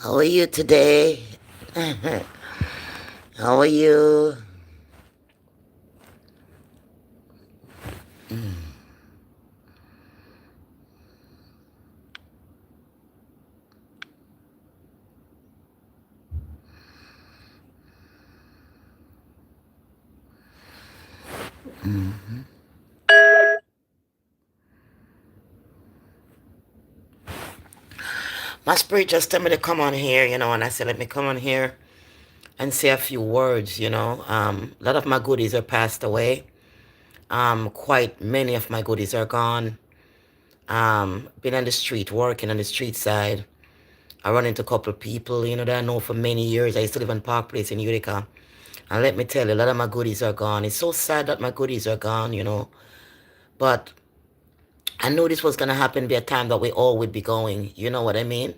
How are you today? How are you? My spirit just told me to come on here, and I said, let me come on here and say a few words. A lot of my goodies are passed away. Quite many of my goodies are gone. Been on the street, working on the street side. I run into a couple of people, that I know for many years. I used to live in Park Place in Utica. And let me tell you, a lot of my goodies are gone. It's so sad that my goodies are gone. But I knew this was going to happen, be a time that we all would be going. You know what I mean?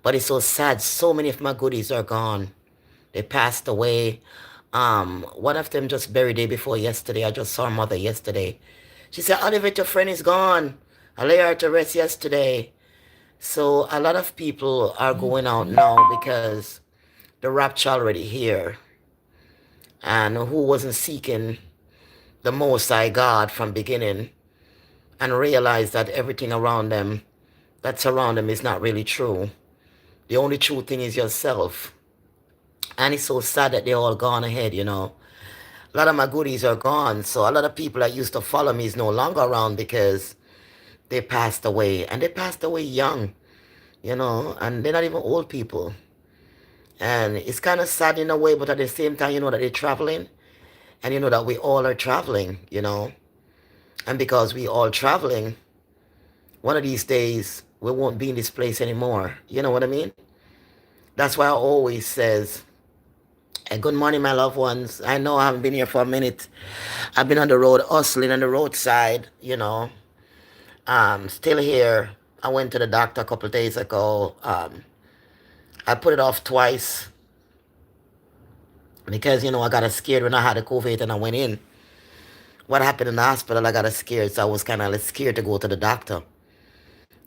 But it's so sad. So many of my goodies are gone. They passed away. One of them just buried day before yesterday. I just saw her mother yesterday. She said, Olivet, your friend is gone. I lay her to rest yesterday. So a lot of people are going out now because the rapture already here. And who wasn't seeking the Most High God from beginning and realized that everything around them, that's around them, is not really true. The only true thing is yourself. And it's so sad that they're all gone ahead. A lot of my goodies are gone. So a lot of people that used to follow me is no longer around because they passed away. And they passed away young, and they're not even old people. And it's kind of sad in a way, but at the same time, you know that they're traveling. And you know that we all are traveling. And because we all traveling, one of these days, we won't be in this place anymore. You know what I mean? That's why I always says, good morning, my loved ones. I know I haven't been here for a minute. I've been on the road, hustling on the roadside. Still here. I went to the doctor a couple of days ago. I put it off twice because, I got scared when I had the COVID and I went in. What happened in the hospital, I got scared. So I was kind of scared to go to the doctor.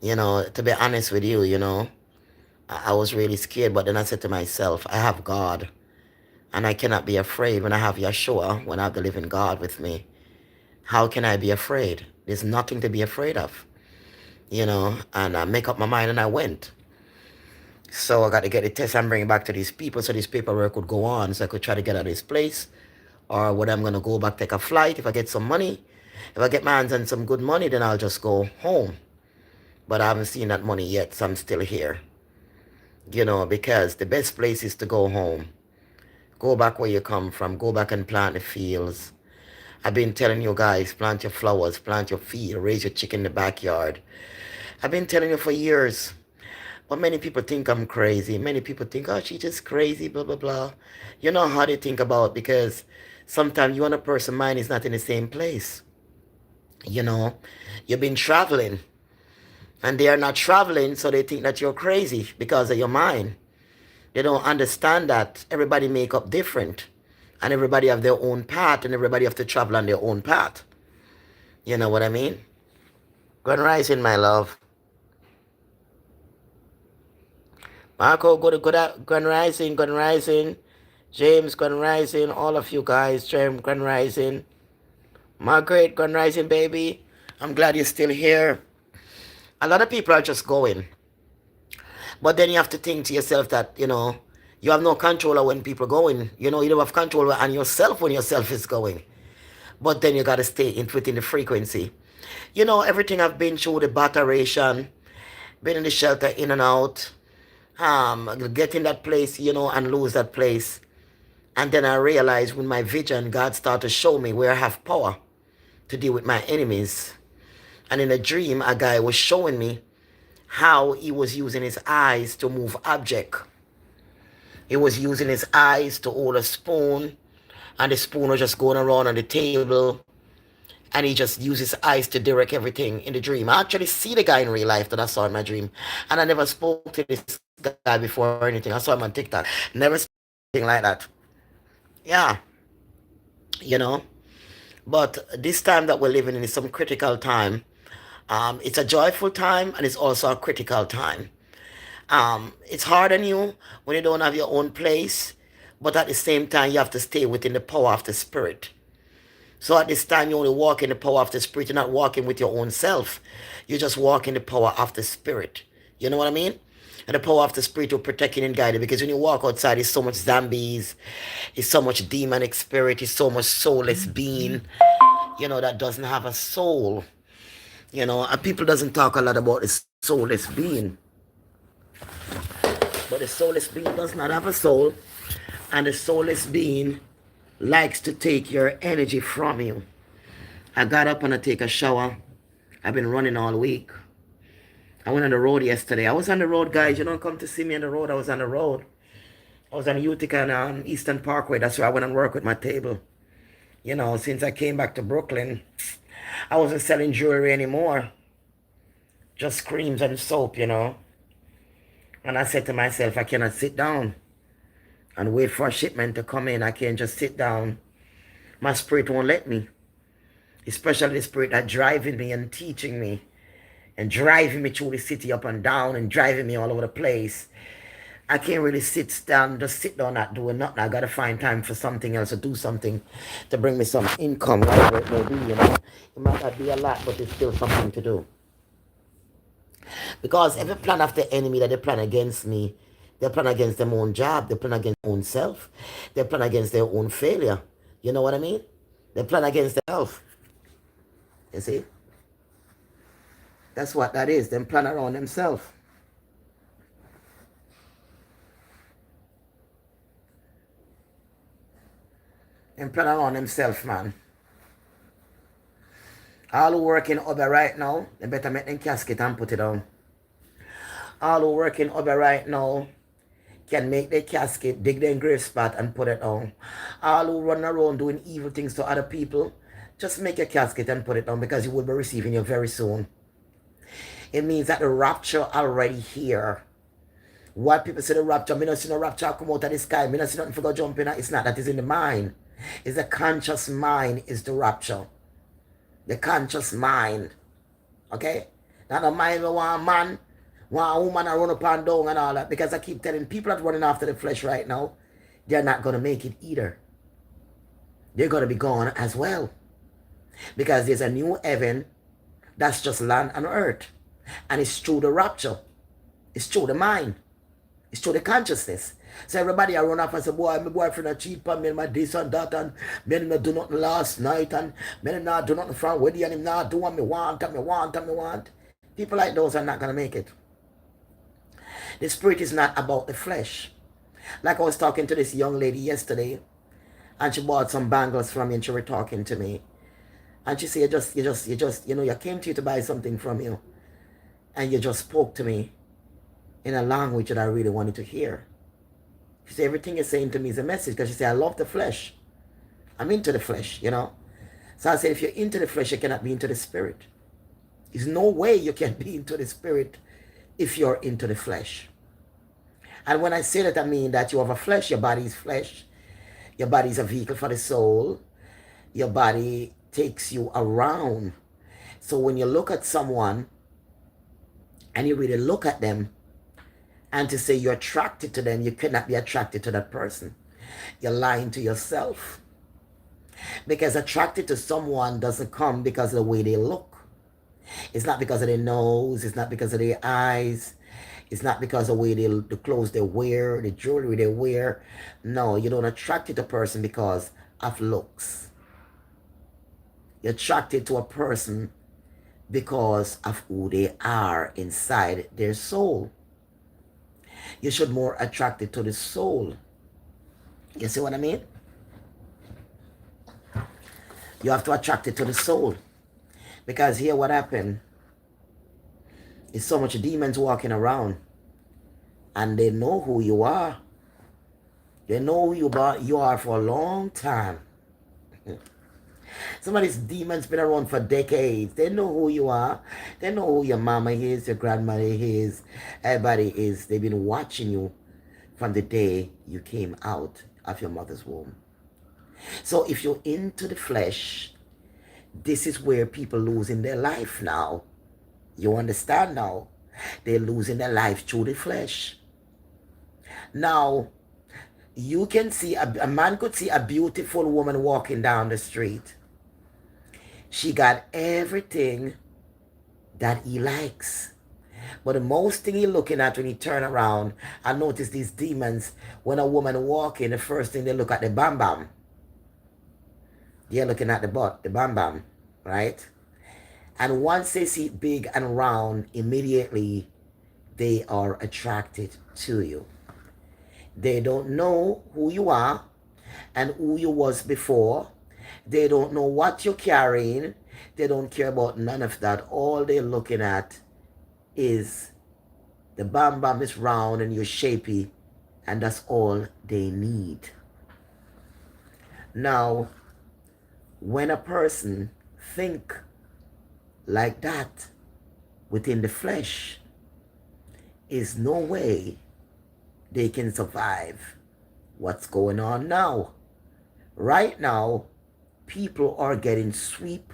To be honest with you, I was really scared. But then I said to myself, I have God. And I cannot be afraid when I have Yeshua, when I have the living God with me. How can I be afraid? There's nothing to be afraid of. And I make up my mind and I went. So I got to get the test and bring it back to these people so this paperwork could go on so I could try to get out of this place. Or whether I'm going to go back, take a flight if I get some money. If I get my hands on some good money, then I'll just go home. But I haven't seen that money yet, so I'm still here. Because the best place is to go home. Go back where you come from. Go back and plant the fields. I've been telling you guys, plant your flowers, plant your feed, raise your chicken in the backyard. I've been telling you for years. But many people think I'm crazy. Many people think, oh, she's just crazy, blah, blah, blah. You know how they think about, because sometimes you and a person's mind is not in the same place. You've been traveling. And they are not traveling, so they think that you're crazy because of your mind. They don't understand that everybody make up different. And everybody have their own path, and everybody have to travel on their own path. You know what I mean? Grand Rising, my love. Marco, go to Grand Rising, Grand Rising. James, Grand Rising. All of you guys, James, Grand Rising. Margaret, Grand Rising, baby. I'm glad you're still here. A lot of people are just going. But then you have to think to yourself that, you have no control of when people are going. You don't have control on yourself when yourself is going. But then you got to stay within the frequency. Everything I've been through, the batteration, been in the shelter in and out, get in that place, and lose that place. And then I realized with my vision, God started to show me where I have power to deal with my enemies. And in a dream, a guy was showing me how he was using his eyes to move object. He was using his eyes to hold a spoon, and the spoon was just going around on the table, and he just used his eyes to direct everything in the dream. I actually see the guy in real life that I saw in my dream, and I never spoke to this guy before or anything. I saw him on TikTok. Never anything like that. Yeah, you know. But this time that we're living in is some critical time. It's a joyful time, and it's also a critical time. It's hard on you when you don't have your own place, but at the same time, you have to stay within the power of the Spirit. So at this time, you only walk in the power of the Spirit. You're not walking with your own self. You just walk in the power of the Spirit. You know what I mean? And the power of the Spirit will protect you and guide you. Because when you walk outside, there's so much zombies, there's so much demonic spirit, there's so much soulless being, that doesn't have a soul. And people doesn't talk a lot about the soulless being. But the soulless being does not have a soul. And the soulless being likes to take your energy from you. I got up and I take a shower. I've been running all week. I went on the road yesterday. I was on the road, guys. You don't come to see me on the road. I was on the road. I was on Utica and Eastern Parkway. That's where I went and work with my table. Since I came back to Brooklyn, I wasn't selling jewelry anymore. Just creams and soap, And I said to myself, I cannot sit down and wait for a shipment to come in. I can't just sit down. My spirit won't let me. Especially the spirit that driving me and teaching me and driving me through the city up and down and driving me all over the place. I can't really just sit down not doing nothing. I got to find time for something else, to do something to bring me some income, whatever it may be, It might not be a lot, but it's still something to do. Because every plan of the enemy that they plan against me, they plan against their own job, they plan against their own self, they plan against their own failure. You know what I mean? They plan against themselves. You see? That's what that is. Them plan around themselves. Them plan around themselves, man. All who work in Uber right now, they better make them casket and put it on. All who work in Uber right now can make their casket, dig their grave spot and put it on. All who run around doing evil things to other people, just make a casket and put it on, because you will be receiving it very soon. It means that the rapture already here. Why people say the rapture? Me not see no rapture come out of the sky. Me not see nothing for go jump in. It's not. That is in the mind. It's the conscious mind is the rapture. The conscious mind. Okay? Not the mind of one man, one woman I run up and down and all that. Because I keep telling people that running after the flesh right now, they're not going to make it either. They're going to be gone as well. Because there's a new heaven that's just land and earth. And it's through the rapture. It's through the mind. It's through the consciousness. So everybody I run off and say, boy, my boyfriend a cheat on me and my this and that, and me not do nothing last night, and me not do nothing from with you, and him not do what me want, and me want, and me want. People like those are not going to make it. The spirit is not about the flesh. Like I was talking to this young lady yesterday, and she bought some bangles from me, and she was talking to me. And she said, you came to you to buy something from you, and you just spoke to me in a language that I really wanted to hear. She said, everything you're saying to me is a message, because she said, I love the flesh. I'm into the flesh, So I said, if you're into the flesh, you cannot be into the spirit. There's no way you can be into the spirit if you're into the flesh. And when I say that, I mean that you have a flesh, your body is flesh. Your body is a vehicle for the soul. Your body takes you around. So when you look at someone and you really look at them, and to say you're attracted to them, you cannot be attracted to that person. You're lying to yourself. Because attracted to someone doesn't come because of the way they look. It's not because of their nose. It's not because of their eyes. It's not because of the way the clothes they wear, the jewelry they wear. No, you don't attract to a person because of looks. You're attracted to a person because of who they are inside their soul. You should more attracted to the soul. You see what I mean? You have to attract it to the soul. Because here what happened is so much demons walking around. And they know who you are. They know who you are for a long time. Some of these demons been around for decades. They know who you are. They know who your mama is, your grandmother is, everybody is. They've been watching you from the day you came out of your mother's womb. So if you're into the flesh, this is where people lose in their life now. You understand now? They're losing their life through the flesh. Now, you can see, a man could see a beautiful woman walking down the street. She got everything that he likes. But the most thing you're looking at when you turn around and notice these demons, when a woman walk in, the first thing they look at the bam bam. They're looking at the butt, the bam bam, right? And once they see it big and round, immediately they are attracted to you. They don't know who you are and who you was before. They don't know what you're carrying. They don't care about none of that. All they're looking at is the bam bam is round and you're shapy, and that's all they need. Now, when a person think like that within the flesh, is no way they can survive what's going on now. Right now, people are getting sweep,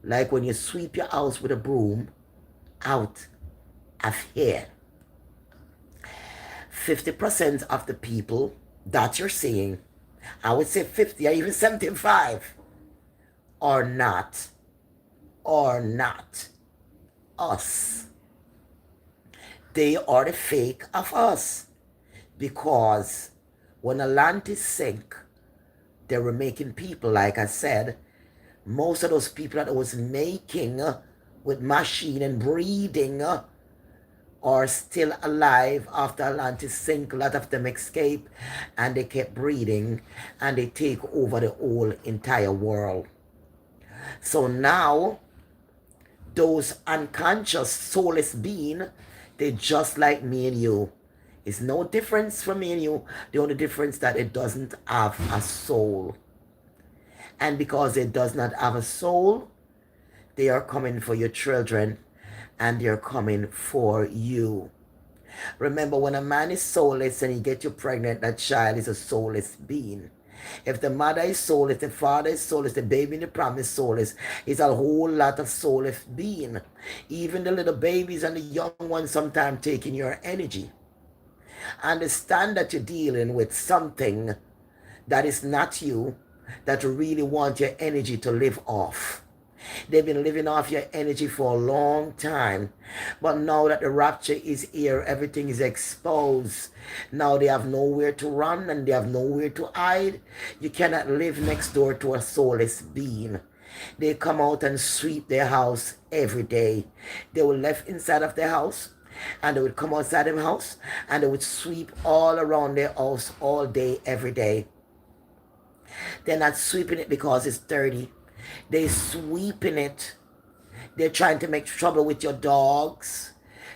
like when you sweep your house with a broom, out of here. 50% of the people that you're seeing, I would say 50 or even 75, are not us. They are the fake of us. Because when Atlantis sank, they were making people, like I said, most of those people that was making with machine and breeding are still alive after Atlantis sank. A lot of them escape and they kept breeding and they take over the whole entire world. So now, those unconscious, soulless beings, they're just like me and you. It's no difference from me and you. The only difference that it doesn't have a soul. And because it does not have a soul, they are coming for your children and they're coming for you. Remember, when a man is soulless and he gets you pregnant, that child is a soulless being. If the mother is soulless, the father is soulless, the baby in the pram is soulless, it's a whole lot of soulless being. Even the little babies and the young ones sometimes taking your energy. Understand that you're dealing with something that is not you, that really want your energy to live off. They've been living off your energy for a long time. But now that the rapture is here, everything is exposed. Now they have nowhere to run and they have nowhere to hide. You cannot live next door to a soulless being. They come out and sweep their house every day. They will left inside of their house and they would come outside their house and they would sweep all around their house all day, every day. They're not sweeping it because it's dirty. They're sweeping it. They're trying to make trouble with your dogs.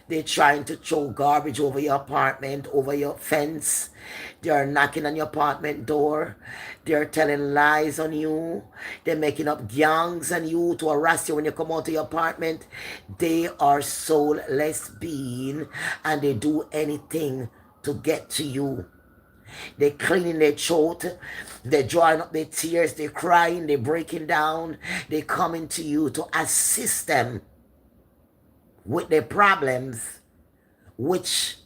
They're trying to throw garbage over your apartment, over your fence. They're knocking on your apartment door. They're telling lies on you. They're making up gangs on you to harass you when you come out of your apartment. They are soulless beings and they do anything to get to you. They're cleaning their throat. They're drying up their tears. They're crying. They're breaking down. They're coming to you to assist them with their problems, which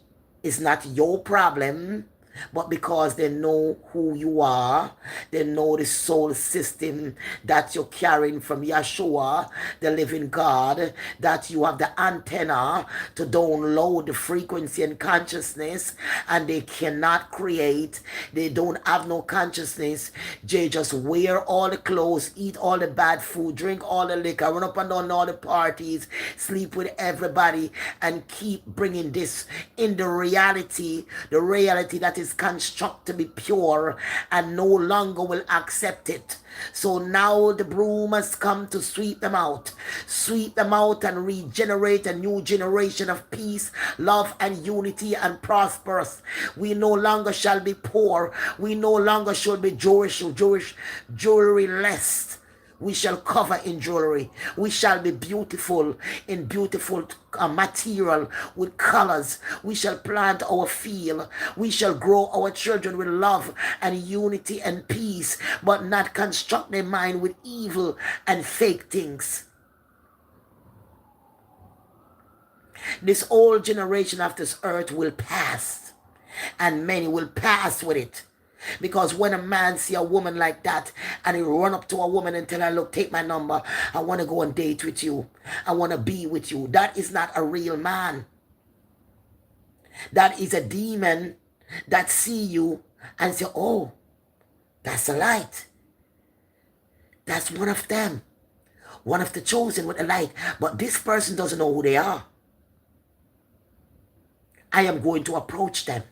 is not your problem, but because they know who you are, they know the soul system that you're carrying from Yeshua, the living God, that you have the antenna to download the frequency and consciousness, and they cannot create. They don't have no consciousness. They just wear all the clothes, eat all the bad food, drink all the liquor, run up and down all the parties, sleep with everybody, and keep bringing this in the reality that is constructed to be pure and no longer will accept it. So now the broom has come to sweep them out and regenerate a new generation of peace, love, and unity and prosperous. We no longer shall be poor. We no longer shall be jewelry less. We shall cover in jewelry. We shall be beautiful in beautiful material with colors. We shall plant our field. We shall grow our children with love and unity and peace, but not construct their mind with evil and fake things. This whole generation of this earth will pass, and many will pass with it. Because when a man see a woman like that and he run up to a woman and tell her, look, take my number. I want to go on date with you. I want to be with you. That is not a real man. That is a demon that see you and say, oh, that's a light. That's one of them. One of the chosen with the light. But this person doesn't know who they are. I am going to approach them.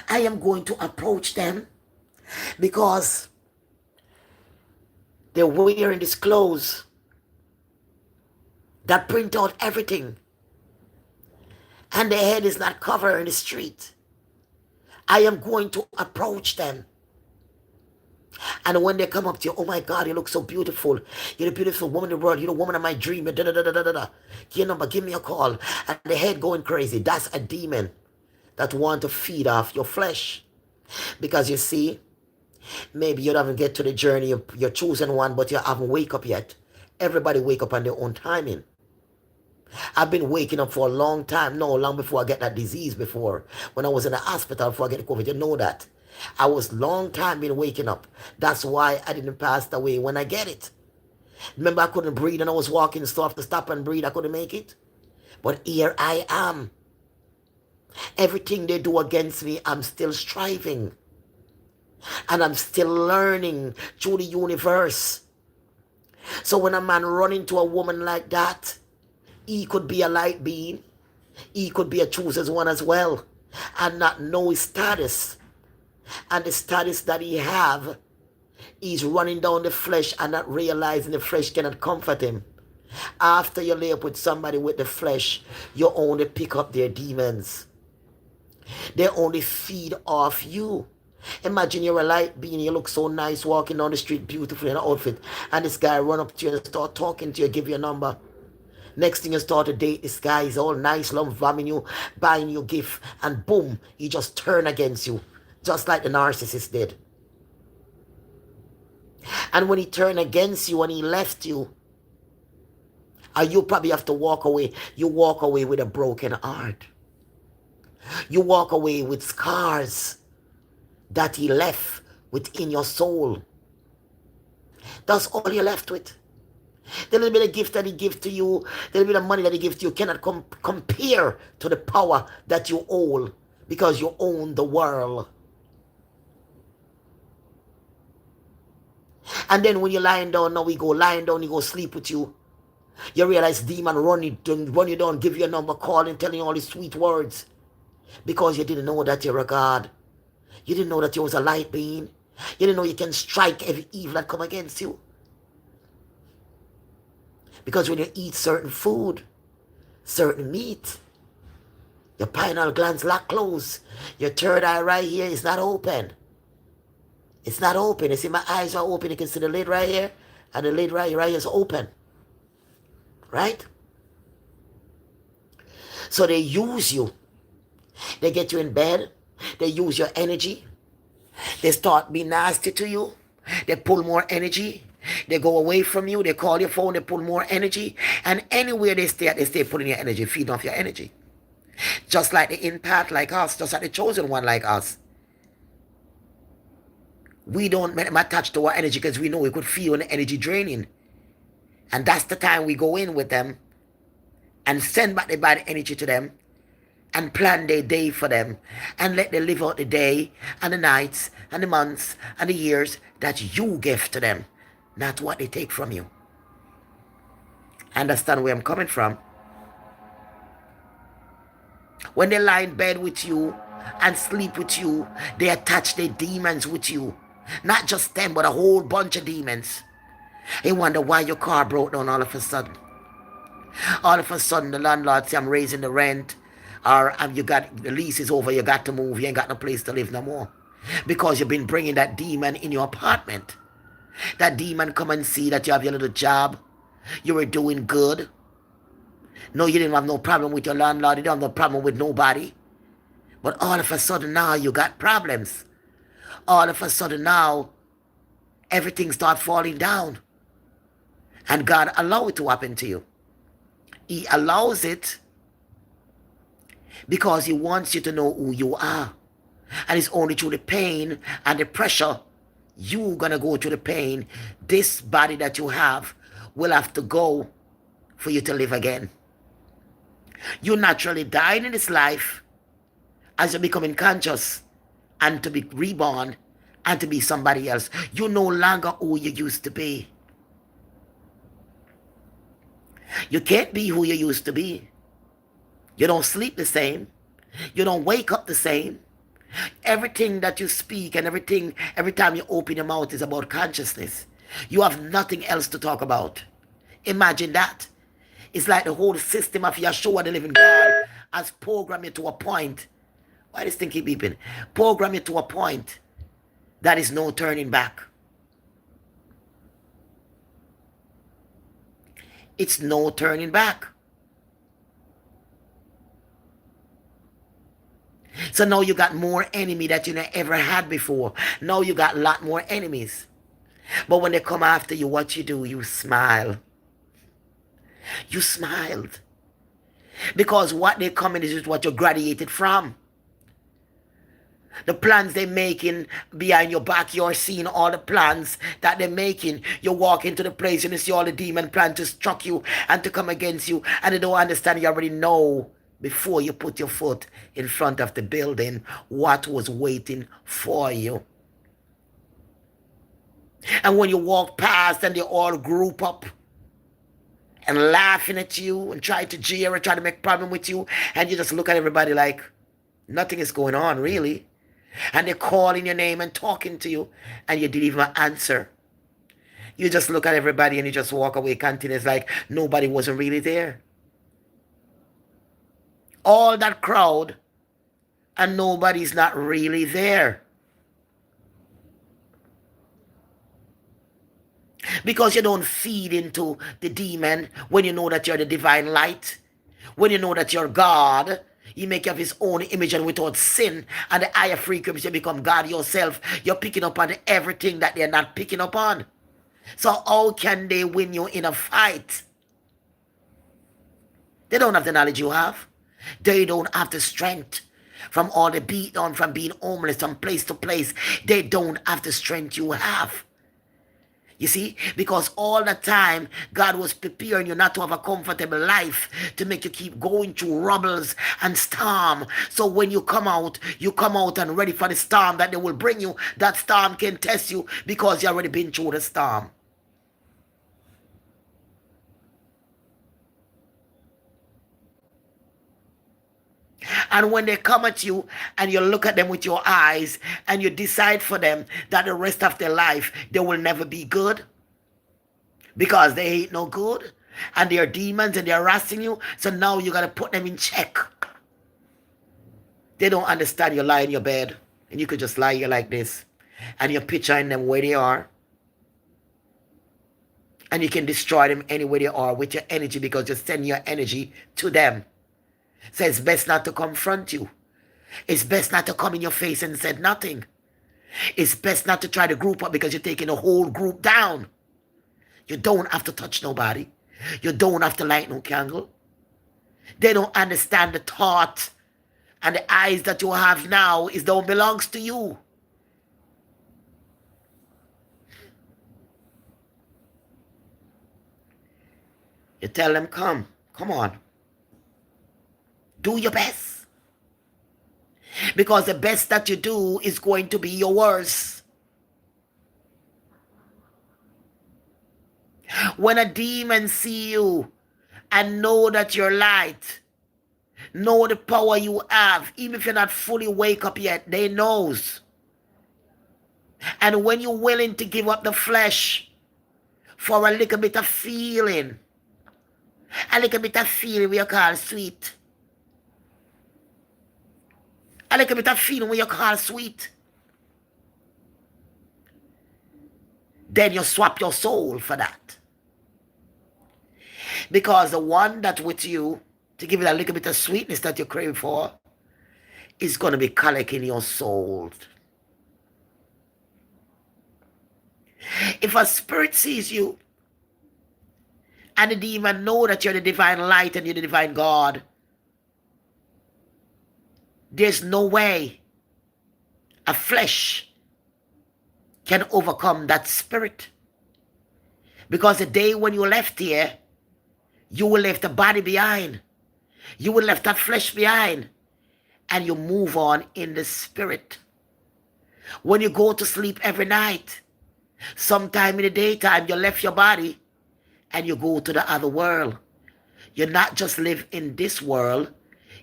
I am going to approach them because they're wearing these clothes that print out everything. And their head is not covered in the street. I am going to approach them. And when they come up to you, oh my God, you look so beautiful. You're the beautiful woman in the world. You're the woman of my dream. Da, da, da, da, da, da. Your number, give me a call. And the head going crazy. That's a demon that want to feed off your flesh. Because you see, maybe you haven't get to the journey. You're choosing one, but you haven't wake up yet. Everybody wake up on their own timing. I've been waking up for a long time. No, long before I get that disease before. When I was in the hospital before I get COVID, you know that. I was long time been waking up. That's why I didn't pass away when I get it. Remember I couldn't breathe and I was walking stuff to stop and breathe. I couldn't make it. But here I am. Everything they do against me, I'm still striving. And I'm still learning through the universe. So when a man run into a woman like that, he could be a light being. He could be a chooses one as well. And not know his status. And the status that he have, he's running down the flesh and not realizing the flesh cannot comfort him. After you lay up with somebody with the flesh, you only pick up their demons. They only feed off you. Imagine you're a light being, you look so nice walking down the street beautiful in an outfit, and this guy run up to you and start talking to you, give you a number. Next thing you start to date this guy, he's all nice, loving you, buying you gift, and boom, he just turn against you. Just like the narcissist did. And when he turned against you and he left you, you probably have to walk away. You walk away with a broken heart. You walk away with scars that he left within your soul. That's all you're left with. The little bit of gift that he gives to you, the little bit of money that he gives to you cannot compare to the power that you own because you own the world. And then when you're lying down, now we go lying down, he go sleep with you. You realize demon run you down, give you a number, calling, telling you all these sweet words. Because you didn't know that you're a God. You didn't know that you was a light being. You didn't know you can strike every evil that come against you. Because when you eat certain food, certain meat, your pineal glands lock closed. Your third eye right here is not open. It's not open. You see my eyes are open. You can see the lid right here. And the lid right here is open. Right? So they use you. They get you in bed. They use your energy. They start being nasty to you. They pull more energy. They go away from you. They call your phone. They pull more energy. And anywhere they stay at, they stay pulling your energy, feeding off your energy. Just like the empath like us. Just like the chosen one like us. We don't let them attach to our energy because we know we could feel the energy draining. And that's the time we go in with them and send back the bad energy to them and plan their day for them and let them live out the day and the nights and the months and the years that you give to them, not what they take from you. Understand where I'm coming from? When they lie in bed with you and sleep with you, they attach their demons with you. Not just them, but a whole bunch of demons. They wonder why your car broke down all of a sudden. All of a sudden, the landlord say, I'm raising the rent. Or you got the lease is over, you got to move. You ain't got no place to live no more. Because you've been bringing that demon in your apartment. That demon come and see that you have your little job. You were doing good. No, you didn't have no problem with your landlord. You don't have no problem with nobody. But all of a sudden now, you got problems. All of a sudden now, everything starts falling down. And God allow it to happen to you. He allows it because he wants you to know who you are. And it's only through the pain and the pressure you're going to go through the pain. This body that you have will have to go for you to live again. You naturally died in this life as you're becoming conscious and to be reborn and to be somebody else. You're no longer who you used to be. You can't be who you used to be. You don't sleep the same. You don't wake up the same. Everything that you speak and everything, every time you open your mouth is about consciousness. You have nothing else to talk about. Imagine that. It's like the whole system of Yeshua, the living God, has programmed you to a point. Why this thing keep beeping? Program you to a point that is no turning back. It's no turning back. So now you got more enemy that you never had before. Now you got a lot more enemies. But when they come after you, what you do? You smile. You smiled. Because what they come in is what you graduated from. The plans they're making behind your back, you're seeing all the plans that they're making. You walk into the place and you see all the demon plan to struck you and to come against you. And they don't understand. You already know before you put your foot in front of the building what was waiting for you. And when you walk past and they all group up and laughing at you and try to jeer and try to make problem with you, and you just look at everybody like nothing is going on really. And they're calling your name and talking to you, and you didn't even answer. You just look at everybody and you just walk away continuous like nobody wasn't really there. All that crowd and nobody's not really there. Because you don't feed into the demon when you know that you're the divine light. When you know that you're God. He make you have his own image and without sin and the higher frequency you become God yourself. You're picking up on everything that they're not picking up on. So how can they win you in a fight? They don't have the knowledge you have. They don't have the strength from all the beat on, from being homeless from place to place. They don't have the strength you have. You see, because all the time, God was preparing you not to have a comfortable life, to make you keep going through troubles and storm. So when you come out and ready for the storm that they will bring you. That storm can test you because you already been through the storm. And when they come at you and you look at them with your eyes and you decide for them that the rest of their life they will never be good because they ain't no good and they're demons and they're harassing you, so now you got to put them in check. They don't understand you lie in your bed and you could just lie here like this and you're picturing them where they are. And you can destroy them anywhere they are with your energy because you send your energy to them. So it's best not to confront you. It's best not to come in your face and say nothing. It's best not to try to group up because you're taking the whole group down. You don't have to touch nobody. You don't have to light no candle. They don't understand the thought and the eyes that you have now is don't belongs to you. You tell them, come on. Do your best. Because the best that you do is going to be your worst. When a demon see you and know that you're light, know the power you have, even if you're not fully wake up yet, they knows. And when you're willing to give up the flesh for a little bit of feeling we call sweet. A little bit of feeling what you call sweet. Then you swap your soul for that. Because the one that with you, to give it a little bit of sweetness that you crave for, is going to be collecting your soul. If a spirit sees you and the demon know that you're the divine light and you're the divine God, there's no way a flesh can overcome that spirit. Because the day when you left here, you will leave the body behind. You will leave that flesh behind. And you move on in the spirit. When you go to sleep every night, sometime in the daytime, you left your body and you go to the other world. You not just live in this world,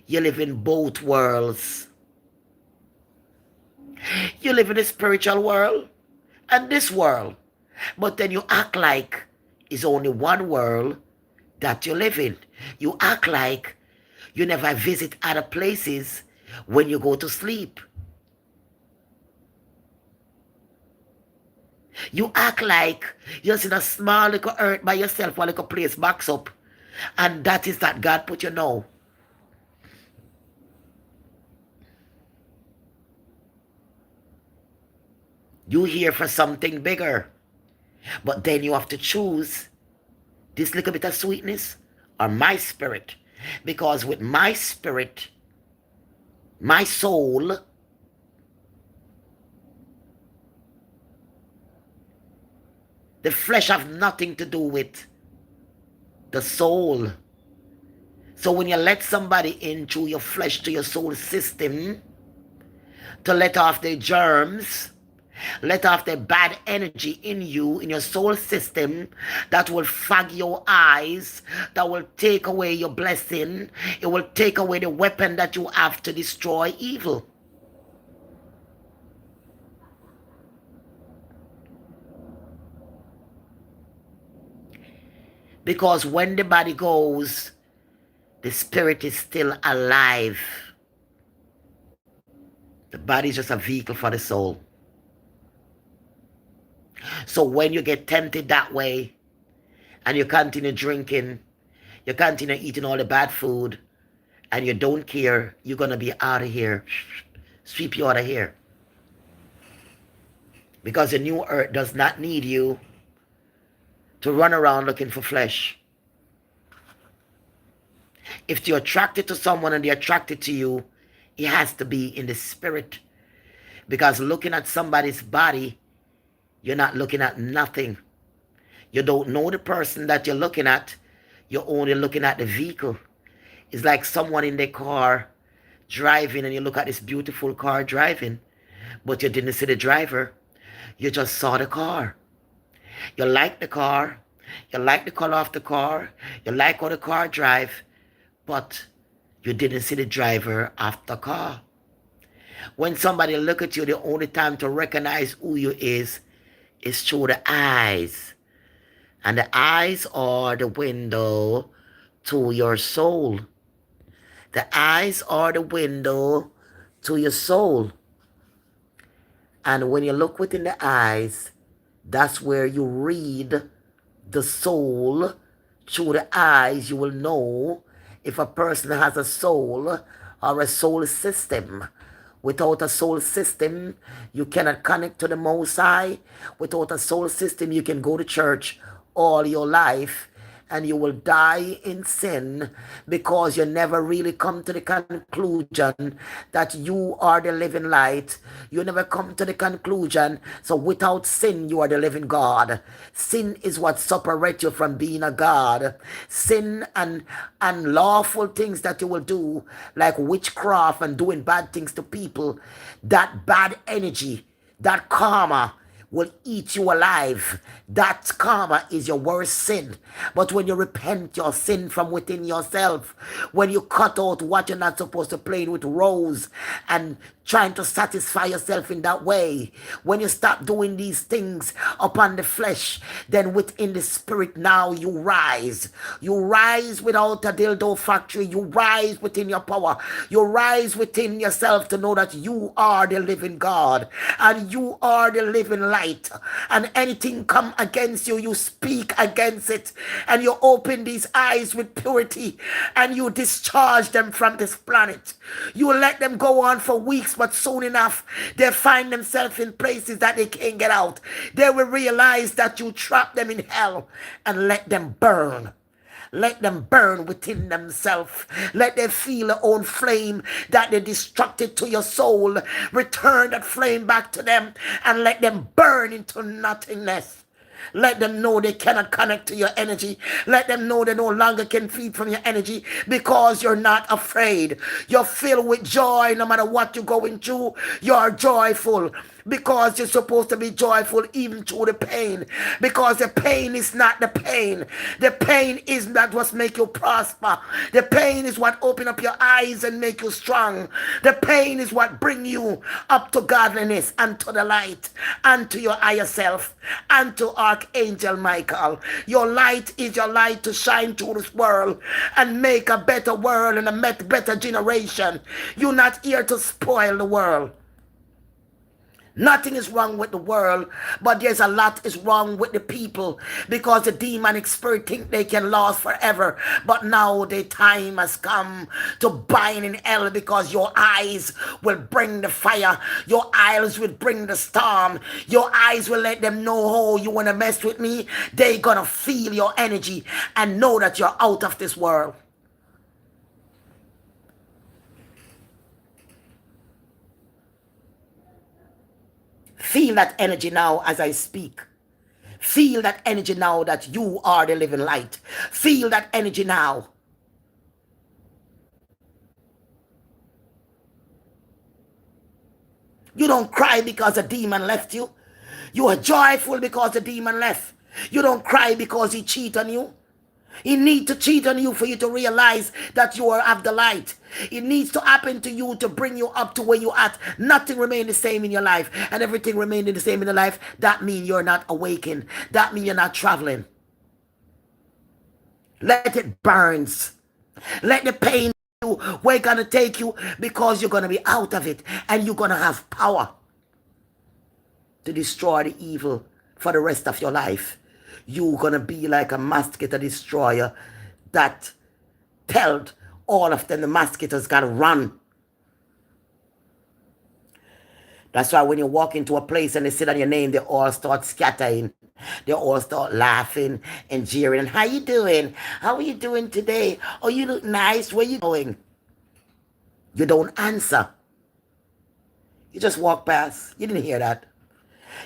you live in both worlds. You live in the spiritual world and this world. But then you act like it's only one world that you live in. You act like you never visit other places when you go to sleep. You act like you're in a small little earth by yourself, one little place box up. And that is that God put you now. You here for something bigger. But then you have to choose this little bit of sweetness or my spirit. Because with my spirit, my soul, the flesh have nothing to do with the soul. So when you let somebody in through your flesh to your soul system to let off their germs, let off the bad energy in you, in your soul system, that will fog your eyes, that will take away your blessing. It will take away the weapon that you have to destroy evil. Because when the body goes, the spirit is still alive. The body is just a vehicle for the soul. So when you get tempted that way, and you continue drinking, you continue eating all the bad food, and you don't care, you're going to be out of here. Sweep you out of here. Because the new earth does not need you to run around looking for flesh. If you're attracted to someone and they're attracted to you, it has to be in the spirit. Because looking at somebody's body, you're not looking at nothing. You don't know the person that you're looking at. You're only looking at the vehicle. It's like someone in their car driving, and you look at this beautiful car driving, but you didn't see the driver. You just saw the car. You like the car. You like the color of the car. You like how the car drive, but you didn't see the driver of the car. When somebody look at you, the only time to recognize who you is through the eyes. And the eyes are the window to your soul. The eyes are the window to your soul. And when you look within the eyes, that's where you read the soul. Through the eyes, you will know if a person has a soul or a soul system. Without a soul system, you cannot connect to the Most High. Without a soul system, you can go to church all your life and you will die in sin because you never really come to the conclusion that you are the living light. You never come to the conclusion. So without sin, you are the living God. Sin is what separates you from being a God. Sin and unlawful things that you will do, like witchcraft and doing bad things to people, that bad energy, that karma, will eat you alive. That karma is your worst sin. But when you repent your sin from within yourself, when you cut out what you're not supposed to play with rose and trying to satisfy yourself in that way, when you stop doing these things upon the flesh, then within the spirit now you rise. You rise without a dildo factory. You rise within your power. You rise within yourself to know that you are the living God and you are the living light. And anything come against you, you speak against it, and you open these eyes with purity and you discharge them from this planet. You let them go on for weeks, but soon enough they find themselves in places that they can't get out. They will realize that you trap them in hell and let them burn. Let them burn within themselves. Let them feel their own flame that they destructed to your soul. Return that flame back to them and let them burn into nothingness. Let them know they cannot connect to your energy. Let them know they no longer can feed from your energy because you're not afraid. You're filled with joy no matter what you're going through. You're joyful because you're supposed to be joyful even through the pain. Because the pain is not the pain. The pain is not what make you prosper. The pain is what open up your eyes and make you strong. The pain is what bring you up to godliness and to the light and to your higher self and to Archangel Michael. Your light is your light to shine through this world and make a better world and a better generation. You're not here to spoil the world. Nothing is wrong with the world, but there's a lot is wrong with the people because the demonic spirit think they can last forever. But now the time has come to bind in hell because your eyes will bring the fire. Your eyes will bring the storm. Your eyes will let them know, oh, you want to mess with me? They're going to feel your energy and know that you're out of this world. Feel that energy now as I speak. Feel that energy now that you are the living light. Feel that energy now. You don't cry because the demon left you. You are joyful because the demon left. You don't cry because he cheated on you. He needs to cheat on you for you to realize that you are of the light. It needs to happen to you to bring you up to where you at. Nothing remain the same in your life and everything remaining the same in your life. That means you're not awakened. That means you're not traveling. Let it burn. Let the pain you where it's going to take you because you're going to be out of it and you're going to have power to destroy the evil for the rest of your life. You're going to be like a mosquito destroyer that told all of them the mosquitoes got to run. That's why when you walk into a place and they sit on your name, they all start scattering. They all start laughing and jeering. How you doing? How are you doing today? Oh, you look nice. Where you going? You don't answer. You just walk past. You didn't hear that.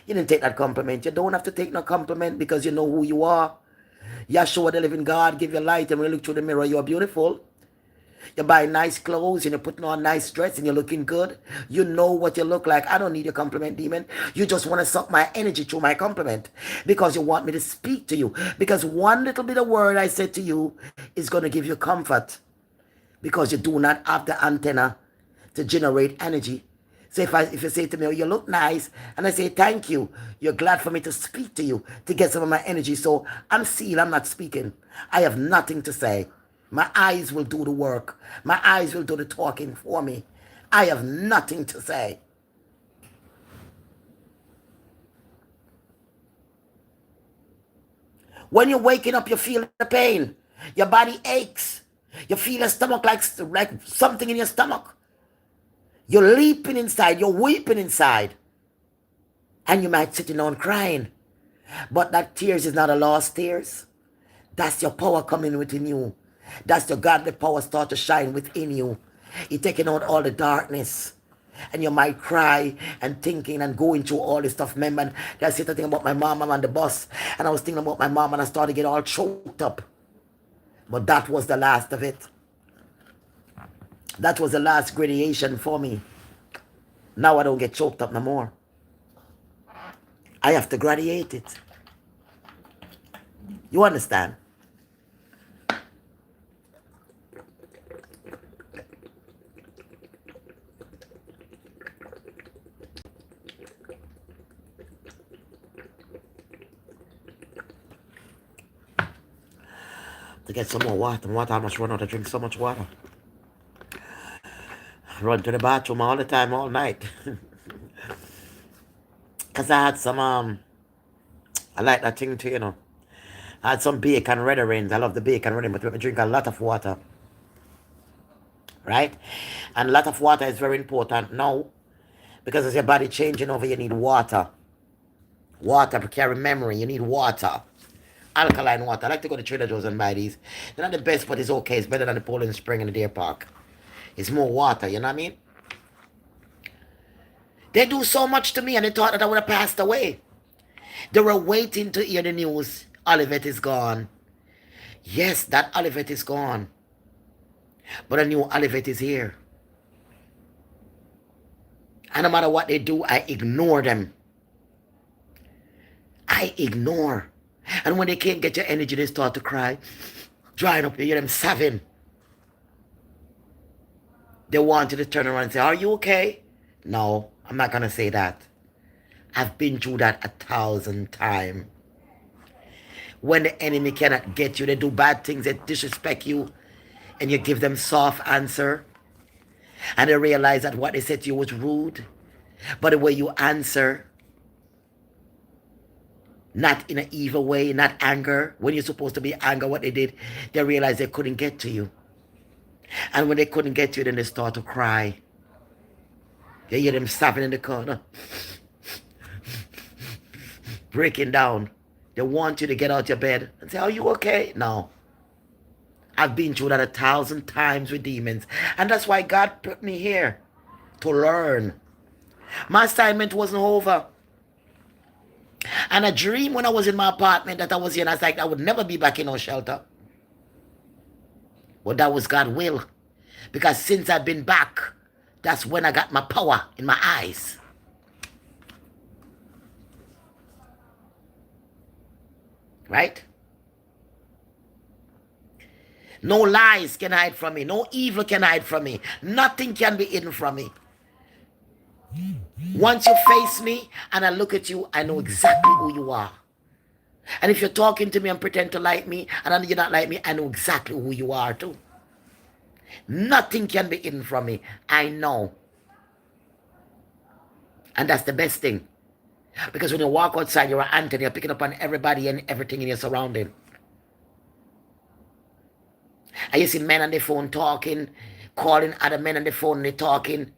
You didn't take that compliment. You don't have to take no compliment because you know who you are. Yeshua, the living God, give you light. And when you look through the mirror, you're beautiful. You buy nice clothes and you're putting on a nice dress and you're looking good. You know what you look like. I don't need your compliment, demon. You just want to suck my energy through my compliment because you want me to speak to you. Because one little bit of word I said to you is going to give you comfort because you do not have the antenna to generate energy. So if you say to me, oh, you look nice, and I say, thank you, you're glad for me to speak to you, to get some of my energy. So I'm sealed, I'm not speaking. I have nothing to say. My eyes will do the work. My eyes will do the talking for me. I have nothing to say. When you're waking up, you feel the pain. Your body aches. You feel your stomach like something in your stomach. You're leaping inside. You're weeping inside. And you might sit down crying. But that tears is not a lost tears. That's your power coming within you. That's your godly power start to shine within you. You're taking out all the darkness. And you might cry and thinking and going through all this stuff. Remember, I said thinking about my mom. I'm on the bus. And I was thinking about my mom and I started to get all choked up. But that was the last of it. That was the last gradation for me. Now I don't get choked up no more. I have to graduate it. You understand? To get some more water. I must run out. I drink so much water. I run to the bathroom all the time, all night. Because I had some, I like that thing too, you know. I had some bacon red rains. I love the bacon red, but we drink a lot of water. Right? And a lot of water is very important now. Because as your body changing over, you need water. Water to carry memory. You need water. alkaline water. I like to go to Trader Joe's and buy these. They're not the best, but it's okay. It's better than the Poland Spring in the Deer Park. It's more water, you know what I mean? They do so much to me, and they thought that I would have passed away. They were waiting to hear the news. Olivet is gone. Yes, that Olivet is gone. But a new Olivet is here. And no matter what they do, I ignore them. I ignore. And when they can't get your energy, they start to cry. Drying up, you hear them sobbing. They want you to turn around and say, are you okay? No, I'm not going to say that. I've been through that 1,000 times. When the enemy cannot get you, they do bad things, they disrespect you, and you give them soft answer. And they realize that what they said to you was rude. But the way you answer, not in an evil way, not anger. When you're supposed to be anger, what they did, they realized they couldn't get to you. And when they couldn't get to you, then they start to cry. You hear them sobbing in the corner, breaking down. They want you to get out your bed and say, are you okay? No. I've been through that 1,000 times with demons. And that's why God put me here, to learn. My assignment wasn't over. And a dream when I was in my apartment that I was in, I was like, I would never be back in no shelter. But that was God's will. Because since I've been back, that's when I got my power in my eyes. Right? No lies can hide from me. No evil can hide from me. Nothing can be hidden from me. Once you face me and I look at you, I know exactly who you are. And if you're talking to me and pretend to like me and you're not like me, I know exactly who you are too. Nothing can be hidden from me. I know. And that's the best thing. Because when you walk outside, you're an ant and you're picking up on everybody and everything in your surrounding. And you see men on the phone talking, calling other men on the phone and they're talking.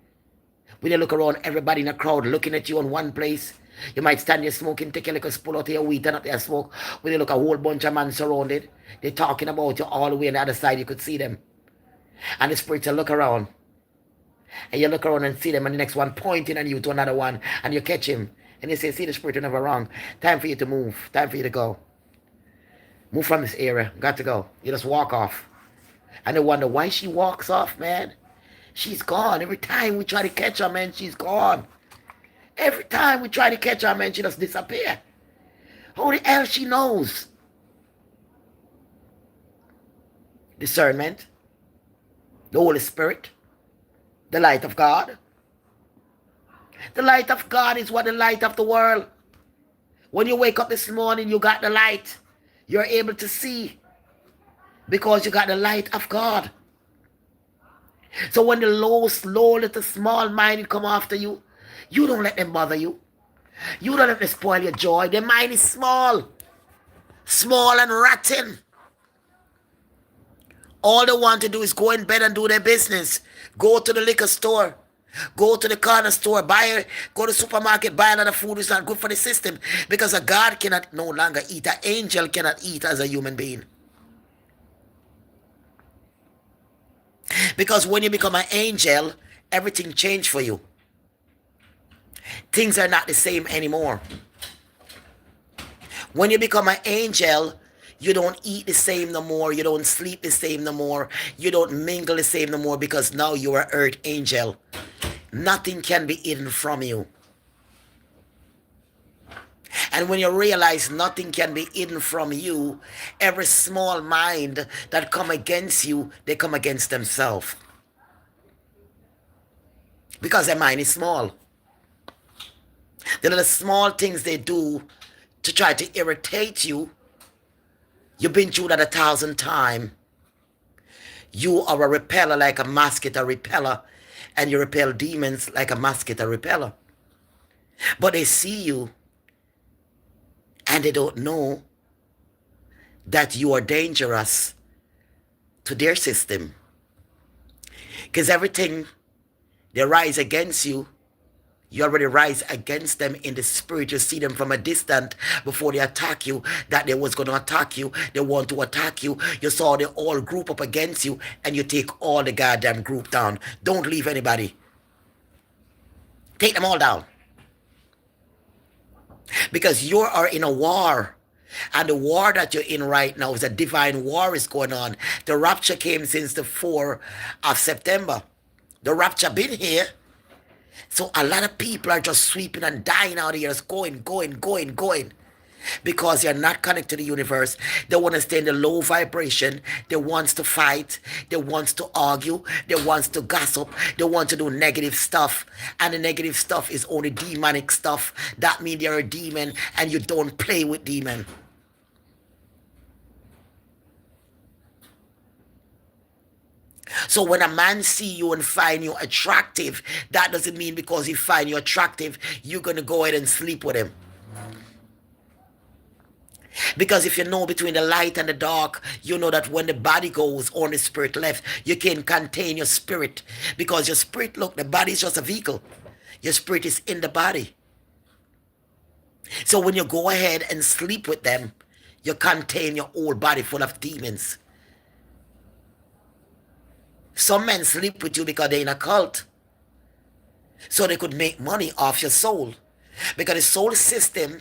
When you look around, everybody in the crowd looking at you in one place. You might stand there smoking, take a little pull out of your weed and out there smoke. When you look, a whole bunch of men surrounded. They're talking about you all the way on the other side. You could see them. And the spirits will look around. And you look around and see them and the next one pointing at you to another one. And you catch him. And you say, see, the spirit, you're never wrong. Time for you to move. Time for you to go. Move from this area. Got to go. You just walk off. And they wonder why she walks off, man. She's gone. Every time we try to catch her, man, she's gone. Every time we try to catch her, man, she just disappear. Who the hell she knows? Discernment. The Holy Spirit. The light of God. The light of God is what the light of the world. When you wake up this morning, you got the light. You're able to see. Because you got the light of God. So when the low, slow, little, small minded come after you, you don't let them bother you. You don't let them spoil your joy. Their mind is small. Small and rotten. All they want to do is go in bed and do their business. Go to the liquor store. Go to the corner store. Go to the supermarket. Buy another food. It's not good for the system. Because a God cannot no longer eat. An angel cannot eat as a human being. Because when you become an angel, everything changed for you. Things are not the same anymore. When you become an angel, you don't eat the same no more. You don't sleep the same no more. You don't mingle the same no more because now you are an earth angel. Nothing can be hidden from you. And when you realize nothing can be hidden from you, every small mind that come against you, they come against themselves. Because their mind is small. The little small things they do to try to irritate you, you've been through that 1,000 times. You are a repeller like a mosquito repeller, and you repel demons like a mosquito repeller. But they see you, and they don't know that you are dangerous to their system. Because everything they rise against you, You already rise against them in the spirit. You see them from a distance before they attack you, that they was going to attack you. They want to attack you. You saw they all group up against you, and you take all the goddamn group down. Don't leave anybody. Take them all down. Because you are in a war. And the war that you're in right now is a divine war is going on. The rapture came since the 4th of September. The rapture been here. So a lot of people are just sweeping and dying out here, just going. Because they're not connected to the universe. They want to stay in the low vibration. They want to fight. They want to argue. They want to gossip. They want to do negative stuff. And the negative stuff is only demonic stuff. That means you're a demon and you don't play with demon. So when a man see you and find you attractive, that doesn't mean because he find you attractive, you're going to go ahead and sleep with him. Because if you know between the light and the dark, you know that when the body goes or the spirit left, you can contain your spirit. Because your spirit, look, the body is just a vehicle. Your spirit is in the body. So when you go ahead and sleep with them, you contain your whole body full of demons. Some men sleep with you because they're in a cult. So they could make money off your soul. Because the soul system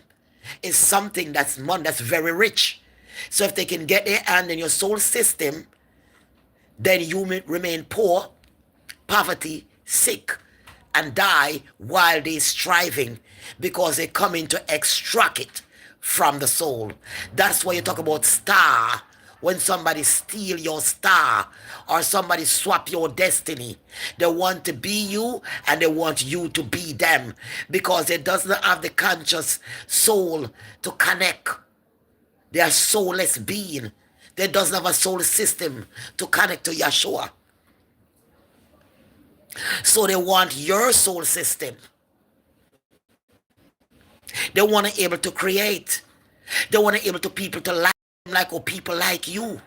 is something that's money, that's very rich. So if they can get their hand in your soul system, then you may remain poor, poverty, sick, and die while they're striving because they come in to extract it from the soul. That's why you talk about star. When somebody steal your star or somebody swap your destiny, they want to be you and they want you to be them because it does not have the conscious soul to connect. They are soulless being. They doesn't have a soul system to connect to Yeshua. So they want your soul system. They want to be able to create. They want to be able to people to like people like you.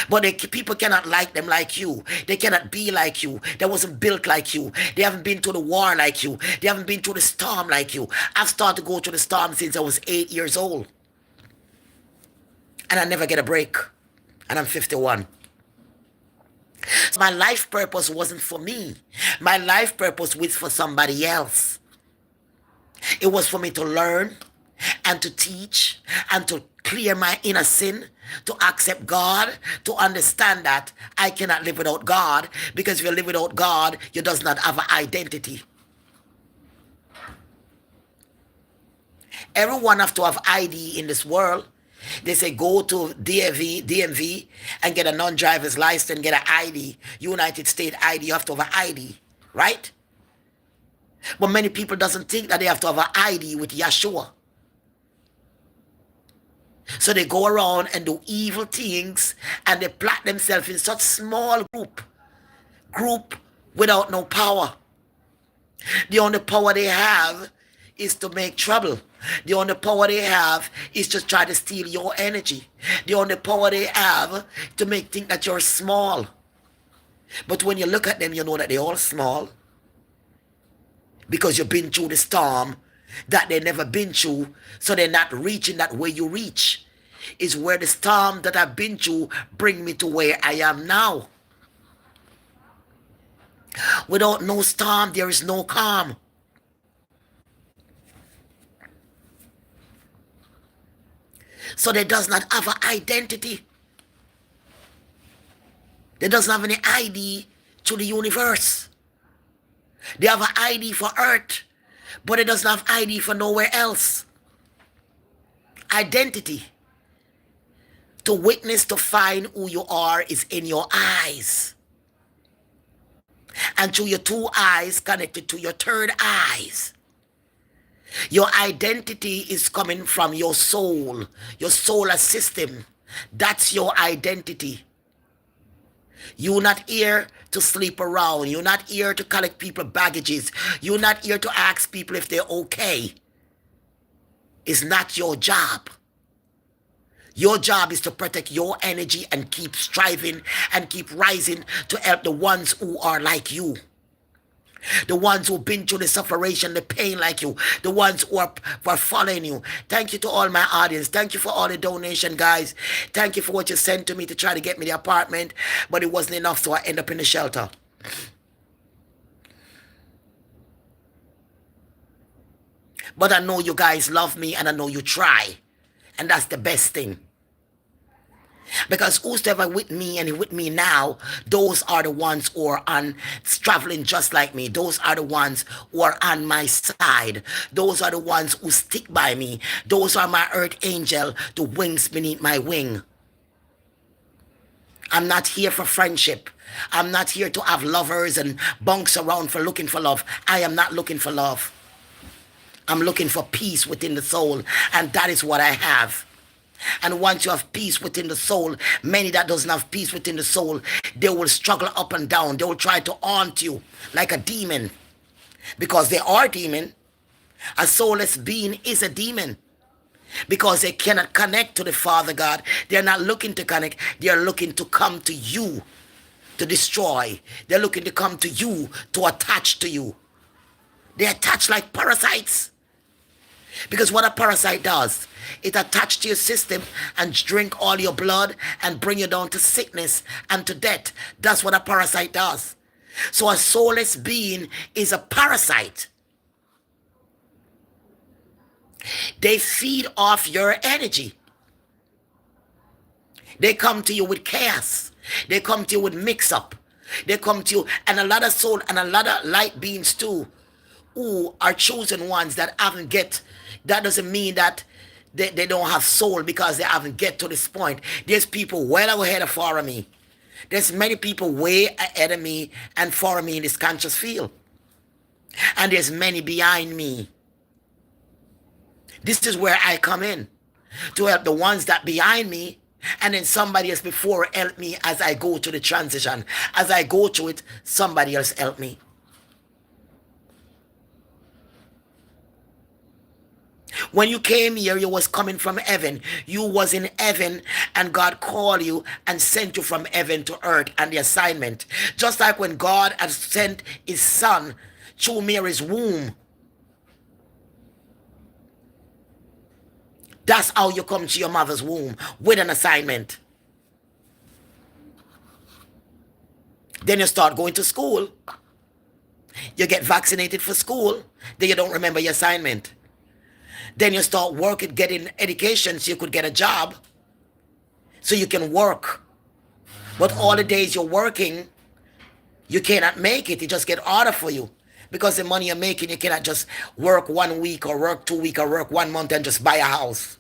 But people cannot like them like you. They cannot be like you. They wasn't built like you. They haven't been to the war like you. They haven't been through the storm like you. I've started to go through the storm since I was 8 years old. And I never get a break. And I'm 51. So my life purpose wasn't for me. My life purpose was for somebody else. It was for me to learn and to teach and to clear my inner sin, to accept God, to understand that I cannot live without God, because if you live without God, you does not have an identity. Everyone have to have ID in this world. They say go to DMV and get a non-driver's license, get an ID, United States ID. You have to have an ID, right? But many people doesn't think that they have to have an ID with Yeshua. So they go around and do evil things and they plot themselves in such small group without no power. The only power they have is to make trouble. The only power they have is to try to steal your energy. The only power they have to make think that you're small. But when you look at them, you know that they're all small. Because you've been through the storm that they never been through, so they're not reaching that way you reach. Is where the storm that I've been through bring me to where I am now. Without no storm, there is no calm. So they does not have an identity. They doesn't have any ID to the universe. They have an ID for Earth, but it doesn't have ID for nowhere else. Identity. To witness, to find who you are is in your eyes. And through your two eyes connected to your third eyes. Your identity is coming from your soul, your solar system. That's your identity. You're not here to sleep around. You're not here to collect people's baggages. You're not here to ask people if they're okay. It's not your job. Your job is to protect your energy and keep striving and keep rising to help the ones who are like you. The ones who've been through the separation, the pain like you, the ones who are following you. Thank you to all my audience. Thank you for all the donation, guys. Thank you for what you sent to me to try to get me the apartment, but it wasn't enough, so I end up in the shelter. But I know you guys love me, and I know you try, and that's the best thing. Because whosoever with me and with me now, those are the ones who are on traveling just like me. Those are the ones who are on my side. Those are the ones who stick by me. Those are my earth angel, the wings beneath my wing. I'm not here for friendship. I'm not here to have lovers and bunks around for looking for love. I am not looking for love. I'm looking for peace within the soul, and that is what I have. And once you have peace within the soul, many that doesn't have peace within the soul, they will struggle up and down. They will try to haunt you like a demon, because they are demon. A soulless being is a demon, because they cannot connect to the Father God. They're not looking to connect. They're looking to come to you to destroy. They're looking to come to you to attach to you. They attach like parasites. Because what a parasite does, it attaches to your system and drink all your blood and bring you down to sickness and to death. That's what a parasite does. So a soulless being is a parasite. They feed off your energy. They come to you with chaos. They come to you with mix-up. They come to you, and a lot of soul and a lot of light beings too, who are chosen ones that haven't get. That doesn't mean that they don't have soul because they haven't get to this point. There's people well ahead of far of me. There's many people way ahead of me and far of me in this conscious field. And there's many behind me. This is where I come in, to help the ones that behind me, and then somebody else before help me as I go to the transition. As I go through it, somebody else help me. When you came here, you was coming from heaven. You was in heaven, and God called you and sent you from heaven to earth and the assignment. Just like when God had sent his son through Mary's womb. That's how you come to your mother's womb, with an assignment. Then you start going to school. You get vaccinated for school. Then you don't remember your assignment. Then you start working, getting education so you could get a job, so you can work. But all the days you're working, you cannot make it. It just get harder for you. Because the money you're making, you cannot just work 1 week or work 2 weeks or work 1 month and just buy a house.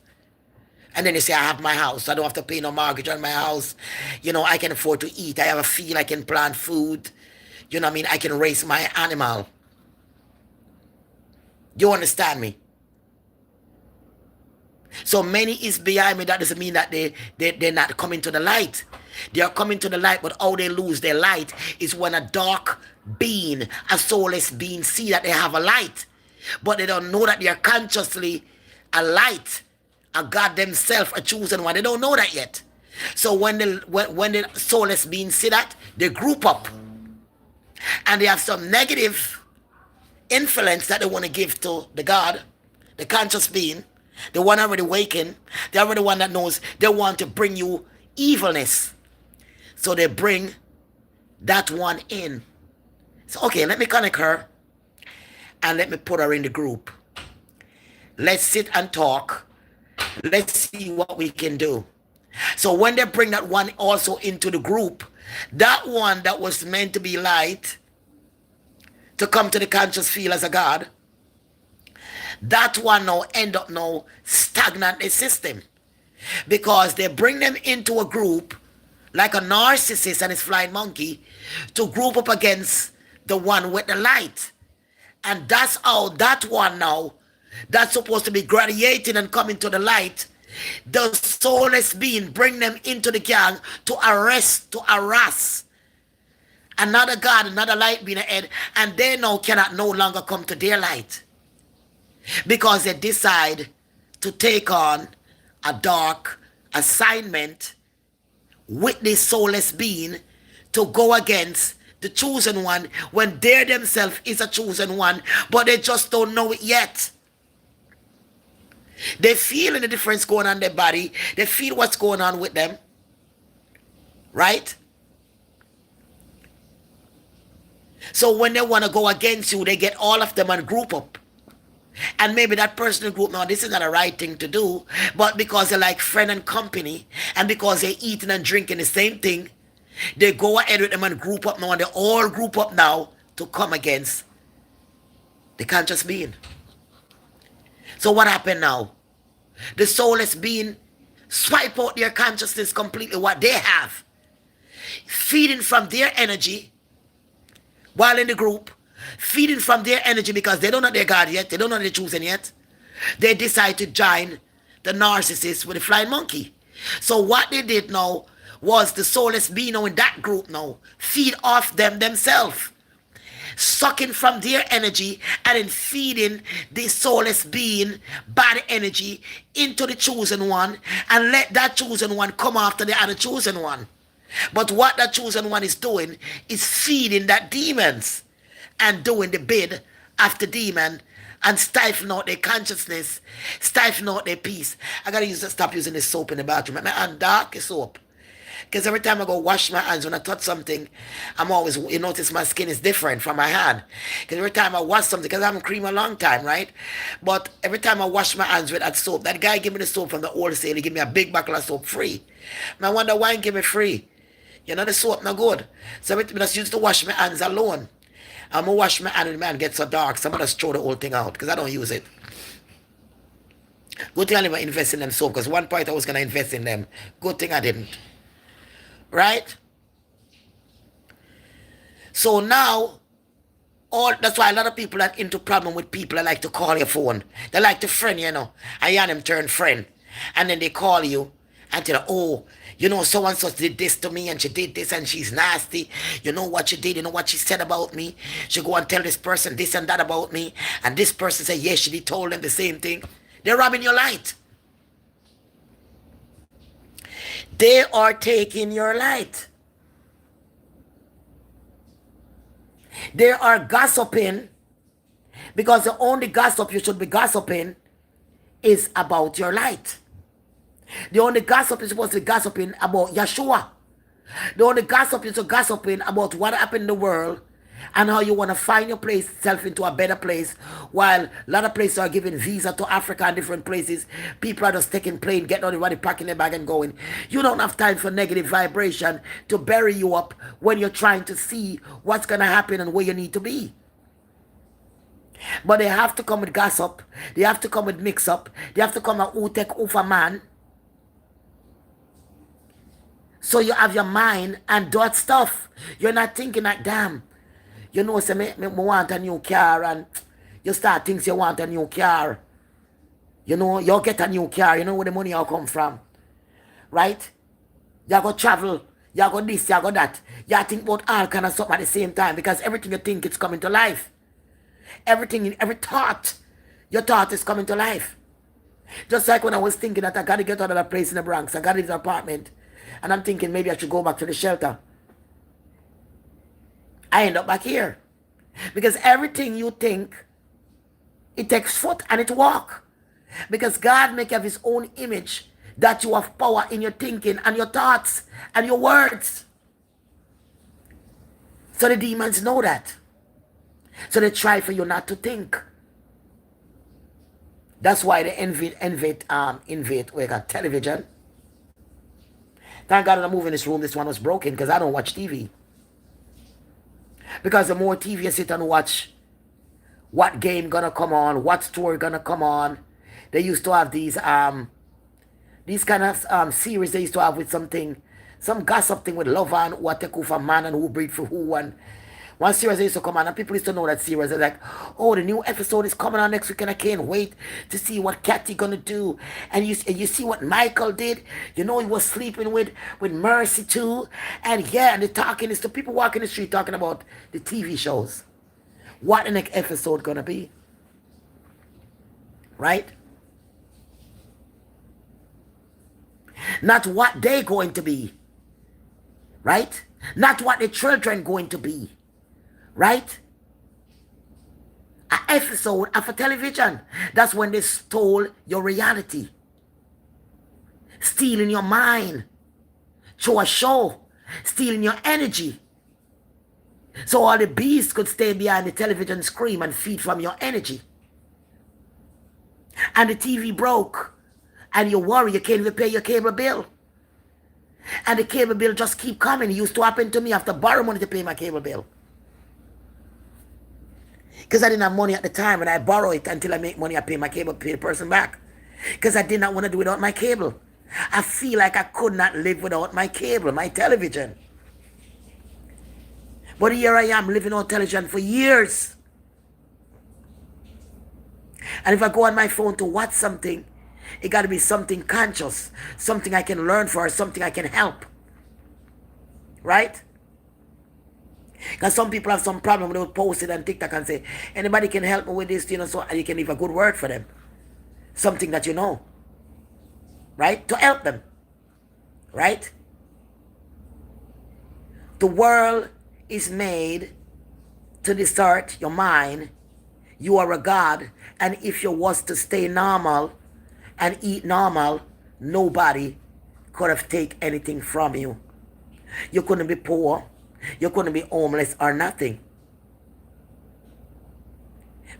And then you say, I have my house. I don't have to pay no mortgage on my house. You know, I can afford to eat. I have a field. I can plant food. You know what I mean? I can raise my animal. You understand me? So many is behind me. That doesn't mean that they're not coming to the light. They are coming to the light, but how they lose their light is when a dark being, a soulless being, see that they have a light, but they don't know that they are consciously a light, a God themselves, a chosen one. They don't know that yet. So when the soulless beings see that, they group up, and they have some negative influence that they want to give to the God, the conscious being. The one already wakened, the already one that knows they want to bring you evilness. So they bring that one in. So, okay, let me connect her and let me put her in the group. Let's sit and talk. Let's see what we can do. So when they bring that one also into the group, that one that was meant to be light, to come to the conscious field as a God, that one now end up now stagnant the system, because they bring them into a group like a narcissist and his flying monkey to group up against the one with the light. And that's how that one now, that's supposed to be gradiating and coming to the light, the soulless being bring them into the gang to arrest, to harass another God, another light being ahead, and they now cannot no longer come to their light, because they decide to take on a dark assignment with this soulless being to go against the chosen one, when they themselves is a chosen one, but they just don't know it yet. They feel the difference going on in their body. They feel what's going on with them. Right? So when they want to go against you, they get all of them and group up. And maybe that personal group, now this is not a right thing to do, but because they're like friend and company, and because they're eating and drinking the same thing, they go ahead with them and group up now, and they all group up now to come against the conscious being. So what happened now? The soulless being swipe out their consciousness completely, what they have, feeding from their energy while in the group, feeding from their energy because they don't know their God yet, they don't know they're choosing yet. They decide to join the narcissist with the flying monkey. So what they did now was the soulless being now in that group now feed off them themselves, sucking from their energy and then feeding the soulless being bad energy into the chosen one, and let that chosen one come after the other chosen one. But what that chosen one is doing is feeding that demons and doing the bid after demon and stifling out their consciousness, stifling out their peace. I gotta stop using this soap in the bathroom. My hand dark soap. Because every time I go wash my hands, when I touch something, I'm always, you notice my skin is different from my hand. Because every time I wash something, because I haven't creamed a long time, right? But every time I wash my hands with that soap, that guy gave me the soap from the wholesale. He gave me a big bottle of soap free. I wonder why he gave me free. You know, the soap not good. So I just used to wash my hands alone. I'm going to wash my hand and my hand gets so dark, so I'm going to throw the whole thing out because I don't use it. Good thing I didn't invest in them soap, because one point I was going to invest in them. Good thing I didn't. Right? So now, that's why a lot of people are into problem with people that like to call your phone. They like to friend, you know. And you and them turn friend. And then they call you and tell you, oh, you know, so-and-so did this to me and she did this and she's nasty. You know what she did, you know what she said about me. She go and tell this person this and that about me. And this person said, yes, she did told them the same thing. They're robbing your light. They are taking your light. They are gossiping, because the only gossip you should be gossiping is about your light. The only gossip is supposed to be gossiping about Yeshua. The only gossip is gossiping about what happened in the world and how you want to find yourself into a better place. While a lot of places are giving visa to Africa and different places, people are just taking plane, getting on the money, packing their bag and going. You don't have time for negative vibration to bury you up when you're trying to see what's going to happen and where you need to be. But they have to come with gossip. They have to come with mix-up. They have to come with who take over man. So you have your mind and that stuff. You're not thinking like, damn, you know, say, me want a new car, and you start thinking you want a new car. You know, you get a new car, you know where the money all come from. Right? You go travel, you go this, you go that. You think about all kind of stuff at the same time, because everything you think it's coming to life. Everything, every thought, your thought is coming to life. Just like when I was thinking that I got to get out of that place in the Bronx, I got to get an apartment, and I'm thinking maybe I should go back to the shelter. I end up back here. Because everything you think, it takes foot and it walk. Because God make of his own image that you have power in your thinking and your thoughts and your words. So the demons know that. So they try for you not to think. That's why they invade television. Thank God I'm moving in this room. This one was broken because I don't watch TV. Because the more TV you sit and watch, what game gonna come on, what story gonna come on. They used to have these kind of series they used to have with some gossip thing with love and what take over man and who breed for who. And one series they used to come on and people used to know that series. They're like, oh, the new episode is coming on next week and I can't wait to see what Kathy gonna do. And you see what Michael did. You know, he was sleeping with Mercy too. And yeah, and the talking is to people walking the street talking about the TV shows. What the next episode gonna be? Right? Not what they going to be. Right? not what the children going to be, right? An episode of a television. That's when they stole your reality, stealing your mind through a show, stealing your energy. So all the beasts could stay behind the television screen and feed from your energy. And the TV broke, and you worry you can't even pay your cable bill. And the cable bill just keep coming. It used to happen to me. I have to borrow money to pay my cable bill. Because I didn't have money at the time, and I borrow it until I make money. I pay my cable, pay the person back. Because I did not want to do it without my cable. I feel like I could not live without my cable, my television. But here I am living on television for years. And if I go on my phone to watch something, it got to be something conscious, something I can learn for, something I can help. Right? Because some people have some problem, they will post it on TikTok and say, anybody can help me with this, you know, so you can leave a good word for them. Something that you know. Right? To help them. Right? The world is made to distort your mind. You are a God, and if you was to stay normal and eat normal, nobody could have taken anything from you. You couldn't be poor. You couldn't be homeless or nothing.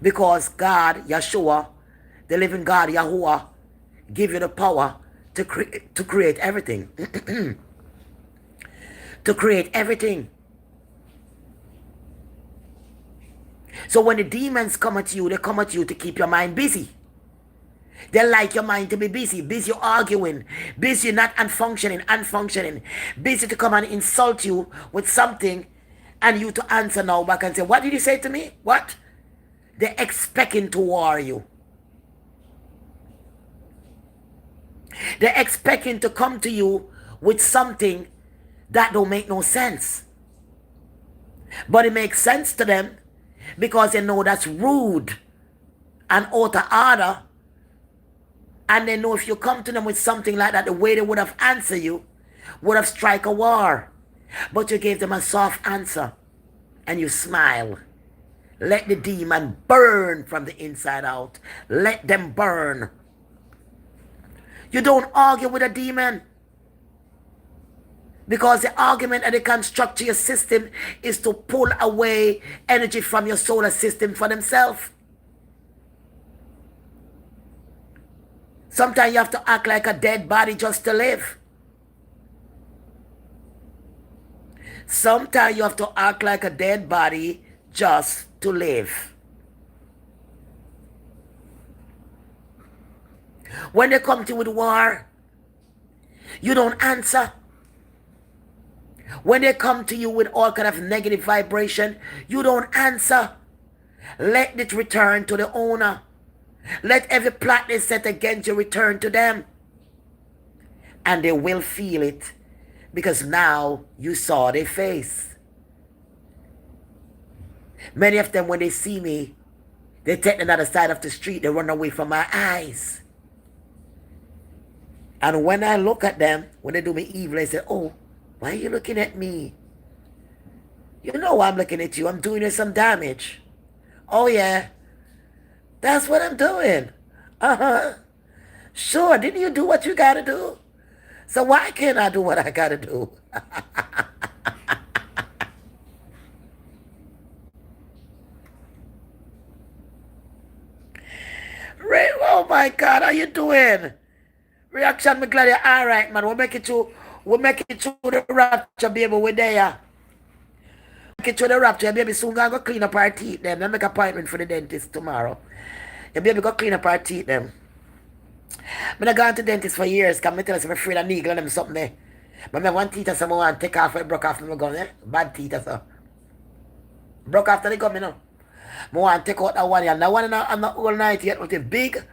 Because God, Yeshua, the living God, Yahuwah, give you the power to create everything. To create everything. So when the demons come at you, they come at you to keep your mind busy. They like your mind to be busy. Busy arguing. Busy not unfunctioning. Busy to come and insult you with something and you to answer now back and say, what did you say to me? What? They're expecting to war you. They're expecting to come to you with something that don't make no sense. But it makes sense to them because they know that's rude and out of order. And they know if you come to them with something like that, the way they would have answered you would have strike a war. But you gave them a soft answer. And you smile. Let the demon burn from the inside out. Let them burn. You don't argue with a demon. Because the argument that they construct to your system is to pull away energy from your solar system for themselves. Sometimes you have to act like a dead body just to live. Sometimes you have to act like a dead body just to live. When they come to you with war, you don't answer. When they come to you with all kind of negative vibration, you don't answer. Let it return to the owner. Let every plot they set against you return to them. And they will feel it because now you saw their face. Many of them, when they see me, they take another side of the street. They run away from my eyes. And when I look at them, when they do me evil, they say, oh, why are you looking at me? You know I'm looking at you. I'm doing you some damage. Oh, yeah. That's what I'm doing. Uh-huh. Sure, didn't you do what you got to do? So why can't I do what I got to do? Ray, oh my God, how you doing? Reaction, me glad you're all right, man. We'll make it through the rapture, baby. We're there. Make it through the rapture, baby. Soon gonna go clean up our teeth then. Then make an appointment for the dentist tomorrow. Your baby go clean up our teeth them. I'm not going to the dentist for years because I tell us I'm afraid of needle and them something there. But I want teeth or something I want to take off and broke off my gum, eh? Bad teeth or so. Broke after the gum, you know. I want to take out that one and that one I'm not all night yet, but it's big.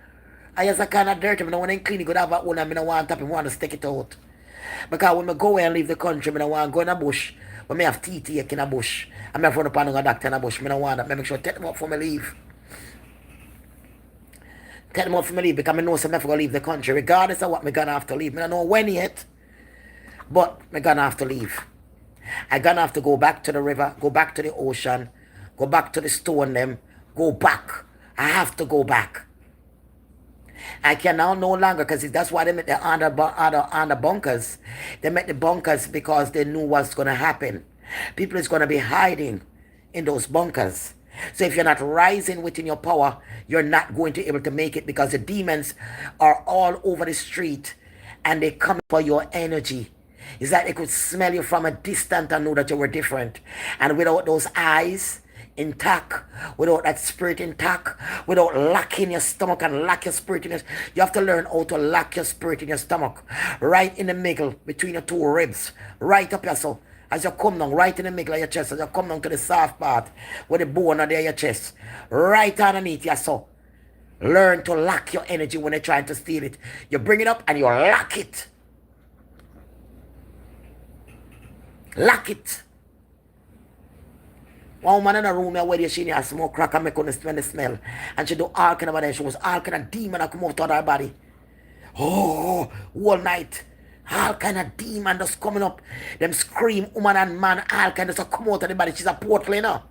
I just kind of dirty. I don't want to clean it, go have that one and I don't want to tap it, I want to stick it out. Because when I go away and leave the country, I don't want to go in a bush. When I have teeth ache in a bush, I'm not run up on a doctor in a bush. I don't want that. I make sure I take them up before I leave. Take them out for me leave because I know I'm never going to leave the country. Regardless of what I'm going to have to leave. I don't know when yet, but I'm going to have to leave. I'm gonna have to go back to the river, go back to the ocean, go back to the stone them, go back. I have to go back. I can now no longer, because that's why they make the under bunkers. They make the bunkers because they knew what's going to happen. People is going to be hiding in those bunkers. So if you're not rising within your power, you're not going to be able to make it, because the demons are all over the street and they come for your energy. It's like they could smell you from a distance and know that you were different. And without those eyes intact, without that spirit intact, without locking your stomach and lock your spirit in your, you have to learn how to lock your spirit in your stomach, right in the middle between your two ribs, right up your soul. As you come down, right in the middle of your chest, as you come down to the soft part where the bone are there your chest, right underneath your soul. Learn to lock your energy when they're trying to steal it. You bring it up and you lock it. Lock it. One woman in a room where she had smoke crack and make on the smell. And she do all kind of body. She was all kind of demon that come out of her body. Oh, all night. All kind of demon just coming up. Them scream, woman and man, all kind of come out of the body. She's a portal, you know.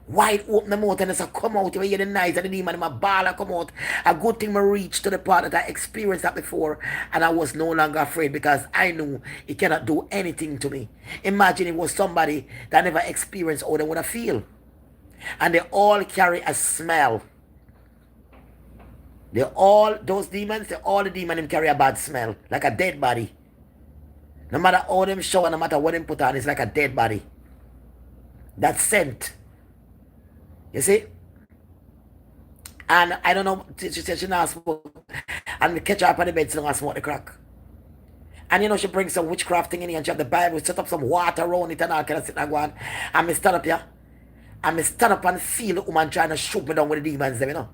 Wide open the mouth and it's a come out. You hear the noise of the demon and my ball come out. A good thing I reached to the part that I experienced that before, and I was no longer afraid because I knew it cannot do anything to me. Imagine it was somebody that never experienced how they would feel. And they all carry a smell. Those demons, all the demons carry a bad smell, like a dead body. No matter how them shower, no matter what them put on, it's like a dead body. That scent. You see? And I don't know, she said she not smoke. And catch her up on the bed, so don't smoke the crack. And you know, she brings some witchcraft thing in here and she have the Bible, set up some water around it and all kind of sit and go on. And me stand up here. And me stand up and feel the woman trying to shoot me down with the demons, you know.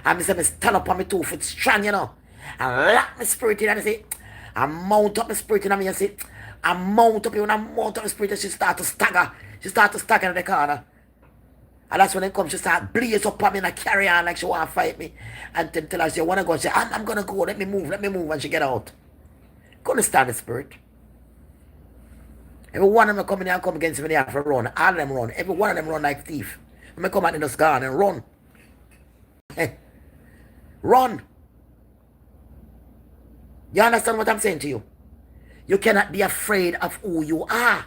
And me say, me stand up on my 2 foot strong, you know. And lock my spirit in and I say, I mount up my spirit in and I say, I mount up, when I mount up my spirit, and she start to stagger. She start to stagger in the corner. And that's when they come, she start blaze up on me and I carry on like she want to fight me. And then tell her, she want to go, she say, I'm going to go, let me move. And she get out. Couldn't stand the spirit. Every one of them come in here and come against me, they have to run. All of them run. Every one of them run like thief. When they come out in the sky and run. Hey. Run. You understand what I'm saying to you? You cannot be afraid of who you are.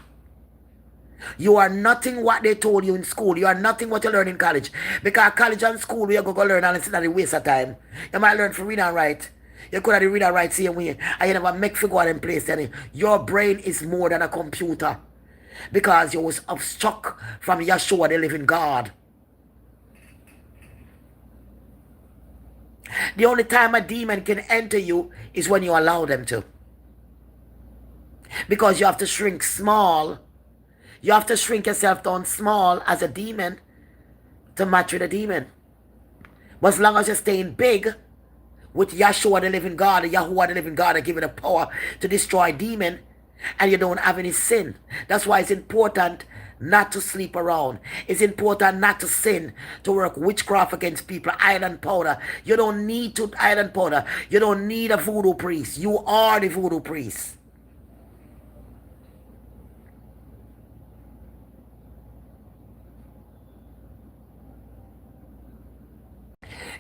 You are nothing what they told you in school. You are nothing what you learn in college. Because college and school, you go learn and it's not a waste of time. You might learn to read and write. You could have read and write same way. And you never make figure out in place. Your brain is more than a computer. Because you was struck from Yeshua, the living God. The only time a demon can enter you is when you allow them to. Because you have to shrink small. You have to shrink yourself down small as a demon to match with a demon. But as long as you're staying big with Yeshua the living God, Yahuwah the living God, and giving the power to destroy demon, and you don't have any sin. That's why it's important not to sleep around. It's important not to sin, to work witchcraft against people, iron powder. You don't need to iron powder. You don't need a voodoo priest. You are the voodoo priest.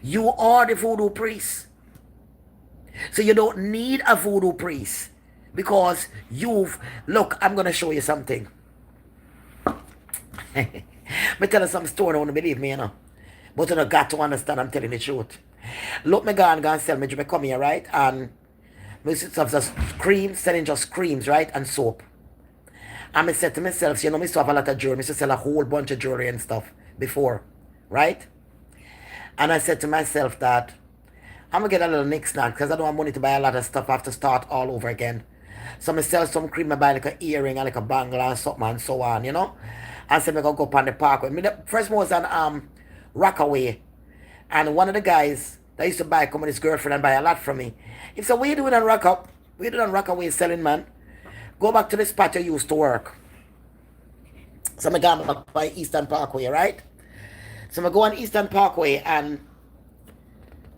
You are the voodoo priest. So you don't need a voodoo priest because look, I'm going to show you something. Me tell you some story, don't believe me, you know. But you know, got to understand I'm telling the truth. Look, me go and sell me come here, right? And me have just creams, selling just creams, right? And soap. And I said to myself, you know, me still have a lot of jewelry. I used to sell a whole bunch of jewelry and stuff before, right? And I said to myself that I'm going to get a little knick-snack because I don't have money to buy a lot of stuff. I have to start all over again. So I sell some cream, I buy like an earring and like a bangle and something and so on, you know. And so I'm going to go up on the parkway. The first one was on Rockaway. And one of the guys that used to buy, come with his girlfriend and buy a lot from me. He said, what are you doing on Rockaway? What are you doing on Rockaway selling, man? Go back to the spot you used to work. So I'm going back by Eastern Parkway, right? So I go on Eastern Parkway and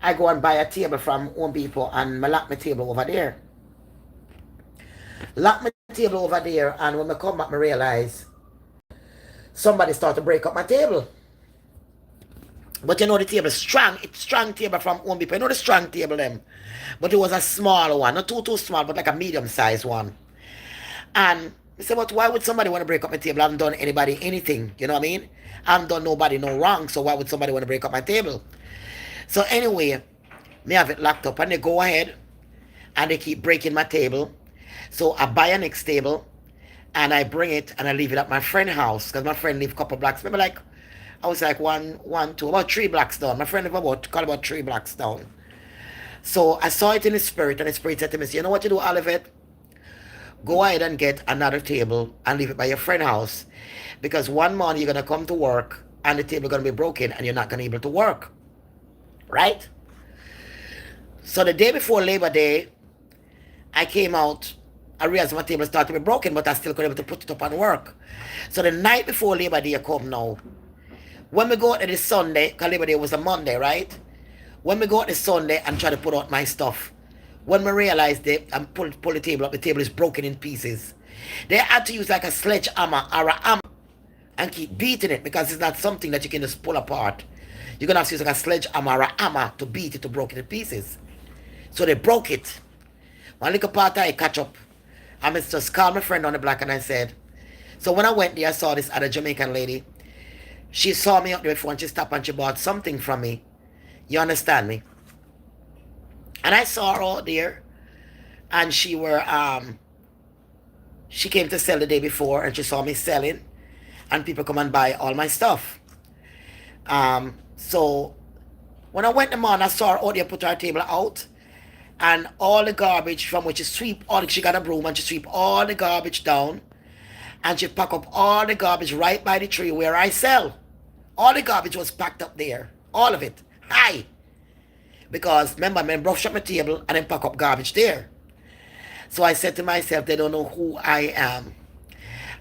I go and buy a table from Home Depot and I lock my table over there. Lock my table over there, and when I come back, I realize somebody started to break up my table. But you know the table is strong. It's strong table from Home Depot. You know the strong table them. But it was a small one. Not too small, but like a medium sized one. And I said, but why would somebody want to break up my table? I haven't done anybody anything. You know what I mean? I haven't done nobody no wrong. So why would somebody want to break up my table? So anyway, me have it locked up. And they go ahead and they keep breaking my table. So I buy a next table and I bring it and I leave it at my friend's house. Because my friend live a couple blocks. Maybe like, I was like about 3 blocks down. My friend live about 3 blocks down. So I saw it in the spirit, and the spirit said to me, you know what you do, Olivet? Go ahead and get another table and leave it by your friend's house. Because one morning you're going to come to work and the table is going to be broken and you're not going to be able to work. Right? So the day before Labor Day, I came out. I realized my table started to be broken, but I still couldn't be able to put it up and work. So the night before Labor Day come now, when we go out this Sunday, because Labor Day was a Monday, right? When we go out this Sunday and try to put out my stuff, when we realized they and pull the table up, the table is broken in pieces. They had to use like a sledgehammer or a hammer and keep beating it, because it's not something that you can just pull apart. You're gonna have to use like a sledgehammer or a hammer to beat it to break it in pieces. So they broke it. One little part I catch up. I just called my friend on the block and I said, so when I went there, I saw this other Jamaican lady. She saw me up there before and she stopped and she bought something from me. You understand me? And I saw her out there and she came to sell the day before and she saw me selling and people come and buy all my stuff. So when I went in the morning, I saw her out there put her table out and all the garbage from which she got a broom and she sweep all the garbage down and she pack up all the garbage right by the tree where I sell. All the garbage was packed up there. All of it. High. Because remember, I brush up my table and then pack up garbage there. So I said to myself, they don't know who I am.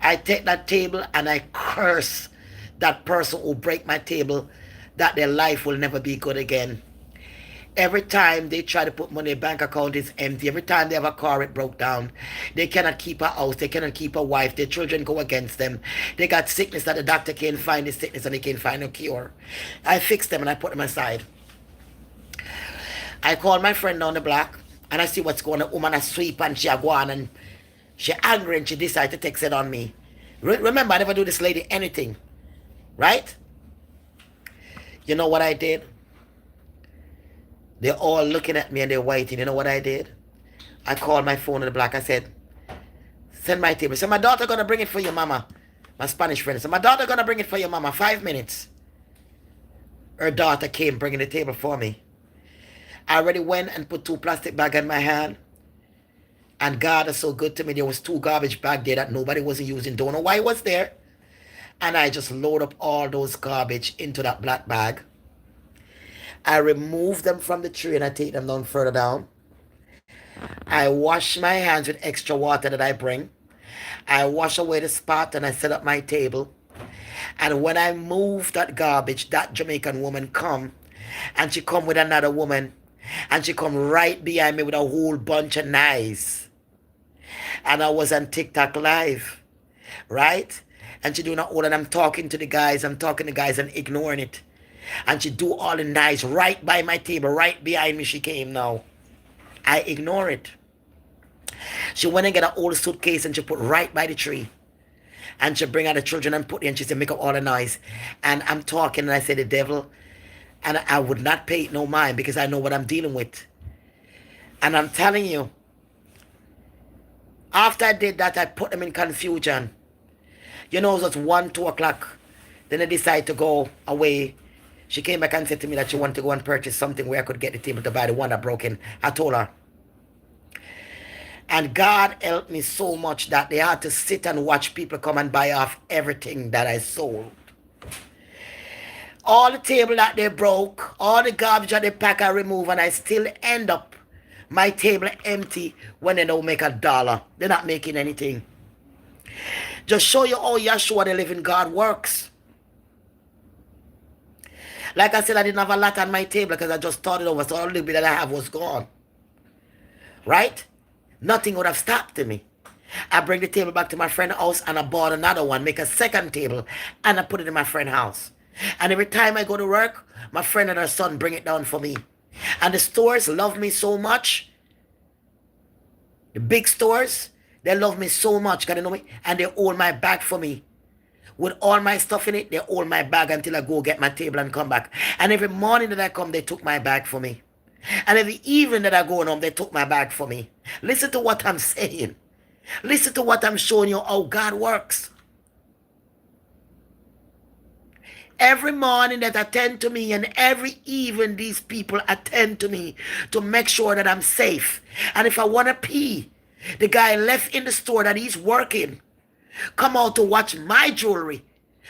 I take that table and I curse that person who break my table, that their life will never be good again. Every time they try to put money in their bank account, it's empty. Every time they have a car, it broke down. They cannot keep a house. They cannot keep a wife. Their children go against them. They got sickness that the doctor can't find the sickness and they can't find a cure. I fix them and I put them aside. I call my friend down the block and I see what's going on. The woman a sweep and she a go on and she angry and she decide to take it on me. Remember, I never do this lady anything. Right? You know what I did? They're all looking at me and they're waiting. You know what I did? I called my phone in the block. I said, send my table. So my daughter gonna bring it for your mama. My Spanish friend. So my daughter gonna bring it for your mama. 5 minutes. Her daughter came bringing the table for me. I already went and put 2 plastic bags in my hand. And God is so good to me. There was 2 garbage bags there that nobody wasn't using. Don't know why it was there. And I just load up all those garbage into that black bag. I remove them from the tree and I take them down further down. I wash my hands with extra water that I bring. I wash away the spot and I set up my table. And when I move that garbage, that Jamaican woman come. And she come with another woman. And she come right behind me with a whole bunch of knives. And I was on TikTok live. Right? And she doing all and I'm talking to the guys. I'm talking to the guys and ignoring it. And she do all the knives right by my table, right behind me she came now. I ignore it. She went and get an old suitcase and she put right by the tree. And she bring out the children and put it and she said, make up all the noise. And I'm talking and I said, the devil. And I would not pay it no mind because I know what I'm dealing with. And I'm telling you, after I did that, I put them in confusion. You know, it was 1, 2 o'clock. Then they decided to go away. She came back and said to me that she wanted to go and purchase something where I could get the table to buy the one that broken. I told her. And God helped me so much that they had to sit and watch people come and buy off everything that I sold. All the table that they broke, all the garbage that they pack I remove, and I still end up my table empty when they don't make $1. They're not making anything. Just show you how Yeshua the living God works. Like I said, I didn't have a lot on my table because I just started over, so all the little bit that I have was gone. Right? Nothing would have stopped me. I bring the table back to my friend's house and I bought another one, make a second table, and I put it in my friend's house. And every time I go to work, my friend and her son bring it down for me. And the stores love me so much. The big stores, they love me so much, can you know me? And they hold my bag for me. With all my stuff in it, they hold my bag until I go get my table and come back. And every morning that I come, they took my bag for me. And every evening that I go home, they took my bag for me. Listen to what I'm saying. Listen to what I'm showing you, how God works. Every morning that attend to me and every evening these people attend to me to make sure that I'm safe. And if I want to pee, the guy left in the store that he's working come out to watch my jewelry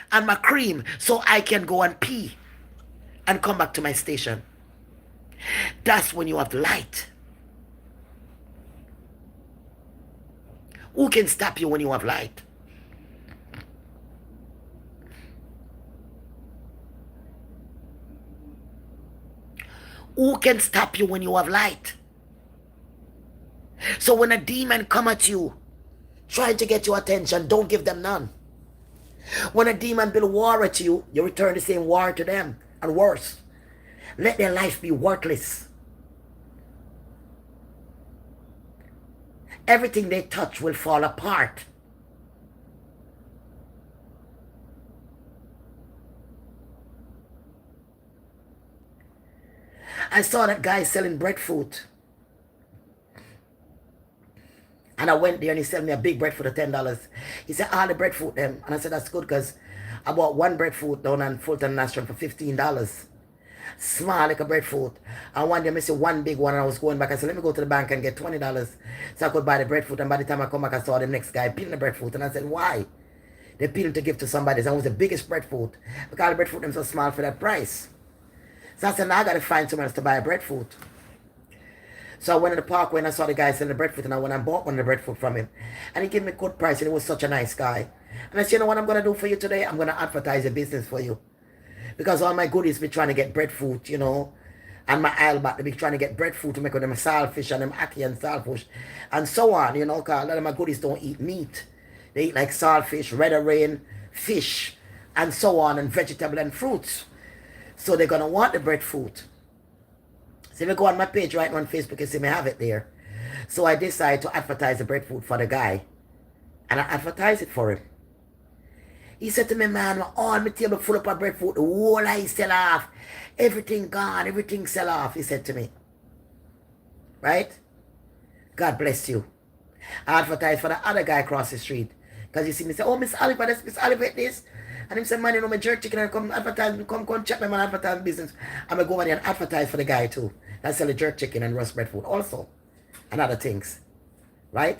and my cream so I can go and pee and come back to my station. That's when you have light. Who can stop you when you have light? Who can stop you when you have light? So when a demon come at you, trying to get your attention, don't give them none. When a demon build war at you, you return the same war to them, and worse. Let their life be worthless. Everything they touch will fall apart. I saw that guy selling breadfruit. And I went there and he sold me a big breadfruit of $10. He said, all the breadfruit them. And I said, that's good because I bought one breadfruit down on Fulton National for $15. Small like a breadfruit. And one day I see one big one and I was going back. I said, let me go to the bank and get $20 so I could buy the breadfruit. And by the time I come back, I saw the next guy peeling the breadfruit. And I said, why? They peeling to give to somebody. So I was the biggest breadfruit because the breadfruit them so small for that price. So I said, now I got to find someone else to buy a breadfruit. So I went to the parkway and I saw the guy selling the breadfruit and I went and bought one of the breadfruit from him. And he gave me a good price and he was such a nice guy. And I said, you know what I'm going to do for you today? I'm going to advertise a business for you. Because all my goodies be trying to get breadfruit, you know. And my aisle back, they be trying to get breadfruit to make with them saltfish and them ackee and saltfish. And so on, you know, because a lot of my goodies don't eat meat. They eat like saltfish, red rain, fish, and so on, and vegetable and fruits. So they're going to want the breadfruit. So if you go on my page right now on Facebook, you see me have it there. So I decided to advertise the breadfruit for the guy. And I advertised it for him. He said to me, man, all my table full up of breadfruit, the whole I sell off. Everything gone, everything sell off, he said to me. Right? God bless you. I advertised for the other guy across the street. Because you see me say, oh, Miss Oliver, this, Miss Oliver, this. And he said, man, you know, my jerk chicken, and come advertise, come check my man advertising business. I'm going to go in there and advertise for the guy too. I sell the jerk chicken and roast breadfruit also. And other things. Right?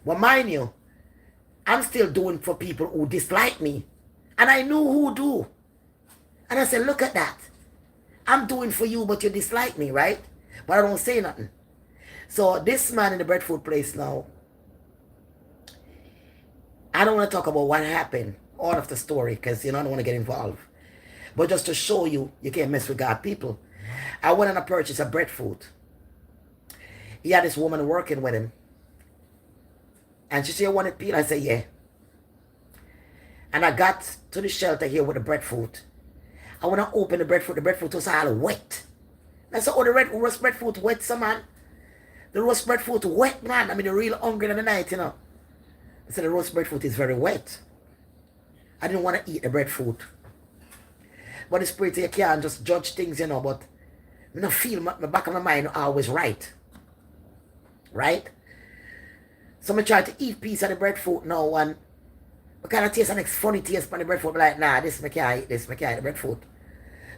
But mind you, I'm still doing for people who dislike me. And I know who do. And I said, look at that. I'm doing for you, but you dislike me, right? But I don't say nothing. So this man in the breadfruit place now, I don't want to talk about what happened, all of the story, because, you know, I don't want to get involved. But just to show you, you can't mess with God people. I went and I purchased a breadfruit. He had this woman working with him. And she said, you want it peeled? I said, yeah. And I got to the shelter here with the breadfruit. I want to open the breadfruit was all wet. I said, oh, the roast breadfruit wet, some man. The roast breadfruit wet, man. I mean, the real hungry in the night, you know. I said, the roast breadfruit is very wet. I didn't want to eat the breadfruit. But the spirit, you can't just judge things, you know, but I don't feel my back of my mind always right. Right? So I try to eat piece of the breadfruit now and I kind of taste a next funny taste on the breadfruit. I'm like, nah, this I can't eat this. I can't eat the breadfruut.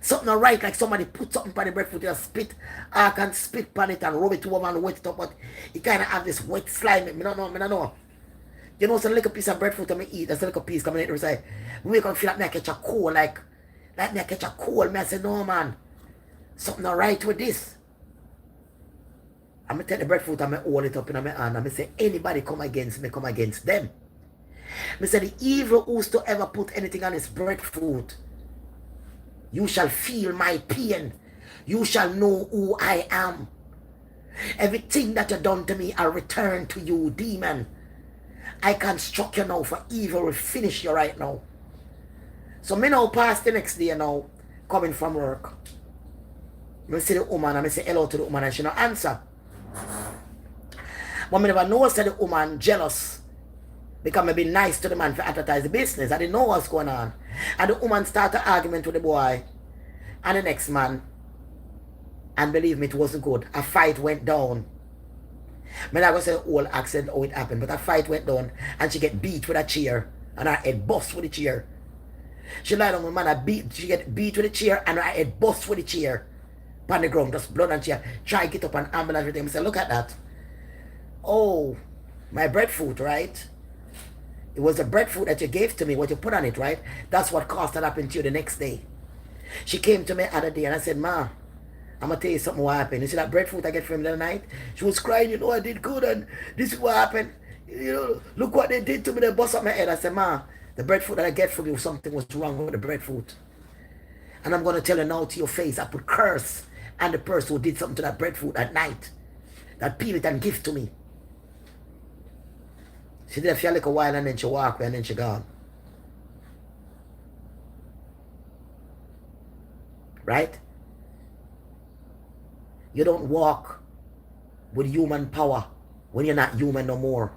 Something not right, like somebody put something on the breadfruit and spit. I can spit on it and rub it over and wet it up, but it kind of have this wet slime. I don't know. You know, some little piece of breadfruit I eat, there's a little piece coming in the side. We can feel like me I catch a cold, like me I catch a cold. Me I say, no man, something not right with this. I'm going to take the breadfruit and I hold it up in my hand and I say, anybody come against me, come against them. I say, the evil who's to ever put anything on his breadfruit, you shall feel my pain. You shall know who I am. Everything that you done to me, I'll return to you, demon. I construct you now for evil will finish you right now. So me now past the next day now, coming from work. I see the woman and I say hello to the woman and she no answer. But me never know say the woman jealous. Because I be nice to the man for advertise the business. I didn't know what's going on. And the woman started an argument with the boy and the next man. And believe me, it wasn't good. A fight went down. I'm not going to say the whole accident how it happened, but a fight went down and she get beat with a chair and her head bust with the chair. She lied on my man, she get beat with the chair and her head bust with the chair. On the ground, just blood and chair. Try to get up and ambulance everything. I say, look at that. Oh, my breadfruit, right? It was the breadfruit that you gave to me, what you put on it, right? That's what caused that happened to you the next day. She came to me the other day and I said, Ma, I'm going to tell you something what happened. You see that breadfruit I get from the other night? She was crying, you know, I did good and this is what happened. You know, look what they did to me, they bust up my head. I said, Ma, the breadfruit that I get from you, something was wrong with the breadfruit. And I'm going to tell you now to your face, I put curse on the person who did something to that breadfruit at night. That peel it and give to me. She did it for a little while and then she walked away and then she gone. Right? You don't walk with human power when you're not human no more.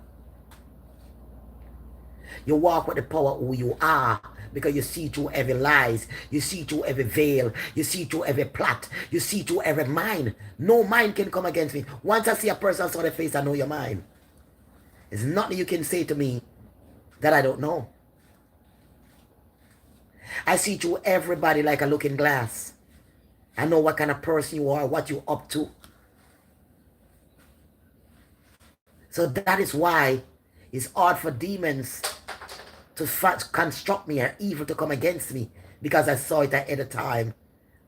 You walk with the power of who you are because you see through every lies. You see through every veil. You see through every plot. You see through every mind. No mind can come against me. Once I see a person on their face, I know your mind. There's nothing you can say to me that I don't know. I see through everybody like a looking glass. I know what kind of person you are, what you're up to. So that is why it's hard for demons to construct me or evil to come against me, because I saw it ahead of time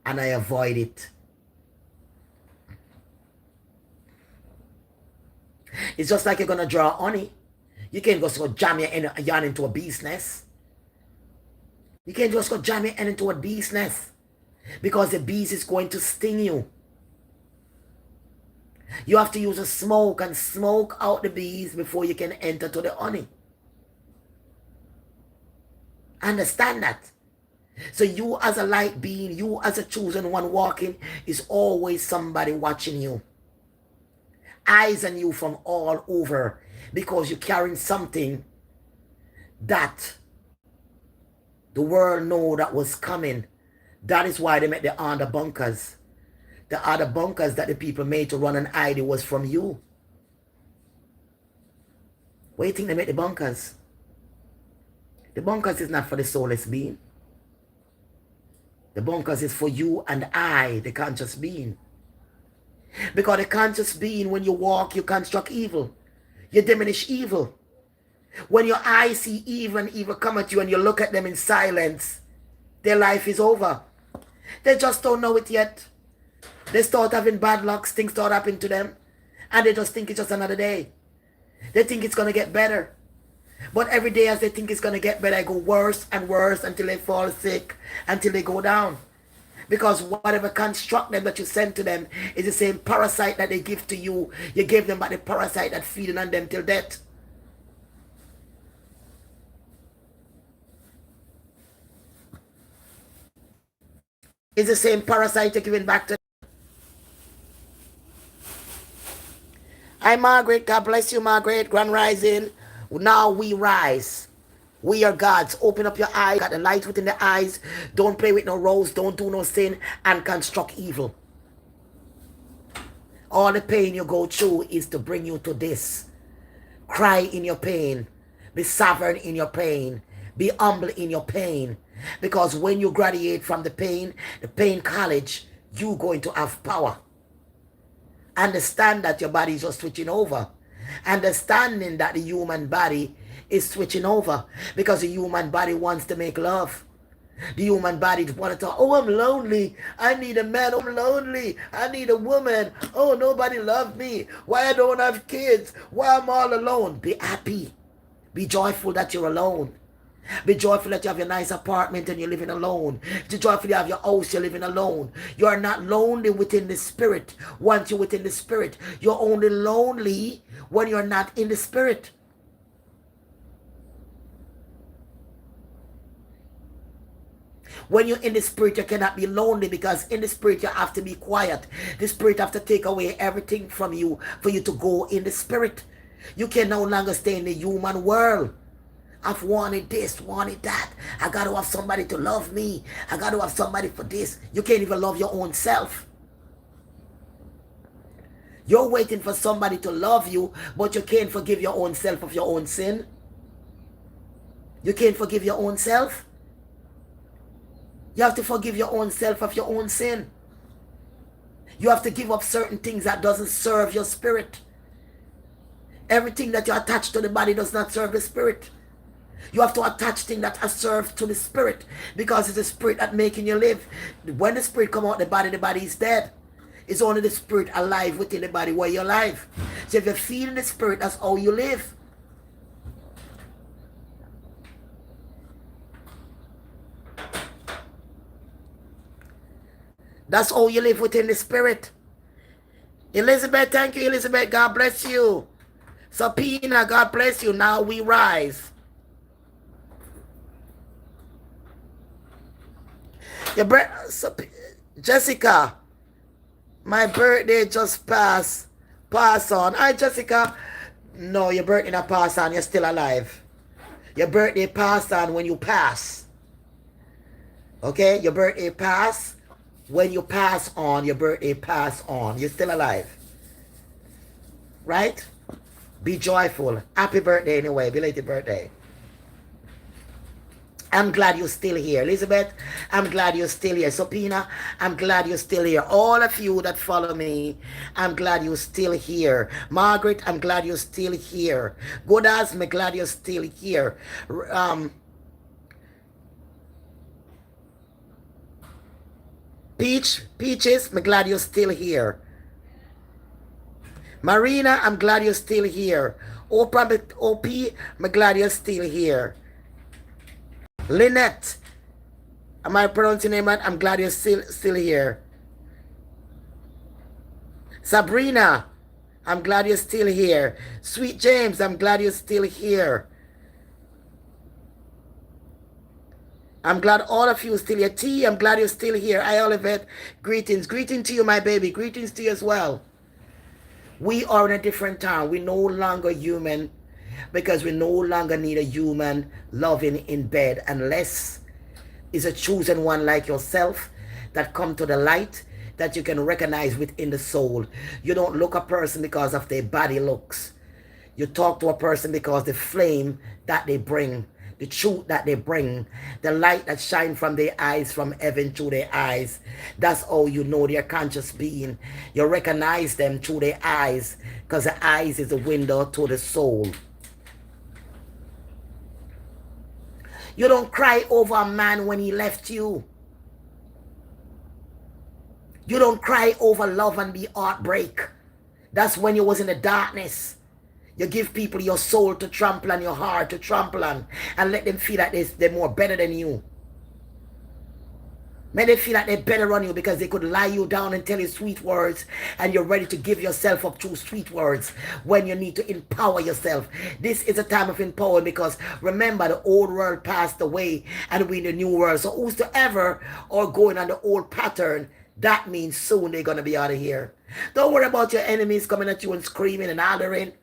and I avoid it. It's just like you're going to draw honey. You can't just go jam your yarn into a bee's nest. You can't just go jam your hand into a bee's nest because the bees is going to sting you. You have to use a smoke and smoke out the bees before you can enter to the honey. Understand that. So you as a light being, you as a chosen one walking, is always somebody watching you. Eyes on you from all over because you're carrying something that the world know that was coming. That is why they made the other bunkers. The other bunkers that the people made to run and hide, it was from you. Where do you think they made the bunkers? The bunkers is not for the soulless being. The bunkers is for you and I, the conscious being. Because the conscious being, when you walk, you construct evil. You diminish evil. When your eyes see evil and evil come at you and you look at them in silence, their life is over. They just don't know it yet. They start having bad luck, things start happening to them, and they just think it's just another day. They think it's going to get better. But every day as they think it's going to get better, it go worse and worse until they fall sick, until they go down. Because whatever construct them that you send to them is the same parasite that they give to you. You gave them back the parasite that feeding on them till death. It's the same parasite you're giving back to them. Hi, Margaret. God bless you, Margaret. Grand Rising. Now we rise. We are gods. Open up your eyes. Got the light within the eyes. Don't play with no rose. Don't do no sin and construct evil. All the pain you go through is to bring you to this. Cry in your pain. Be sovereign in your pain. Be humble in your pain. Because when you graduate from the pain college, you're going to have power. Understand that your body is just switching over. Understanding that the human body is switching over because the human body wants to make love. The human body wants to talk, oh, I'm lonely. I need a man. I'm lonely. I need a woman. Oh, nobody loves me. Why I don't have kids? Why I'm all alone? Be happy. Be joyful that you're alone. Be joyful that you have your nice apartment and you're living alone. Be joyful you have your house, you're living alone. You are not lonely within the spirit. Once you're within the spirit, you're only lonely when you're not in the spirit. When you're in the spirit, you cannot be lonely, because in the spirit you have to be quiet. The spirit have to take away everything from you for you to go in the spirit. You can no longer stay in the human world. I've wanted this, wanted that. I got to have somebody to love me. I got to have somebody for this. You can't even love your own self. You're waiting for somebody to love you, but you can't forgive your own self of your own sin. You can't forgive your own self. You have to forgive your own self of your own sin. You have to give up certain things that doesn't serve your spirit. Everything that you attach to the body does not serve the spirit. You have to attach things that are served to the spirit, because it's the spirit that making you live. When the spirit come out the body is dead. It's only the spirit alive within the body where you're alive. So if you feel in the spirit, that's how you live. That's how you live within the spirit. Elizabeth, thank you, Elizabeth. God bless you. Sapina, God bless you. Now we rise. Jessica, my birthday just passed. Pass on. Hi, Jessica. No, your birthday not pass on. You're still alive. Your birthday passed on when you pass. Okay? Your birthday pass. When you pass on, your birthday pass on. You're still alive. Right? Be joyful. Happy birthday anyway. Belated birthday. I'm glad you're still here. Elizabeth, I'm glad you're still here. Sopina, I'm glad you're still here. All of you that follow me, I'm glad you're still here. Margaret, I'm glad you're still here. Godas, I'm glad you're still here. Peaches, I'm glad you're still here. Marina, I'm glad you're still here. OP, I'm glad you're still here. Lynette, am I pronouncing your name right? I'm glad you're still here. Sabrina, I'm glad you're still here. Sweet James, I'm glad you're still here. I'm glad all of you are still here. T, I'm glad you're still here. Hi, Olivet. Greetings. Greetings to you, my baby. Greetings to you as well. We are in a different time. We're no longer human, because we no longer need a human loving in bed, unless it's a chosen one like yourself that come to the light that you can recognize within the soul. You don't look a person because of their body looks. You talk to a person because the flame that they bring, the truth that they bring, the light that shines from their eyes, from heaven through their eyes. That's how you know their conscious being. You recognize them through their eyes, because the eyes is a window to the soul. You don't cry over a man when he left you. You don't cry over love and be heartbreak. That's when you was in the darkness. You give people your soul to trample on, your heart to trample on, and let them feel that they're more better than you. May they feel like they're better on you because they could lie you down and tell you sweet words, and you're ready to give yourself up through sweet words when you need to empower yourself. This is a time of empowerment, because remember, the old world passed away and we're in the new world. So whosoever are going on the old pattern, that means soon they're going to be out of here. Don't worry about your enemies coming at you and screaming and hollering.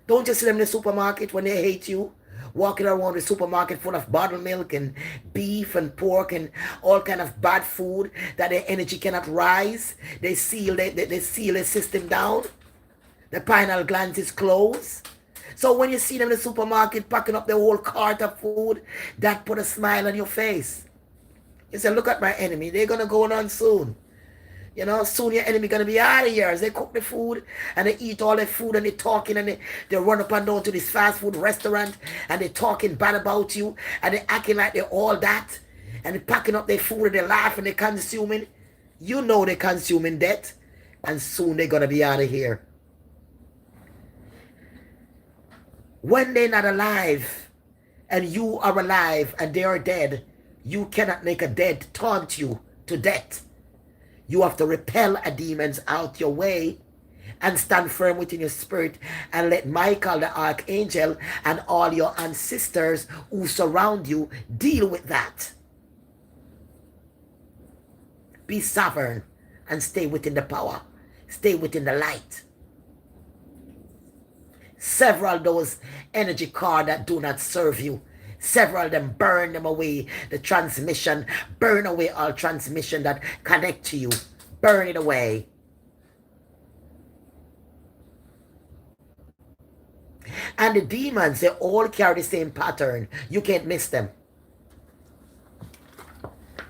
Don't you see them in the supermarket when they hate you? Walking around the supermarket full of bottled milk and beef and pork and all kind of bad food that their energy cannot rise. They seal the system down. The pineal gland is closed. So when you see them in the supermarket packing up the whole cart of food, that put a smile on your face. You say, look at my enemy. They're going to go on soon. You know, soon your enemy going to be out of here. As they cook the food and they eat all their food and they talking and they run up and down to this fast food restaurant and they talking bad about you and they acting like they're all that and they packing up their food and they laughing, they consuming. You know they're consuming that, and soon they're going to be out of here. When they're not alive and you are alive and they are dead, you cannot make a dead taunt you to death. You have to repel a demons out your way and stand firm within your spirit and let Michael the archangel and all your ancestors who surround you deal with that. Be sovereign and stay within the power. Stay within the light. Several those energy cards that do not serve you. Several of them, burn them away. The transmission, burn away all transmission that connect to you. Burn it away. And the demons, they all carry the same pattern. You can't miss them.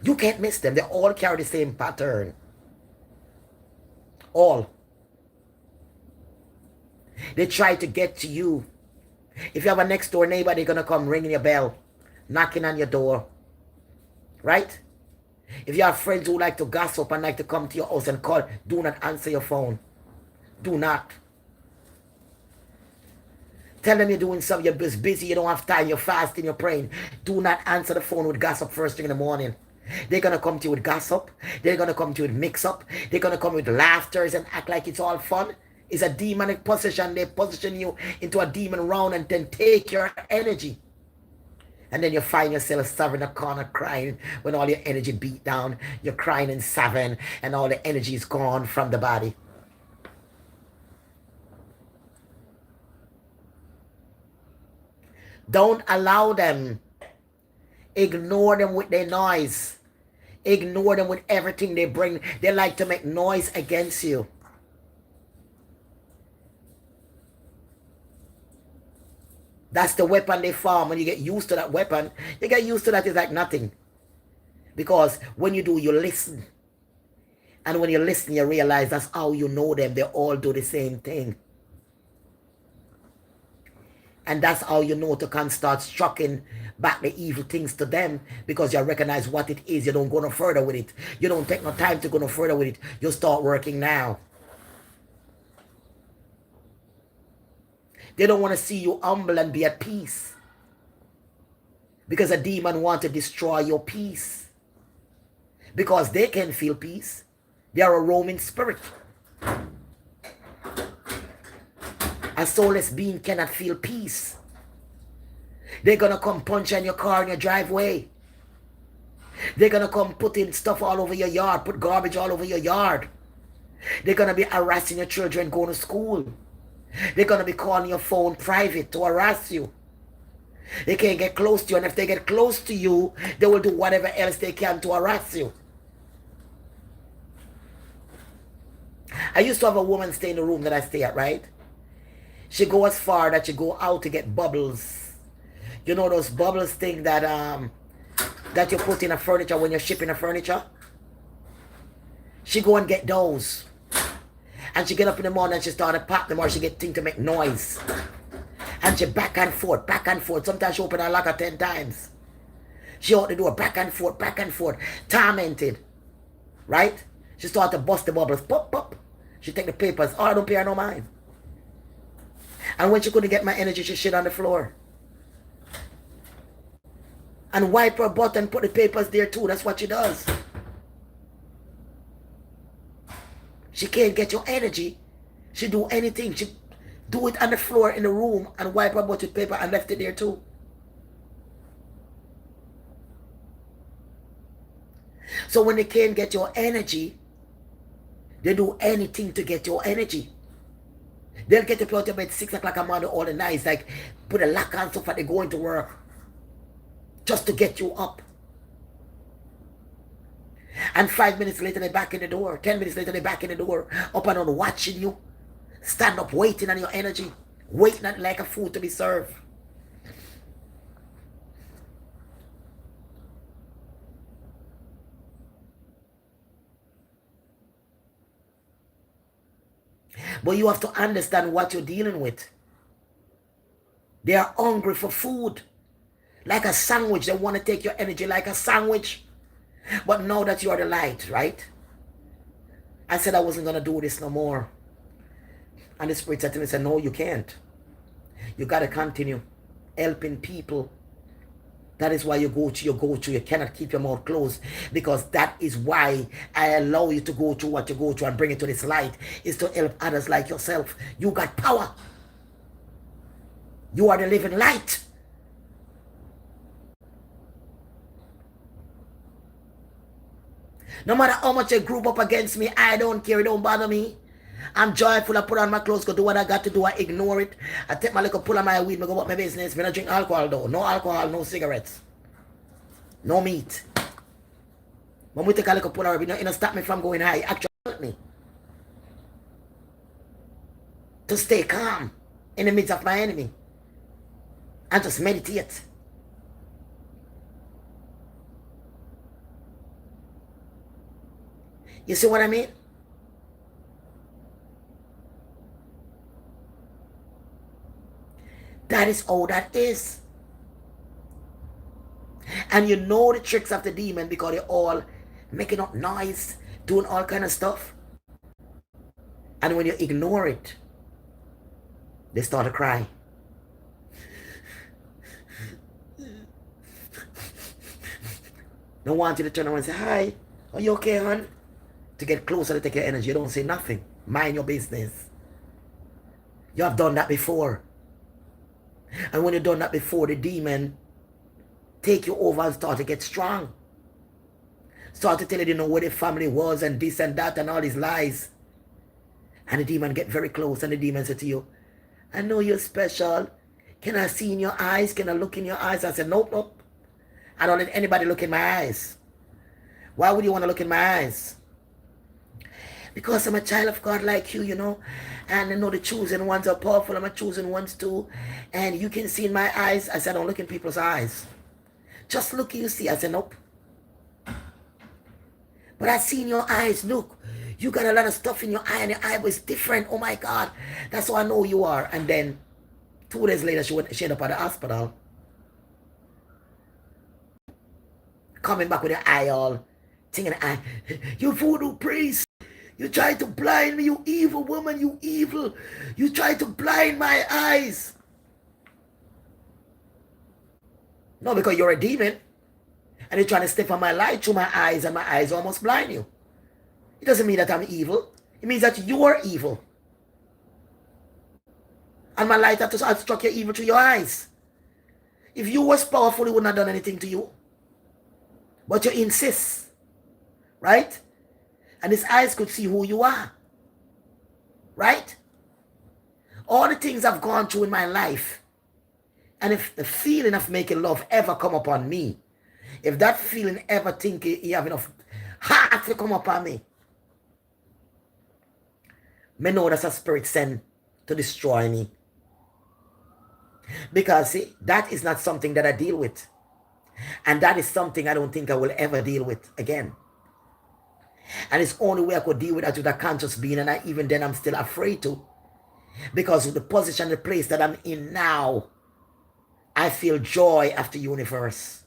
You can't miss them. They all carry the same pattern. All. They try to get to you. If you have a next door neighbor, they're going to come ringing your bell, knocking on your door. Right? If you have friends who like to gossip and like to come to your house and call, do not answer your phone. Do not. Tell them you're doing something, you're busy, you don't have time, you're fasting, you're praying. Do not answer the phone with gossip first thing in the morning. They're going to come to you with gossip. They're going to come to you with mix-up. They're going to come with laughters and act like it's all fun. It's a demonic position. They position you into a demon round and then take your energy. And then you find yourself starving in a corner crying when all your energy beat down. You're crying in seven and all the energy is gone from the body. Don't allow them. Ignore them with their noise. Ignore them with everything they bring. They like to make noise against you. That's the weapon they form. When you get used to that weapon, you get used to that, it's like nothing. Because when you do, you listen. And when you listen, you realize that's how you know them. They all do the same thing. And that's how you know to can start striking back the evil things to them, because you recognize what it is. You don't go no further with it. You don't take no time to go no further with it. You start working now. They don't want to see you humble and be at peace, because a demon wants to destroy your peace, because they can feel peace. They are a roaming spirit. A soulless being cannot feel peace. They're going to come punch on your car in your driveway. They're going to come put in stuff all over your yard, put garbage all over your yard. They're going to be harassing your children going to school. They're going to be calling your phone private to harass you. They can't get close to you, and if they get close to you, they will do whatever else they can to harass you. I used to have a woman stay in the room that I stay at, right? She go as far that she go out to get bubbles. You know those bubbles thing that that you put in a furniture when you're shipping a furniture? She go and get those. And she get up in the morning and she start to pop them, or she get things to make noise. And she back and forth, back and forth. Sometimes she open her locker 10 times. She out the door, back and forth, tormented. Right? She start to bust the bubbles, pop, pop. She take the papers, oh, I don't pay her no mind. And when she couldn't get my energy, she shit on the floor. And wipe her butt and put the papers there too. That's what she does. She can't get your energy. She do anything. She do it on the floor in the room and wipe her butt with paper and left it there too. So when they can't get your energy, they do anything to get your energy. They'll get up out of bed 6 o'clock a morning all the nights, like put a lock on stuff and they're going to work just to get you up. And 5 minutes later they're back in the door. 10 minutes later they're back in the door, up and on watching you. Stand up waiting on your energy, waiting on like a food to be served. But you have to understand what you're dealing with. They are hungry for food. Like a sandwich. They want to take your energy like a sandwich. But now that you are the light, right? I said I wasn't going to do this no more. And the Spirit said to me, said, no, you can't. You got to continue helping people. That is why you go through. You cannot keep your mouth closed, because that is why I allow you to go through what you go through and bring it to this light, is to help others like yourself. You got power. You are the living light. No matter how much you group up against me, I don't care. It don't bother me. I'm joyful. I put on my clothes, go do what I got to do. I ignore it. I take my little pull on my weed, I go about my business. I don't drink alcohol though. No alcohol, no cigarettes. No meat. When we take a little pull on it, it stop me from going high. It actually help me to stay calm in the midst of my enemy. And just meditate. You see what I mean? That is all that is. And you know the tricks of the demon because they're all making up noise, doing all kind of stuff. And when you ignore it, they start to cry. They want you to turn around and say, hi, are you okay, hon? To get closer to take your energy. You don't say nothing. Mind your business. You have done that before. And when you've done that before, the demon take you over and start to get strong. Start to tell you, where the family was and this and that and all these lies. And the demon get very close and the demon say to you, I know you're special. Can I see in your eyes? Can I look in your eyes? I said, nope, nope. I don't let anybody look in my eyes. Why would you want to look in my eyes? Because I'm a child of God like you, and I know the chosen ones are powerful. I'm a chosen ones too. And you can see in my eyes. I said, don't look in people's eyes. Just look and you see. I said, nope. But I see in your eyes, look, you got a lot of stuff in your eye and your eye was different. Oh my God. That's how I know you are. And then 2 days later, she ended up at the hospital. Coming back with your eye all, thinking, you voodoo priest. You tried to blind me, you evil woman, you evil. You tried to blind my eyes. No, because you're a demon. And you're trying to step on my light through my eyes and my eyes almost blind you. It doesn't mean that I'm evil. It means that you're evil. And my light had struck you evil through your eyes. If you was powerful, it wouldn't have done anything to you. But you insist. Right? And his eyes could see who you are. Right? All the things I've gone through in my life. And if the feeling of making love ever come upon me, if that feeling ever think you have enough heart to come upon me, me know that's a spirit sent to destroy me. Because see, that is not something that I deal with. And that is something I don't think I will ever deal with again. And it's only way I could deal with that with a conscious being, and even then I'm still afraid to. Because of the position, the place that I'm in now, I feel joy of the universe.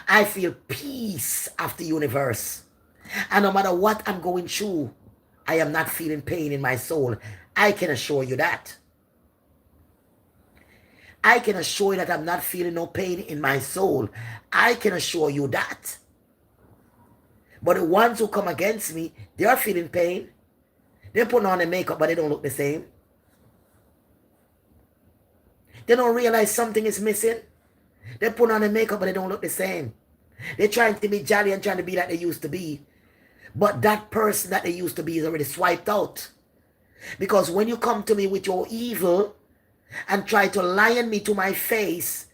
I feel peace of the universe. And no matter what I'm going through, I am not feeling pain in my soul. I can assure you that. I can assure you that I'm not feeling no pain in my soul. I can assure you that. But the ones who come against me, they are feeling pain. They put on the makeup, but they don't look the same. They don't realize something is missing. They put on the makeup, but they don't look the same. They're trying to be jolly and trying to be like they used to be. But that person that they used to be is already swiped out. Because when you come to me with your evil and try to lion me to my face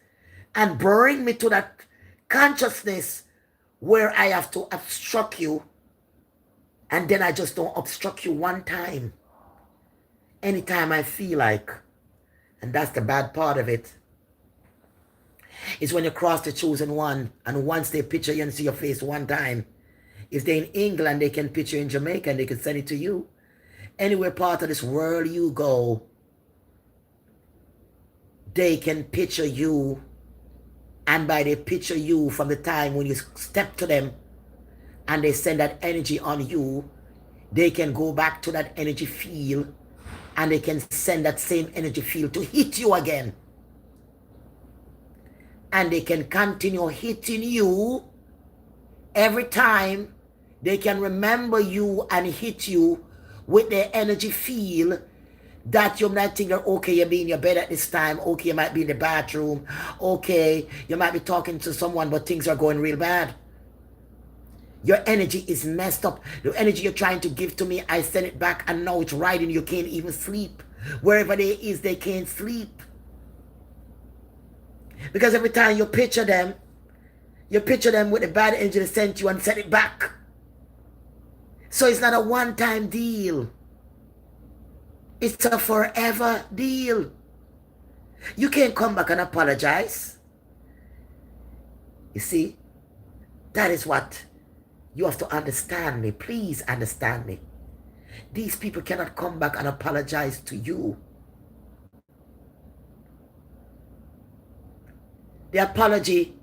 and bring me to that consciousness where I have to obstruct you, and then I just don't obstruct you one time. Anytime I feel like, and that's the bad part of it, is when you cross the chosen one, and once they picture you and see your face one time, if they're in England, they can picture you in Jamaica and they can send it to you. Anywhere part of this world you go, they can picture you. And by they picture you from the time when you step to them and they send that energy on you, they can go back to that energy field and they can send that same energy field to hit you again. And they can continue hitting you every time. They can remember you and hit you with their energy field that you might think, okay, you'll be in your bed at this time. Okay, you might be in the bathroom. Okay, you might be talking to someone, but things are going real bad. Your energy is messed up. The energy you're trying to give to me, I send it back, and now it's riding. You can't even sleep. Wherever they is, they can't sleep. Because every time you picture them with the bad energy they sent you and send it back. So it's not a one-time deal. It's a forever deal. You can't come back and apologize. You see, that is what you have to understand me. Please understand me. These people cannot come back and apologize to you. The apology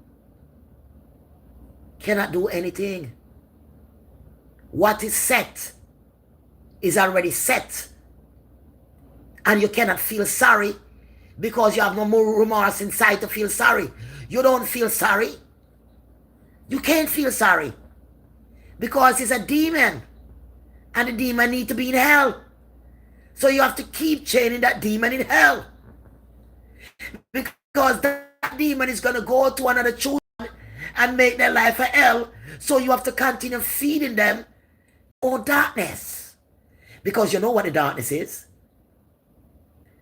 cannot do anything. What is set is already set. And you cannot feel sorry because you have no more remorse inside to feel sorry. You don't feel sorry. You can't feel sorry because it's a demon, and the demon needs to be in hell. So you have to keep chaining that demon in hell, because that demon is going to go to another children and make their life a hell. So you have to continue feeding them on darkness, because you know what the darkness is.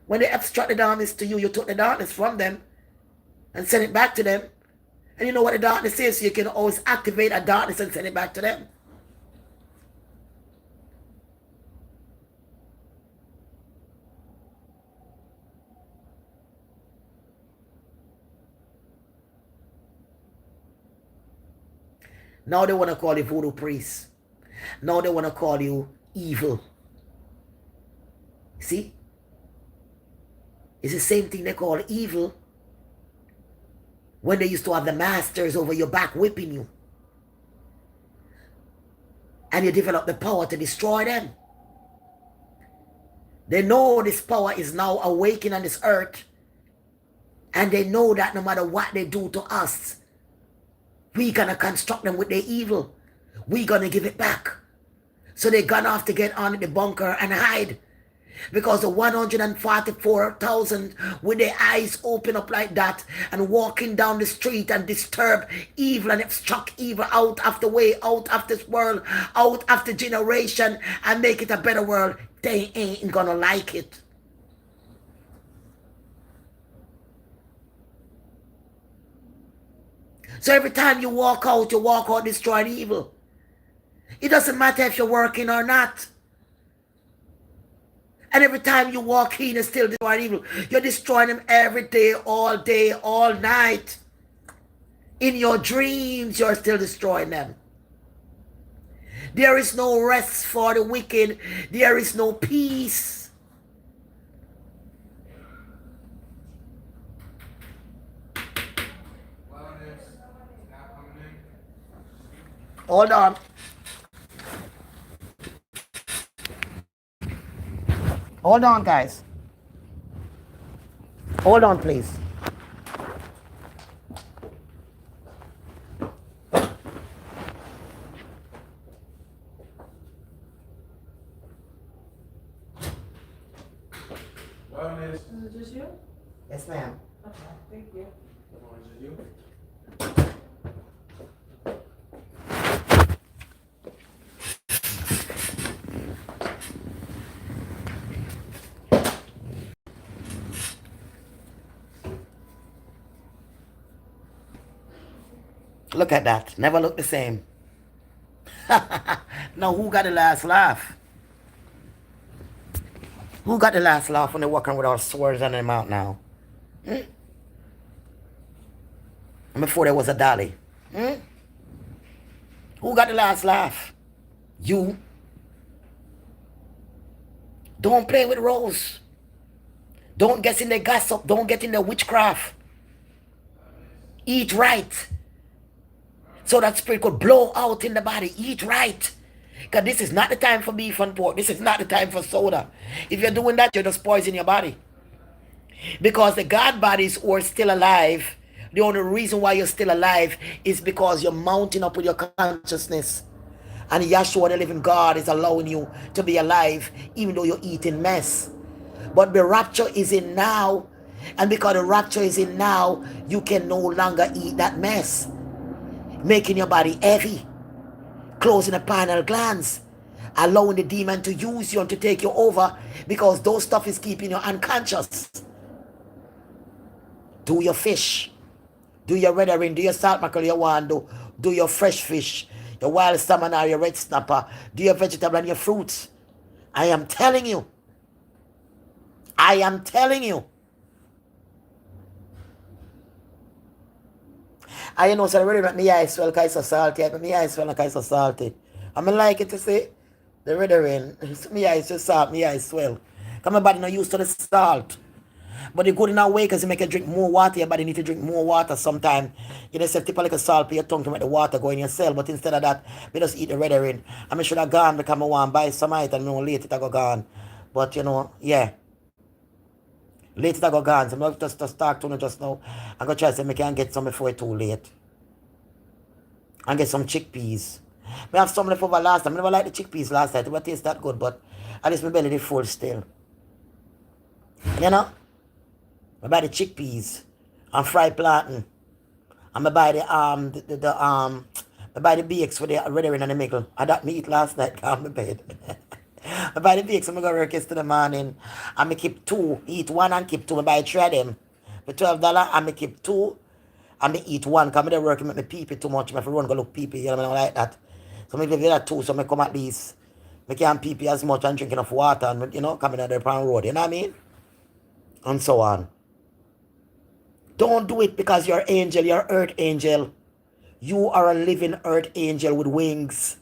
When they abstract the darkness to you, you took the darkness from them and send it back to them. And you know what the darkness is, so you can always activate a darkness and send it back to them. Now they want to call you voodoo priest. Now they want to call you evil. See? It's the same thing they call evil when they used to have the masters over your back whipping you. And you develop the power to destroy them. They know this power is now awakening on this earth. And they know that no matter what they do to us, we're going to construct them with their evil. We're going to give it back. So they're going to have to get on in the bunker and hide. Because the 144,000 with their eyes open up like that and walking down the street and disturb evil and obstruct evil out of the way, out of this world, out of the generation, and make it a better world, they ain't gonna like it. So every time you walk out destroying evil. It doesn't matter if you're working or not. And every time you walk in, you're still destroying evil. You're destroying them every day, all night. In your dreams, you're still destroying them. There is no rest for the wicked. There is no peace. Hold on. Hold on, guys. Hold on, please. Is it just you? Yes, ma'am. Okay, thank you. Is it you? Look at that. Never look the same. Now, who got the last laugh? Who got the last laugh when they're walking with all swords on their mouth now? And before there was a dolly. Who got the last laugh? You. Don't play with Rose. Don't get in the gossip. Don't get in the witchcraft. Eat right. So that spirit could blow out in the body. Eat right. Because this is not the time for beef and pork. This is not the time for soda. If you're doing that, you're just poisoning your body. Because the God bodies who are still alive, the only reason why you're still alive is because you're mounting up with your consciousness. And Yahshua, the living God, is allowing you to be alive, even though you're eating mess. But the rapture is in now. And because the rapture is in now, you can no longer eat that mess, making your body heavy. closing the pineal glands, allowing the demon to use you and to take you over, because those stuff is keeping you unconscious. Do your fish, do your red herring, do your salt mackerel you want to do your fresh fish, your wild salmon or your red snapper, do your vegetable and your fruits. I am telling you. I am telling you. I know so really make me eyes swell because it's so salty. I make me eyes swell because it's so salty. I mean like it to say the red herring. Me eyes just salt, me eyes swell. Because my body not used to the salt. But the good in a way because it make you drink more water. Your body need to drink more water sometime. You know, say tip a little salt for your tongue to make the water go in your cell. But instead of that, we just eat the red herring. I mean, should have gone because I want to buy some item and know late it I go gone. But you know, yeah. Late it I go gone. So I'm just talk to you just now. I'm going to try to say I can get some before it's too late. And get some chickpeas. I have some left over last time. I never liked the chickpeas last time. It would taste that good, but at least my belly is full still. You know? I buy the chickpeas and fried plantain. And I buy I buy the bakes for the red herring and the mickle. And that me eat last night on my bed. I buy the bakes and I go work yesterday morning. And I keep 2. Eat 1 and keep 2. I buy 3 of them. For $12 and I keep 2. And I eat 1 because I don't work and make me pee-pee too much. If I run go look pee-pee, you know, I don't like that. So I give you that 2 so I come at least. I can't pee-pee as much and drink enough water and, you know, coming out the road, you know what I mean? And so on. Don't do it because you're angel, you're earth angel. You are a living earth angel with wings.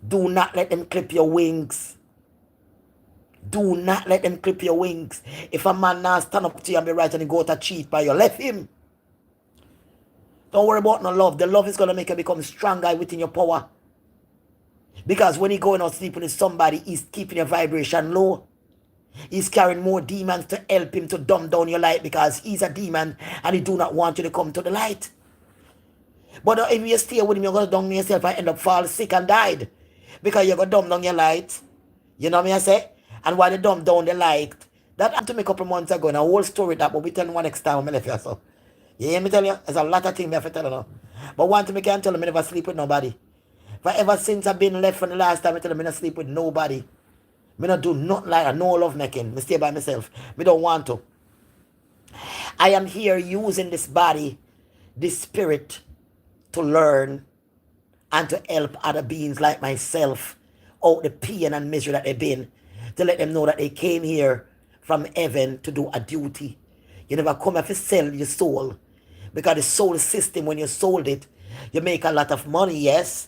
Do not let them clip your wings. Do not let them clip your wings. If a man now stand up to you and be right and he go to cheat by you, left him. Don't worry about no love. The love is going to make you become stronger within your power. Because when you going out sleeping with somebody, he's keeping your vibration low. He's carrying more demons to help him to dumb down your light because he's a demon and he do not want you to come to the light. But if you stay with him, you're going to dumb yourself and end up fall sick and died. Because you're going to dumb down your light. You know what I say? And while you dumb down the light, that happened to me a couple months ago. And a whole story that, but we tell one next time when I left you. So. You hear me tell you? There's a lot of things I have to tell you now. But one thing I can tell you, I never sleep with nobody. But ever since I've been left from the last time, I tell you, I don't sleep with nobody. I don't do nothing like that, no love making. I stay by myself. I don't want to. I am here using this body, this spirit, to learn and to help other beings like myself out the pain and misery that they've been, to let them know that they came here from heaven to do a duty. You never come here to sell your soul. Because the soul system, when you sold it, you make a lot of money, yes.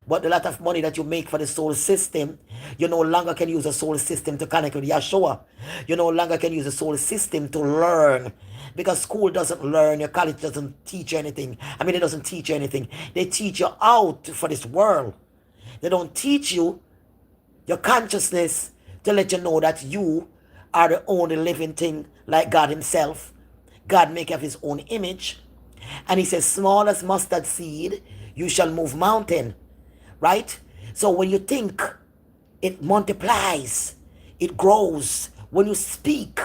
But the lot of money that you make for the soul system, you no longer can use the soul system to connect with Yeshua. You no longer can use the soul system to learn. Because school doesn't learn, your college doesn't teach you anything. I mean, it doesn't teach you anything. They teach you out for this world. They don't teach you your consciousness to let you know that you are the only living thing like God himself. God make of his own image. And he says, small as mustard seed, you shall move mountain. Right? So when you think, it multiplies. It grows. When you speak,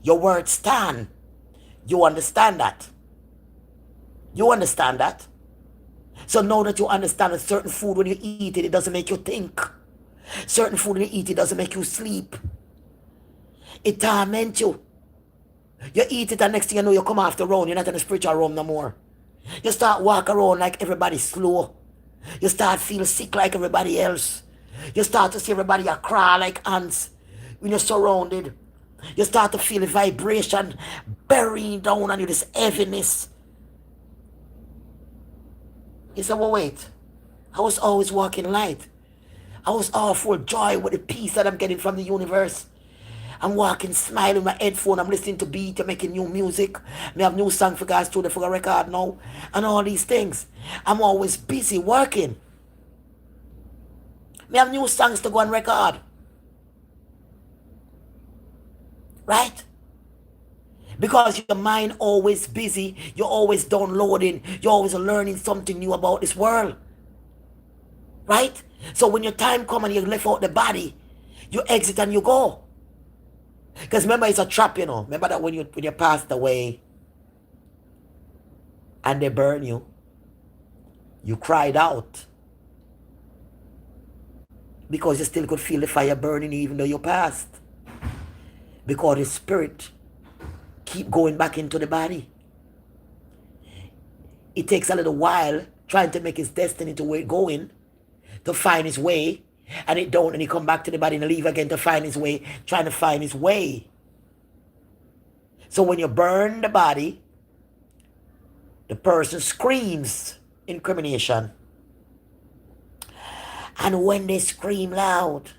your words stand. You understand that? You understand that? So now that you understand that certain food, when you eat it, it doesn't make you think. Certain food when you eat it doesn't make you sleep. It torments you. You eat it and next thing you know, you come off the road. You're not in the spiritual realm no more. You start walk around like everybody's slow. You start feel sick like everybody else. You start to see everybody cry like ants when you're surrounded. You start to feel the vibration burying down on you, this heaviness. You say, well, wait. I was always walking light. I was all full of joy with the peace that I'm getting from the universe. I'm walking, smiling with my headphone. I'm listening to beat. I'm making new music. I have new song for guys to for a record now. And all these things. I'm always busy working. I have new songs to go and record. Right? Because your mind always busy. You're always downloading. You're always learning something new about this world. Right? So when your time comes and you left out the body, you exit and you go. Because remember, it's a trap, you know. Remember that when you passed away and they burn you, you cried out. because you still could feel the fire burning even though you passed. Because the spirit keep going back into the body. It takes a little while trying to make his destiny to where it going, to find his way, and it don't, and he come back to the body and leave again to find his way, trying to find his way. So when you burn the body, the person screams incrimination. And when they scream loud,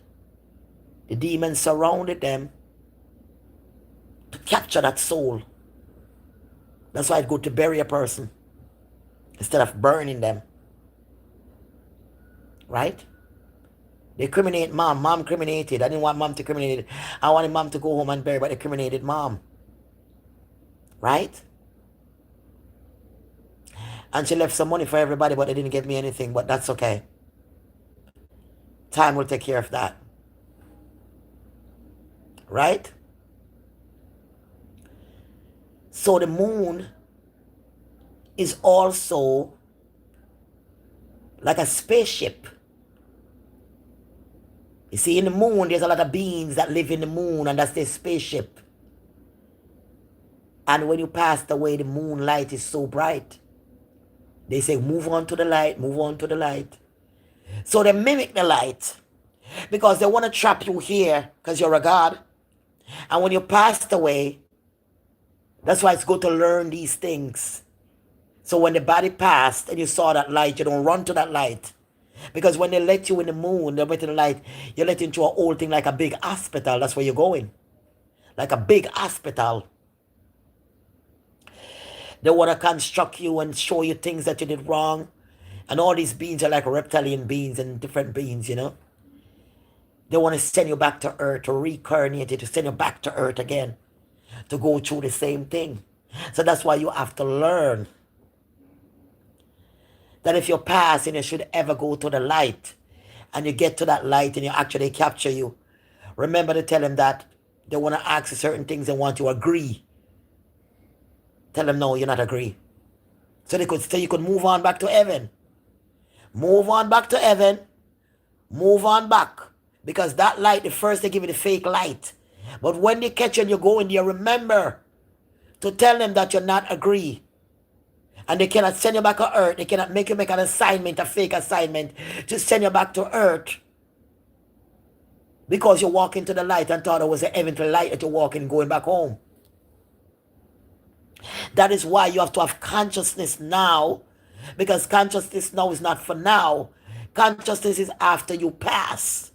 the demons surrounded them to capture that soul. That's why it's good to bury a person instead of burning them. Right? They criminate mom. Mom criminated. I didn't want mom to criminate. I wanted mom to go home and bury, but they criminated mom. Right? And she left some money for everybody, but they didn't give me anything. But that's okay. Time will take care of that. Right? So the moon is also like a spaceship. You see, in the moon, there's a lot of beings that live in the moon, and that's their spaceship. And when you passed away, the moonlight is so bright. They say, move on to the light, move on to the light. So they mimic the light because they want to trap you here because you're a god. And when you passed away, that's why it's good to learn these things. So when the body passed and you saw that light, you don't run to that light. Because when they let you in the moon, they let you in the light, you let into a whole thing like a big hospital. That's where you're going. Like a big hospital. They want to construct you and show you things that you did wrong. And all these beings are like reptilian beings and different beings, you know. They want to send you back to earth, to reincarnate you, to send you back to earth again, to go through the same thing. So that's why you have to learn that if you pass and you should ever go to the light, and you get to that light and you actually capture you, remember to tell them that they want to ask you certain things and want you to agree. Tell them, no, you're not agree. So they could say you could move on back to heaven. Move on back to heaven. Move on back. Because that light, the first they give you the fake light. But when they catch you and you go in there, remember to tell them that you're not agree. And they cannot send you back to earth. They cannot make you make an assignment, a fake assignment, to send you back to earth. Because you walk into the light and thought it was a heavenly light that you're walking going back home. That is why you have to have consciousness now. Because consciousness now is not for now. Consciousness is after you pass.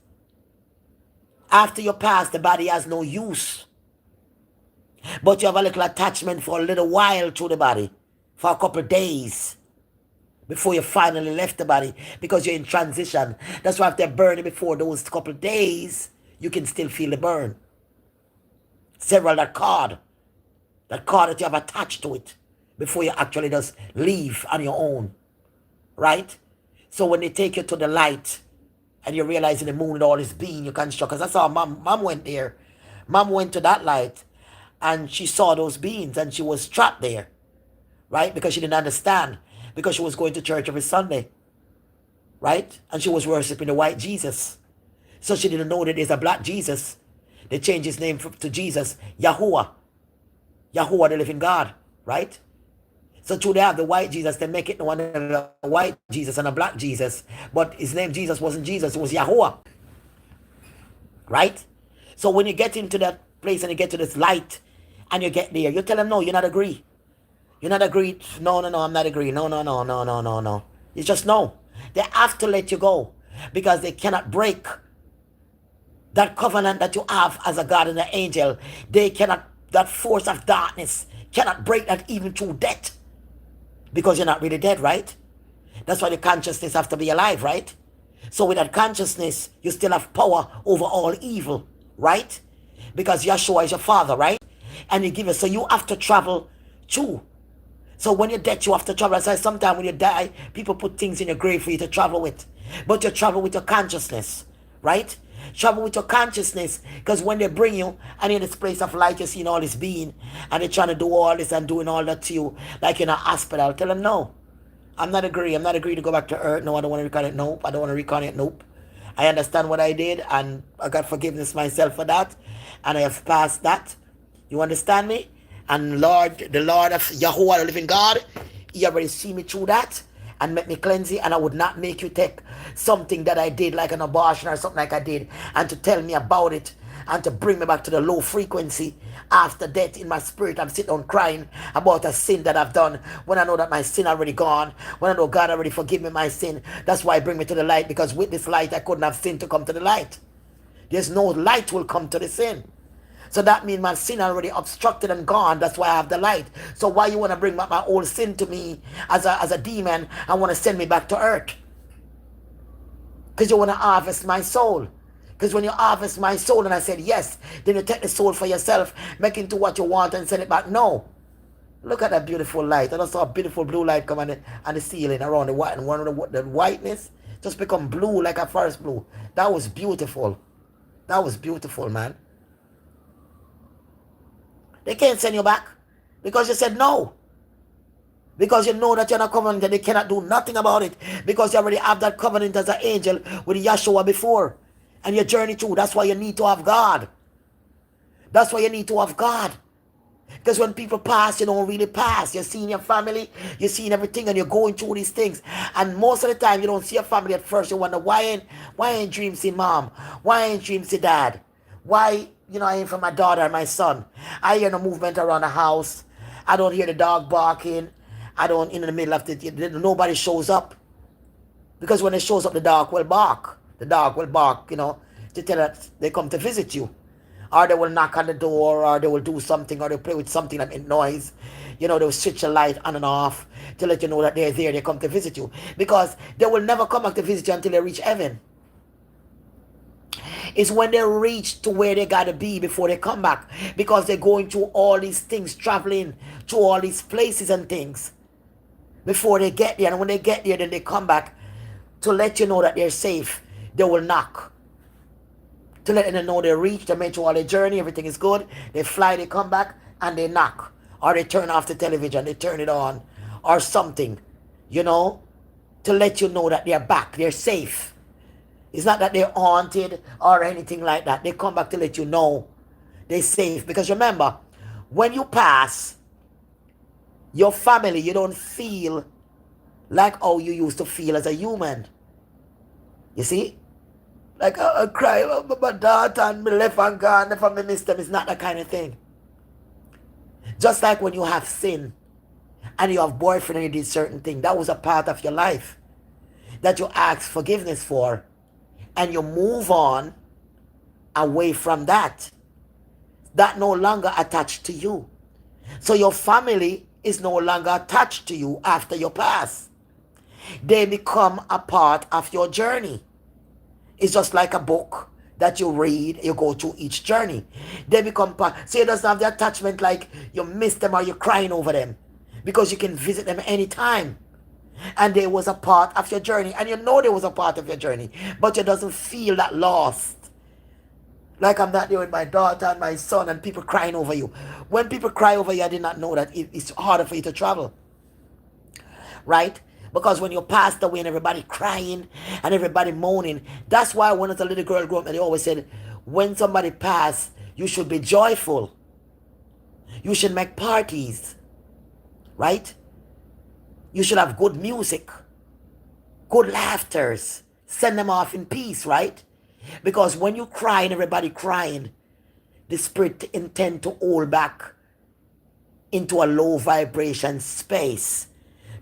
After you pass, the body has no use. But you have a little attachment for a little while to the body. For a couple of days. Before you finally left the body. Because you're in transition. That's why if they're burning before those couple of days, you can still feel the burn. Several that cord that you have attached to it. Before you actually just leave on your own. Right? So when they take you to the light, and you realize in the moon and all this being you construct. Because that's how mom went there. Mom went to that light. And she saw those beings. And she was trapped there. Right? Because she didn't understand. Because she was going to church every Sunday. Right? And she was worshiping the white Jesus. So she didn't know that there's a black Jesus. They changed his name to Jesus. Yahuwah. Yahuwah, the living God. Right? So true, they have the white Jesus, they make it one a white Jesus and a black Jesus. But his name Jesus wasn't Jesus, it was Yahuwah. Right? So when you get into that place and you get to this light and you get there, you tell them, no, you're not agree. You're not agreed. No, I'm not agree. No. It's just no. They have to let you go because they cannot break that covenant that you have as a God and an angel. They cannot, that force of darkness cannot break that even through death. Because you're not really dead, right? That's why the consciousness have to be alive, right? So with that consciousness, you still have power over all evil, right? Because Yeshua is your father, right? And you give it, so you have to travel too. So when you're dead, you have to travel. That's why sometimes when you die, people put things in your grave for you to travel with. But you travel with your consciousness, right? Travel with your consciousness, because when they bring you and in this place of light, you're seeing all this being and they're trying to do all this and doing all that to you like in a hospital. Tell them, no, I'm not agree to go back to earth. No, I don't want to reincarnate. Nope, I don't want to reincarnate. Nope, I understand what I did, and I got forgiveness myself for that, and I have passed that. You understand me? And Lord, the Lord of Yahuwah, the living God, He already see me through that and make me cleanse it, and I would not make you take something that I did, like an abortion or something like I did, and to tell me about it and to bring me back to the low frequency after death in my spirit. I'm sitting down crying about a sin that I've done when I know that my sin already gone, when I know God already forgive me my sin. That's why I bring me to the light, because with this light I couldn't have sin to come to the light. There's no light will come to the sin. So that means my sin already obstructed and gone. That's why I have the light. So why you want to bring back my old sin to me as a demon and want to send me back to earth? Because you want to harvest my soul. Because when you harvest my soul, and I said yes, then you take the soul for yourself, make it into what you want and send it back. No. Look at that beautiful light. I just saw a beautiful blue light come on the ceiling around the white, and one of the whiteness just become blue like a forest blue. That was beautiful. That was beautiful, man. They can't send you back because you said no. Because you know that you're not covenant and they cannot do nothing about it. Because you already have that covenant as an angel with Yahshua before. And your journey through. That's why you need to have God. That's why you need to have God. Because when people pass, you don't really pass. You're seeing your family, you're seeing everything, and you're going through these things. And most of the time, you don't see your family at first. You wonder, why ain't dreams see mom? Why ain't dreams see dad? Why, I ain't for my daughter and my son. I hear no movement around the house. I don't hear the dog barking. I don't, in the middle of nobody shows up. Because when it shows up, the dog will bark. The dog will bark, to tell that they come to visit you. Or they will knock on the door, or they will do something, or they'll play with something that makes noise. They'll switch the light on and off to let you know that they're there, they come to visit you. Because they will never come back to visit you until they reach heaven. It's when they reach to where they gotta be before they come back. Because they're going through all these things, traveling to all these places and things before they get there. And when they get there, then they come back to let you know that they're safe. They will knock to let them know they reach, they make sure all their journey, everything is good. They fly, they come back, and they knock. Or they turn off the television, they turn it on, or something, to let you know that they're back, they're safe. It's not that they're haunted or anything like that. They come back to let you know they're safe. Because remember, when you pass, your family, you don't feel like how you used to feel as a human. You see? Like I cry about my daughter and me left and gone, never me miss them. It's not that kind of thing. Just like when you have sin and you have boyfriend and you did certain thing, that was a part of your life that you ask forgiveness for, and you move on away from that. That no longer attached to you. So your family is no longer attached to you after your pass. They become a part of your journey. It's just like a book that you read, you go through each journey. They become part. So you doesn't have the attachment like you miss them or you're crying over them. Because you can visit them anytime. And they was a part of your journey. And you know they was a part of your journey. But you doesn't feel that lost. Like I'm not there with my daughter and my son and people crying over you. When people cry over you, I did not know that it's harder for you to travel. Right? Because when you passed away and everybody crying and everybody moaning, that's why when as a little girl grew up, they always said, when somebody passed, you should be joyful. You should make parties. Right? You should have good music, good laughters. Send them off in peace, right? Because when you cry and everybody crying, the spirit intend to hold back into a low vibration space.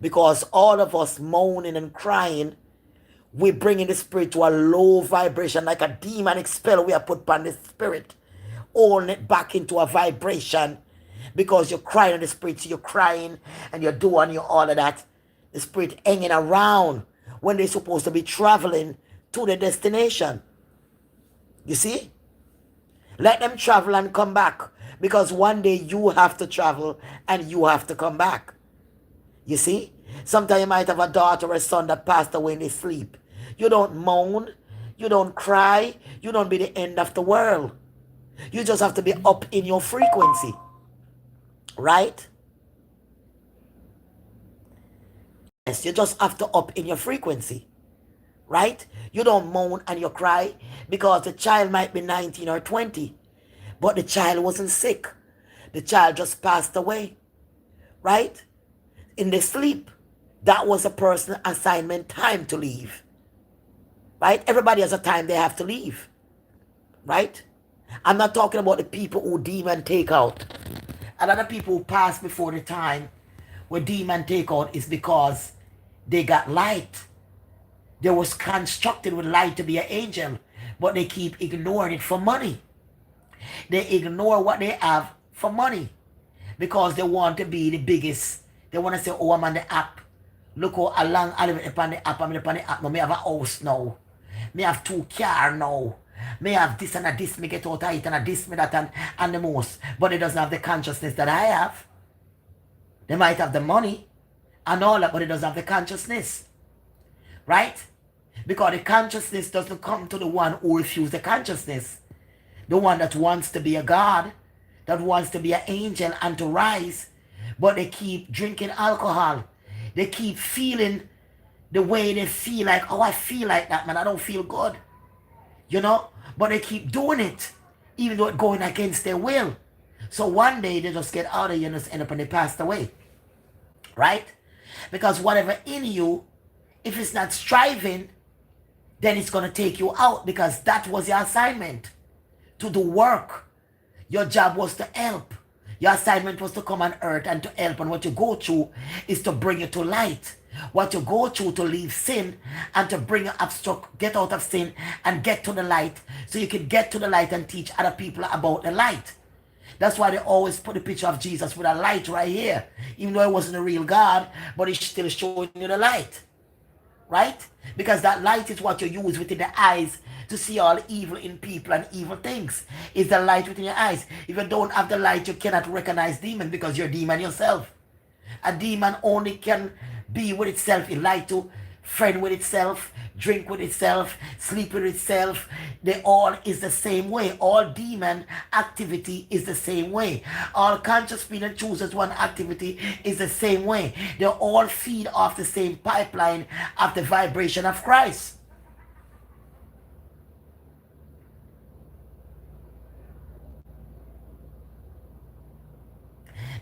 Because all of us moaning and crying, we bring in the spirit to a low vibration, like a demonic spell we have put upon the spirit, holding it back into a vibration. Because you're crying in the spirit, so you're crying and you're doing all of that. The spirit hanging around when they're supposed to be traveling to the destination. You see? Let them travel and come back. Because one day you have to travel and you have to come back. You see? Sometimes you might have a daughter or a son that passed away in their sleep. You don't moan. You don't cry. You don't be the end of the world. You just have to be up in your frequency. Right? Yes, you just have to up in your frequency. right? You don't moan and you cry because the child might be 19 or 20, but the child wasn't sick. The child just passed away, right? In the sleep. That was a person's assignment time to leave, right? Everybody has a time they have to leave, right? I'm not talking about the people who demon take out. A lot of people who pass before the time where demon take out is because they got light. They was constructed with light to be an angel, but they keep ignoring it for money. They ignore what they have for money because they want to be the biggest. They want to say, oh, I'm on the app. Look how long I live upon the app. I'm upon the app now. Me have a house now. Me have 2 cars now. Me have this and a this. Me get out of it and a this, me that and the most. But it doesn't have the consciousness that I have. They might have the money and all that, but it doesn't have the consciousness. Right? Because the consciousness doesn't come to the one who refuses the consciousness. The one that wants to be a God, that wants to be an angel and to rise, but they keep drinking alcohol. They keep feeling the way they feel like, oh, I feel like that, man. I don't feel good. You know? But they keep doing it, even though it's going against their will. So one day they just get out of you and just end up and they passed away. Right? Because whatever in you, if it's not striving, then it's going to take you out because that was your assignment. To do work. Your job was to help. Your assignment was to come on earth and to help. And what you go through is to bring you to light. What you go through to leave sin and to bring you up, get out of sin and get to the light. So you can get to the light and teach other people about the light. That's why they always put a picture of Jesus with a light right here. Even though he wasn't a real God, but he's still showing you the light. Right? Because that light is what you use within the eyes to see all evil in people and evil things. It's the light within your eyes. If you don't have the light, you cannot recognize demon because you're a demon yourself. A demon only can be with itself. It like to friend with itself, drink with itself, sleep with itself. They all is the same way. All demon activity is the same way. All conscious being and chooses one activity is the same way. They all feed off the same pipeline of the vibration of Christ.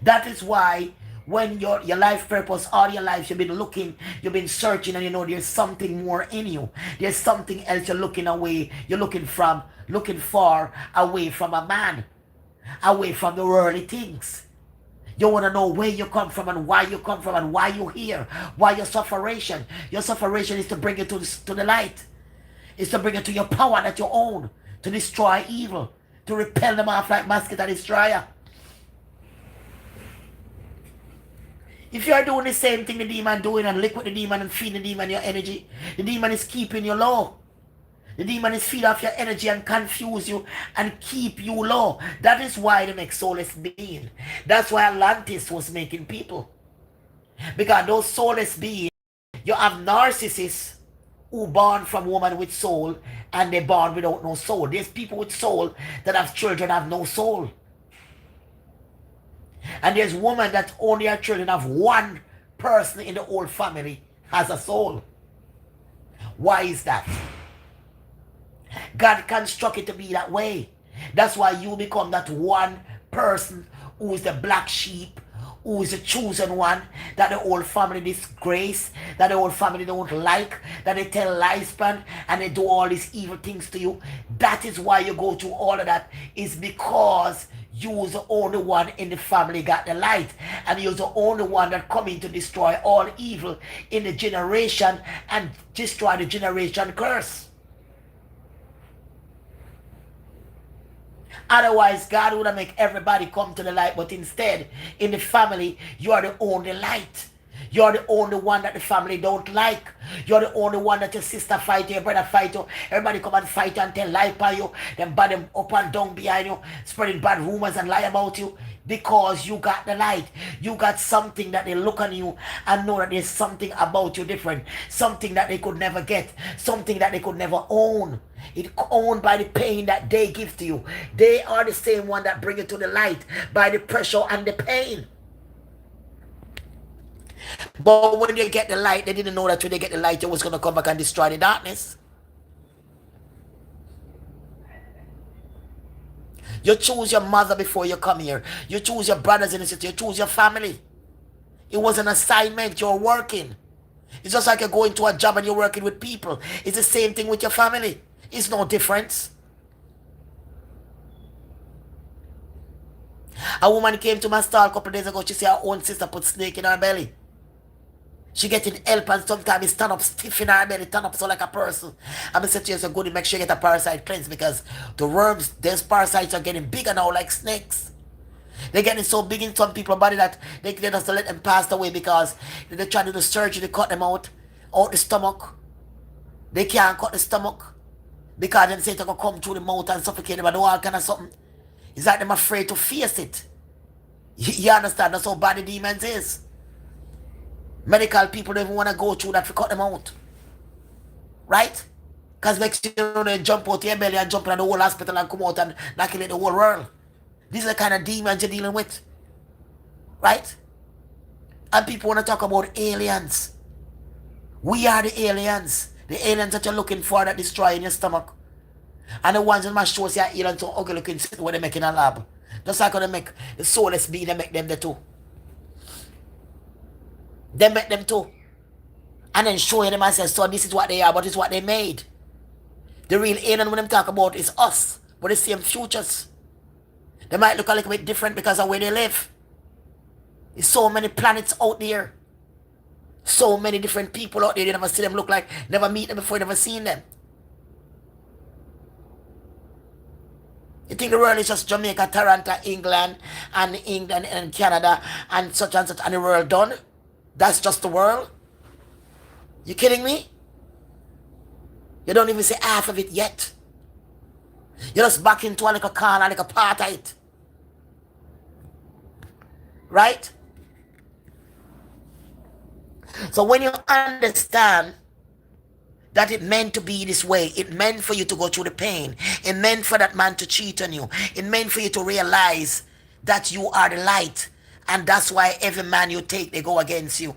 That is why when your life purpose, all your life, you've been looking, you've been searching, and you know there's something more in you. There's something else you're looking away, you're looking for away from a man, away from the worldly things. You want to know where you come from and why you come from and why you're here, why your sufferation. Your sufferation is to bring you to the light. It's to bring you to your power that you own, to destroy evil, to repel them off like mosquito destroyer. If you are doing the same thing the demon doing and lick with the demon and feed the demon your energy, the demon is keeping you low. The demon is feed off your energy and confuse you and keep you low. That is why they make soulless being. That's why Atlantis was making people. Because those soulless beings, you have narcissists who born from woman with soul and they born without no soul. There's people with soul that have children have no soul. And there's women that only have children of one person in the whole family has a soul. Why is that? God constructed it to be that way. That's why you become that one person who is the black sheep, who is the chosen one, that the whole family disgrace, that the whole family don't like, that they tell lies upon, and they do all these evil things to you. That is why you go through all of that, is because you was the only one in the family got the light, and you're the only one that coming to destroy all evil in the generation and destroy the generation curse. Otherwise, God would have make everybody come to the light, but instead, in the family, you are the only light. You're the only one that the family don't like. You're the only one that your sister fight you, your brother fight you. Everybody come and fight you and tell lie by you. Then bad them up and down behind you, spreading bad rumors and lie about you. Because you got the light. You got something that they look on you and know that there's something about you different. Something that they could never get. Something that they could never own. It's owned by the pain that they give to you. They are the same one that bring you to the light by the pressure and the pain. But when they get the light, they didn't know that when they get the light, it was going to come back and destroy the darkness. You choose your mother before you come here. You choose your brothers in the city. You choose your family. It was an assignment. You're working. It's just like you're going to a job and you're working with people. It's the same thing with your family. It's no difference. A woman came to my stall a couple of days ago. She said her own sister put snake in her belly. She getting help and sometimes it stand up stiff in her belly, stand up so like a person. I'm going to say to you, so good, make sure you get a parasite cleanse because the worms, those parasites are getting bigger now like snakes. They're getting so big in some people's body that they just let them pass away because they try to do surgery to cut them out the stomach. They can't cut the stomach because them say it's going to come through the mouth and suffocate them and do all kind of something. It's like them afraid to face it. You understand? That's how bad the demons is. Medical people don't even want to go through that to cut them out. Right? Because next you know they jump out your belly and jump in the whole hospital and come out and knocking the whole world. These are the kind of demons you're dealing with. Right? And people want to talk about aliens. We are the aliens. The aliens that you're looking for that destroy in your stomach. And the ones in my show say aliens so ugly looking what they make in a lab. Just like how they make the soulless being, they make them the too. They make them too. And then showing them and say, so this is what they are, but it's what they made. The real alien when them talk about is us, but the same futures. They might look a little bit different because of where they live. There's so many planets out there. So many different people out there. You never see them look like, never meet them before, never seen them. You think the world is just Jamaica, Toronto, England and Canada and such and the world done? That's just the world? You kidding me? You don't even see half of it yet. You're just back into a little corner, like a part of it. Right? So when you understand that it meant to be this way, it meant for you to go through the pain, it meant for that man to cheat on you, it meant for you to realize that you are the light, and that's why every man you take, they go against you.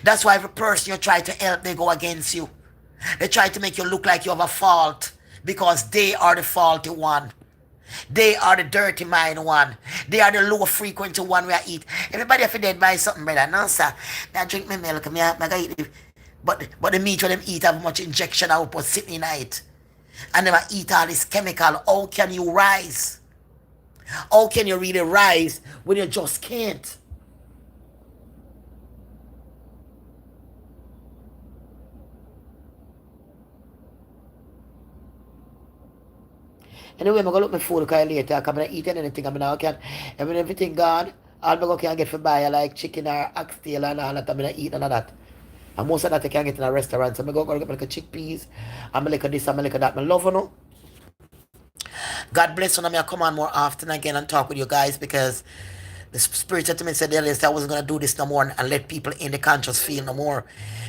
That's why every person you try to help, they go against you. They try to make you look like you have a fault because they are the faulty one. They are the dirty mind one. They are the low frequency one where I eat. Everybody have to dead by something, brother. No, sir. I drink my milk. I eat it. But the meat when them eat have much injection I will put sitting in it. And never eat all this chemical. How can you rise? How can you really rise when you just can't? Anyway, I'm going to look my food later. I'm going to eat anything. Everything gone. All I'm going to get for buy like chicken or oxtail and all that. I'm going to eat none of that. And most of that I can get in a restaurant. So I'm going to get like a chickpeas. I'm going to like this, I'm going to like that. I love you. God bless you. I'm going to come on more often again and talk with you guys because the spirit said to me said earlier I wasn't going to do this no more and let people in the conscious feel no more.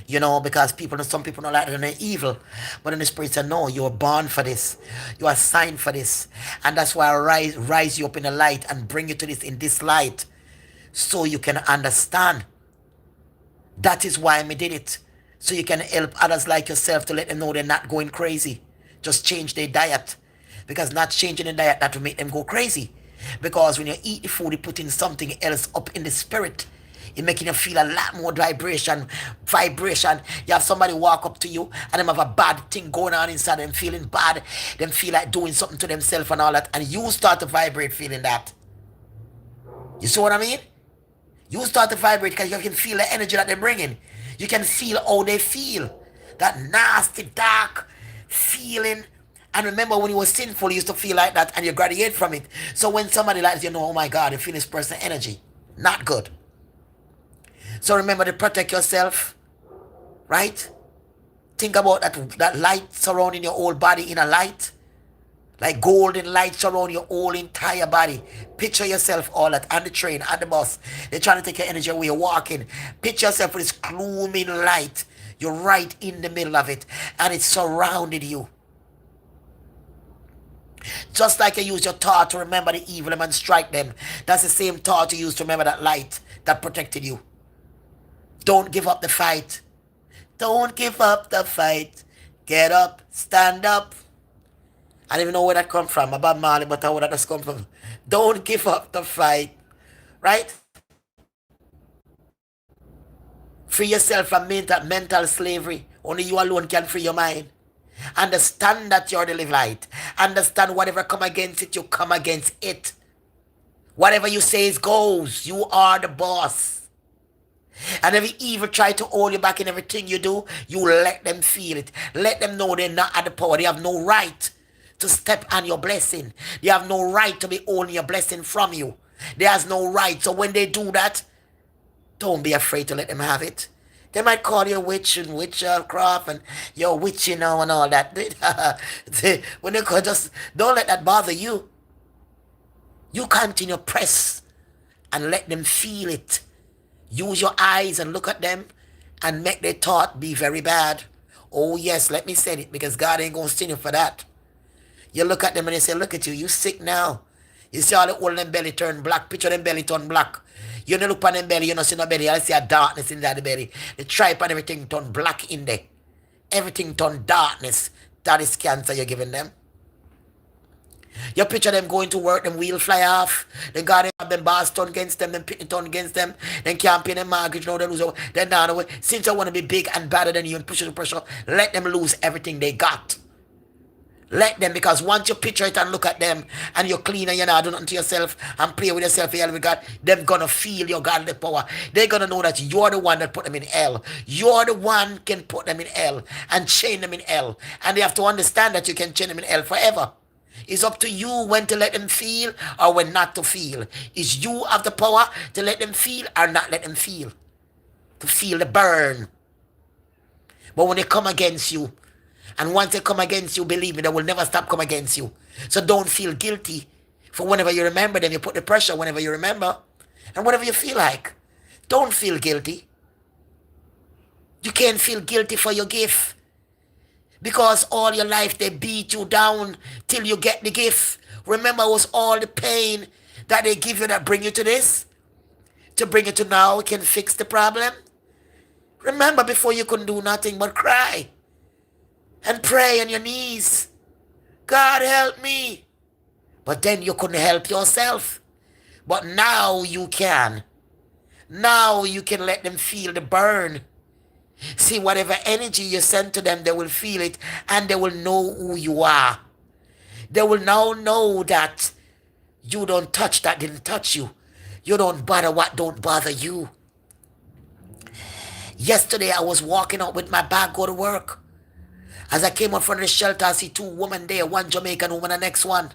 You know, because some people don't like it and they're evil. But then the spirit said, no, you're born for this. You are signed for this. And that's why I rise you up in the light and bring you to this in this light so you can understand. That is why I did it. So you can help others like yourself to let them know they're not going crazy. Just change their diet. Because not changing the diet, that will make them go crazy. Because when you eat the food, you put in something else up in the spirit. It making you feel a lot more vibration. You have somebody walk up to you and them have a bad thing going on inside them, feeling bad. Them feel like doing something to themselves and all that. And you start to vibrate feeling that. You see what I mean? You start to vibrate because you can feel the energy that they're bringing. You can feel how they feel. That nasty, dark feeling. And remember when you were sinful, you used to feel like that and you graduate from it. So when somebody likes you know, oh my God, you feel this person's energy. Not good. So remember to protect yourself. Right? Think about that light surrounding your whole body in a light. Like golden light surround your whole entire body. Picture yourself all that on the train, on the bus. They're trying to take your energy away. You're walking. Picture yourself with this gloomy light. You're right in the middle of it. And it's surrounded you. Just like you use your thought to remember the evil and strike them. That's the same thought you use to remember that light that protected you. Don't give up the fight. Don't give up the fight. Get up, stand up. I don't even know where that come from, about Marley, but I know where that just come from. Don't give up the fight, right? Free yourself from mental slavery. Only you alone can free your mind. Understand that you're the light. Understand whatever come against it, you come against it. Whatever you say goes. You are the boss. And every evil try to hold you back in everything you do, you let them feel it. Let them know they're not at the power. They have no right to step on your blessing. They have no right to be holding your blessing from you. They has no right. So when they do that, don't be afraid to let them have it. They might call you a witch and witchcraft and you're witch, and all that. When they call, just don't let that bother you. You continue press and let them feel it. Use your eyes and look at them and make their thought be very bad. Oh yes, let me say it, because God ain't gonna sting you for that. You look at them and they say, look at you, you sick now. You see all the old them belly turn black, picture them belly turn black. You don't look on them belly, you don't see no belly, I see a darkness in that belly. The tripe and everything turn black in there. Everything turn darkness. That is cancer you're giving them. You picture them going to work, them wheel fly off, then God have them boss turn against them, then pitney turn against them, then can't pay them mortgage, they lose, then down the way. Since they want to be big and better than you and push the pressure, let them lose everything they got. Let them, because once you picture it and look at them and you're clean and you're not doing nothing to yourself and play with yourself in hell with God, they're gonna feel your godly power. They're gonna know that you're the one that put them in hell. You're the one can put them in hell and chain them in hell. And they have to understand that you can chain them in hell forever. It's up to you when to let them feel or when not to feel. It's you have the power to let them feel or not let them feel. To feel the burn. But when they come against you, and once they come against you, believe me, they will never stop come against you. So don't feel guilty for whenever you remember them. You put the pressure whenever you remember and whenever you feel like. Don't feel guilty. You can't feel guilty for your gift. Because all your life they beat you down till you get the gift. Remember, it was all the pain that they give you that bring you to this? To bring you to now, can fix the problem? Remember, before you couldn't do nothing but cry. And pray on your knees. God help me. But then you couldn't help yourself. But now you can. Now you can let them feel the burn. See, whatever energy you send to them, they will feel it and they will know who you are. They will now know that you don't touch that didn't touch you. You don't bother what don't bother you. Yesterday I was walking out with my bag, go to work. As I came out from the shelter, I see two women there, one Jamaican woman, the next one.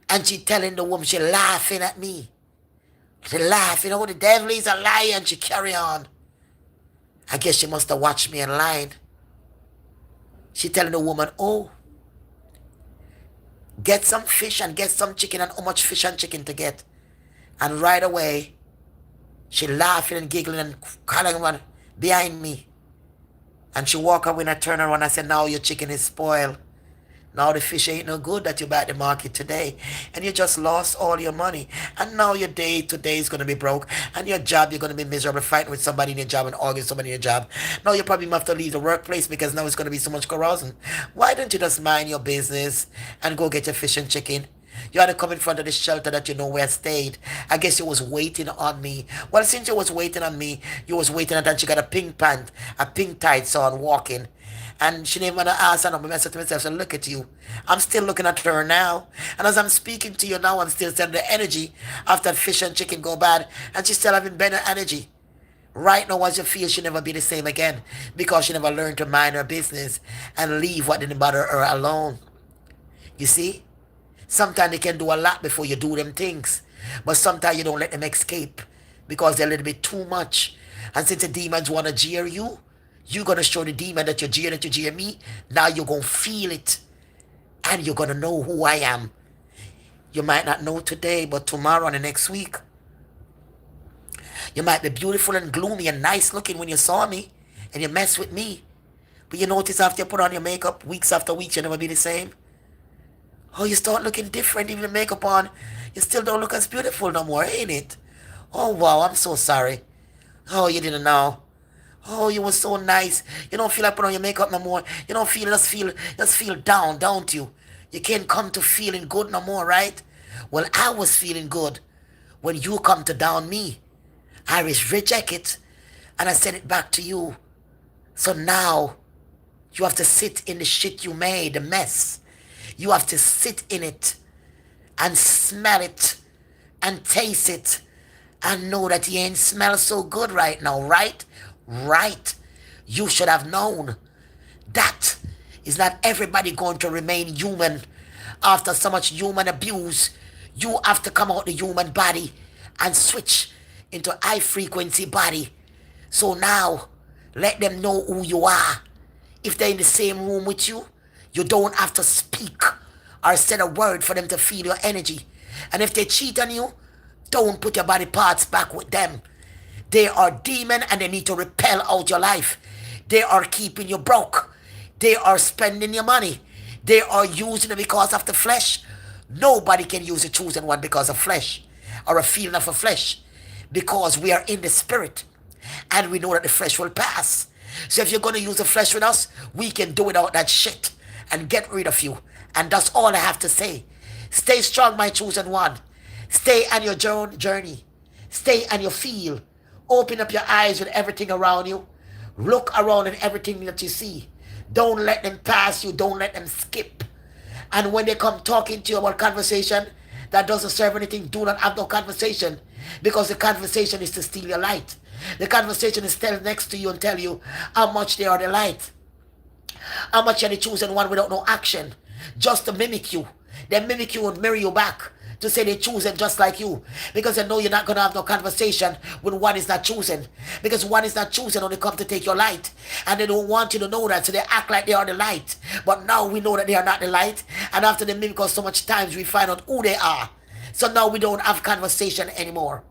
And she telling the woman, she laughing at me. She laughing, oh, the devil is a liar, and she carry on. I guess she must have watched me in line. She telling the woman, oh, get some fish and get some chicken, and how much fish and chicken to get. And right away, she laughing and giggling and calling one behind me. And she walk up when I turn around, I said, now your chicken is spoiled. Now the fish ain't no good that you buy at the market today. And you just lost all your money. And now your day today is going to be broke. And your job, you're going to be miserable, fighting with somebody in your job and arguing with somebody in your job. Now you probably have to leave the workplace because now it's going to be so much carousing. Why don't you just mind your business and go get your fish and chicken? You had to come in front of the shelter that you know where I stayed. I guess you was waiting on me. Well, since you was waiting on me, you was waiting until she got a pink pant, a pink tights on walking. And she didn't want to ask her, and I said to myself, so look at you. I'm still looking at her now. And as I'm speaking to you now, I'm still sending the energy after fish and chicken go bad. And she's still having better energy. Right now, as you feel, she'll never be the same again. Because she never learned to mind her business and leave what didn't bother her alone. You see? Sometimes they can do a lot before you do them things. But sometimes you don't let them escape because they're a little bit too much. And since the demons want to jeer you, you're going to show the demon that you jeer me. Now you're going to feel it. And you're going to know who I am. You might not know today, but tomorrow and the next week. You might be beautiful and gloomy and nice looking when you saw me. And you mess with me. But you notice after you put on your makeup, weeks after weeks, you'll never be the same. Oh, you start looking different, even the makeup on. You still don't look as beautiful no more, ain't it? Oh, wow, I'm so sorry. Oh, you didn't know. Oh, you were so nice. You don't feel like putting on your makeup no more. You don't feel just feel down, don't you? You can't come to feeling good no more, right? Well, I was feeling good when you come to down me. I reject it and I send it back to you. So now you have to sit in the shit you made, the mess. You have to sit in it and smell it and taste it and know that you ain't smell so good right now, right? Right. You should have known that is not everybody going to remain human after so much human abuse. You have to come out the human body and switch into high frequency body. So now let them know who you are. If they're in the same room with you, you don't have to speak or say a word for them to feel your energy. And if they cheat on you, don't put your body parts back with them. They are demon and they need to repel out your life. They are keeping you broke. They are spending your money. They are using it because of the flesh. Nobody can use a chosen one because of flesh or a feeling of a flesh, because we are in the spirit and we know that the flesh will pass. So if you're going to use the flesh with us, we can do without that shit and get rid of you. And that's all I have to say. Stay strong, my chosen one. Stay on your journey. Stay on your field. Open up your eyes with everything around you. Look around at everything that you see. Don't let them pass you. Don't let them skip. And when they come talking to you about conversation that doesn't serve anything, do not have no conversation. Because the conversation is to steal your light. The conversation is stand next to you and tell you how much they are the light. How much you're the chosen one without no action. Just to mimic you. They mimic you and mirror you back. To say they chosen just like you. Because they know you're not going to have no conversation when one is not chosen. Because one is not chosen when they come to take your light. And they don't want you to know that. So they act like they are the light. But now we know that they are not the light. And after they mimic us so much times, we find out who they are. So now we don't have conversation anymore.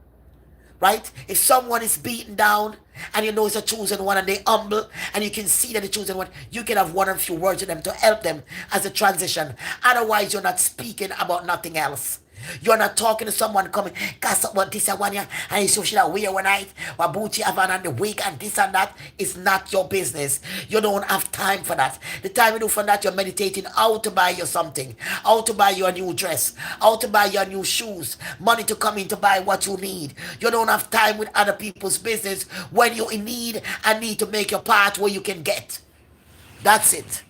Right? If someone is beaten down and you know it's a chosen one and they humble and you can see that the chosen one, you can have one or few words with them to help them as a transition. Otherwise, you're not speaking about nothing else. You're not talking to someone coming, cast up what this and one here, and you should have wear one night, what booty have on the wig and this and that. It's not your business. You don't have time for that. The time you do for that, you're meditating how to buy you something, how to buy you a new dress, how to buy your new shoes, money to come in to buy what you need. You don't have time with other people's business when you're in need and need to make your part where you can get. That's it.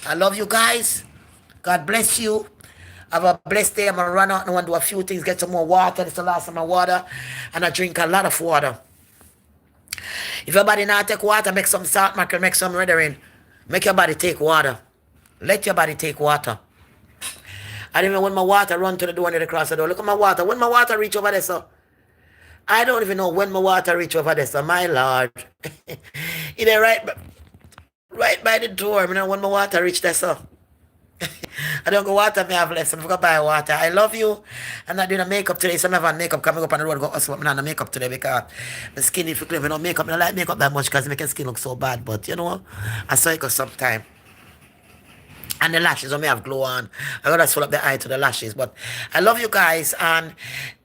I love you guys. God bless you. Have a blessed day. I'm going to run out and want to do a few things, get some more water. This is the last of my water. And I drink a lot of water. If your body not take water, make some salt mackerel, make some red rain. Make your body take water. Let your body take water. I don't even when my water run to the door and across the door. Look at my water. When my water reach over there, so I don't even know when my water reach over there, so my Lord. It ain't right by the door. I know when my water reach there, so. I don't go water, me have less. I'm going to buy water. I love you. I'm not doing a makeup today. So I'm having makeup coming up on the road. Go hustle. I'm not doing makeup today because my skin is clean. I don't makeup. I don't like makeup that much because it makes my skin look so bad. But you know, I saw it go sometime. And the lashes, I may have glow on. I gotta swell up the eye to the lashes. But I love you guys. And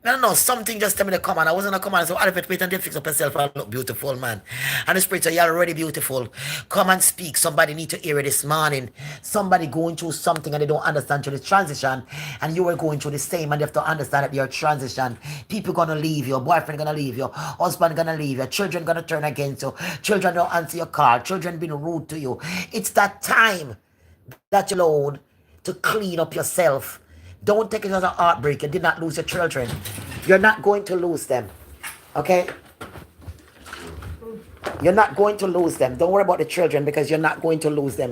I don't know, something just tell me to come on. I wasn't a come on. So I wait until fix up yourself and look beautiful, man. And the spiritual, you're already beautiful. Come and speak. Somebody need to hear it this morning. Somebody going through something and they don't understand through the transition. And you were going through the same and they have to understand that you're transition. People gonna leave you. Boyfriend gonna leave you. Husband gonna leave you. Children gonna turn against you. Children don't answer your call. Children being rude to you. It's that time that you alone to clean up yourself. Don't take it as a heartbreak. You did not lose your children. You're not going to lose them. Okay? You're not going to lose them. Don't worry about the children because you're not going to lose them.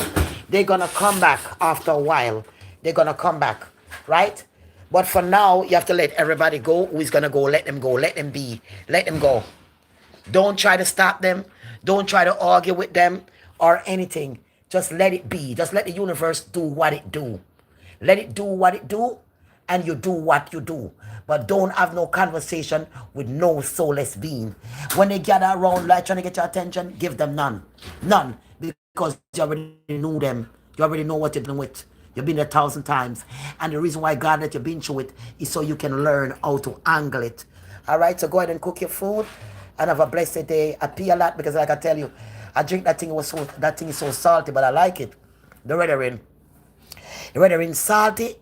They're going to come back after a while. They're going to come back. Right? But for now, you have to let everybody go. Who is going to go? Let them go. Let them be. Let them go. Don't try to stop them. Don't try to argue with them or anything. Just let it be. Just let the universe do what it do. Let it do what it do, and you do what you do. But don't have no conversation with no soulless being. When they gather around like trying to get your attention, give them none. None. Because you already knew them. You already know what you're dealing with. You've been there 1,000 times. And the reason why God let you been through it is so you can learn how to angle it. All right, so go ahead and cook your food. and have a blessed day. I pee a lot because, like I tell you, I drink that thing. That thing is so salty, but I like it. The Red. The weather salty.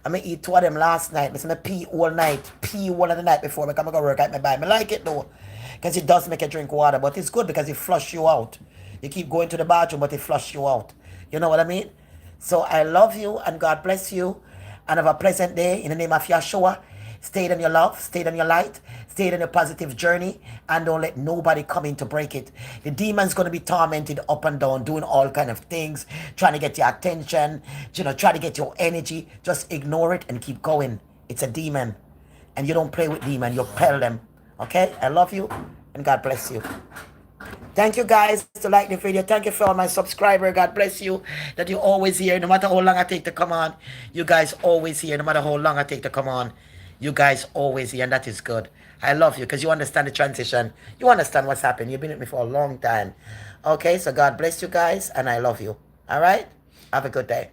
I may eat two of them last night. Listen, I pee all night. Pee one of the night before I come to work at my bike. I like it though. Because it does make you drink water. But it's good because it flush you out. You keep going to the bathroom, but it flush you out. You know what I mean? So I love you and God bless you. And have a pleasant day in the name of Yeshua. Stay in your love, stay in your light, stay in your positive journey, and don't let nobody come in to break it. The demon's going to be tormented up and down, doing all kind of things, trying to get your attention, try to get your energy. Just ignore it and keep going. It's a demon, and you don't play with demon, you repel them. Okay? I love you, and God bless you. Thank you guys to like the video. Thank you for all my subscribers. God bless you that you're always here. No matter how long I take to come on, you guys always here. No matter how long I take to come on, you guys always here, and that is good. I love you because you understand the transition. You understand what's happened. You've been with me for a long time. Okay, so God bless you guys, and I love you. All right? Have a good day.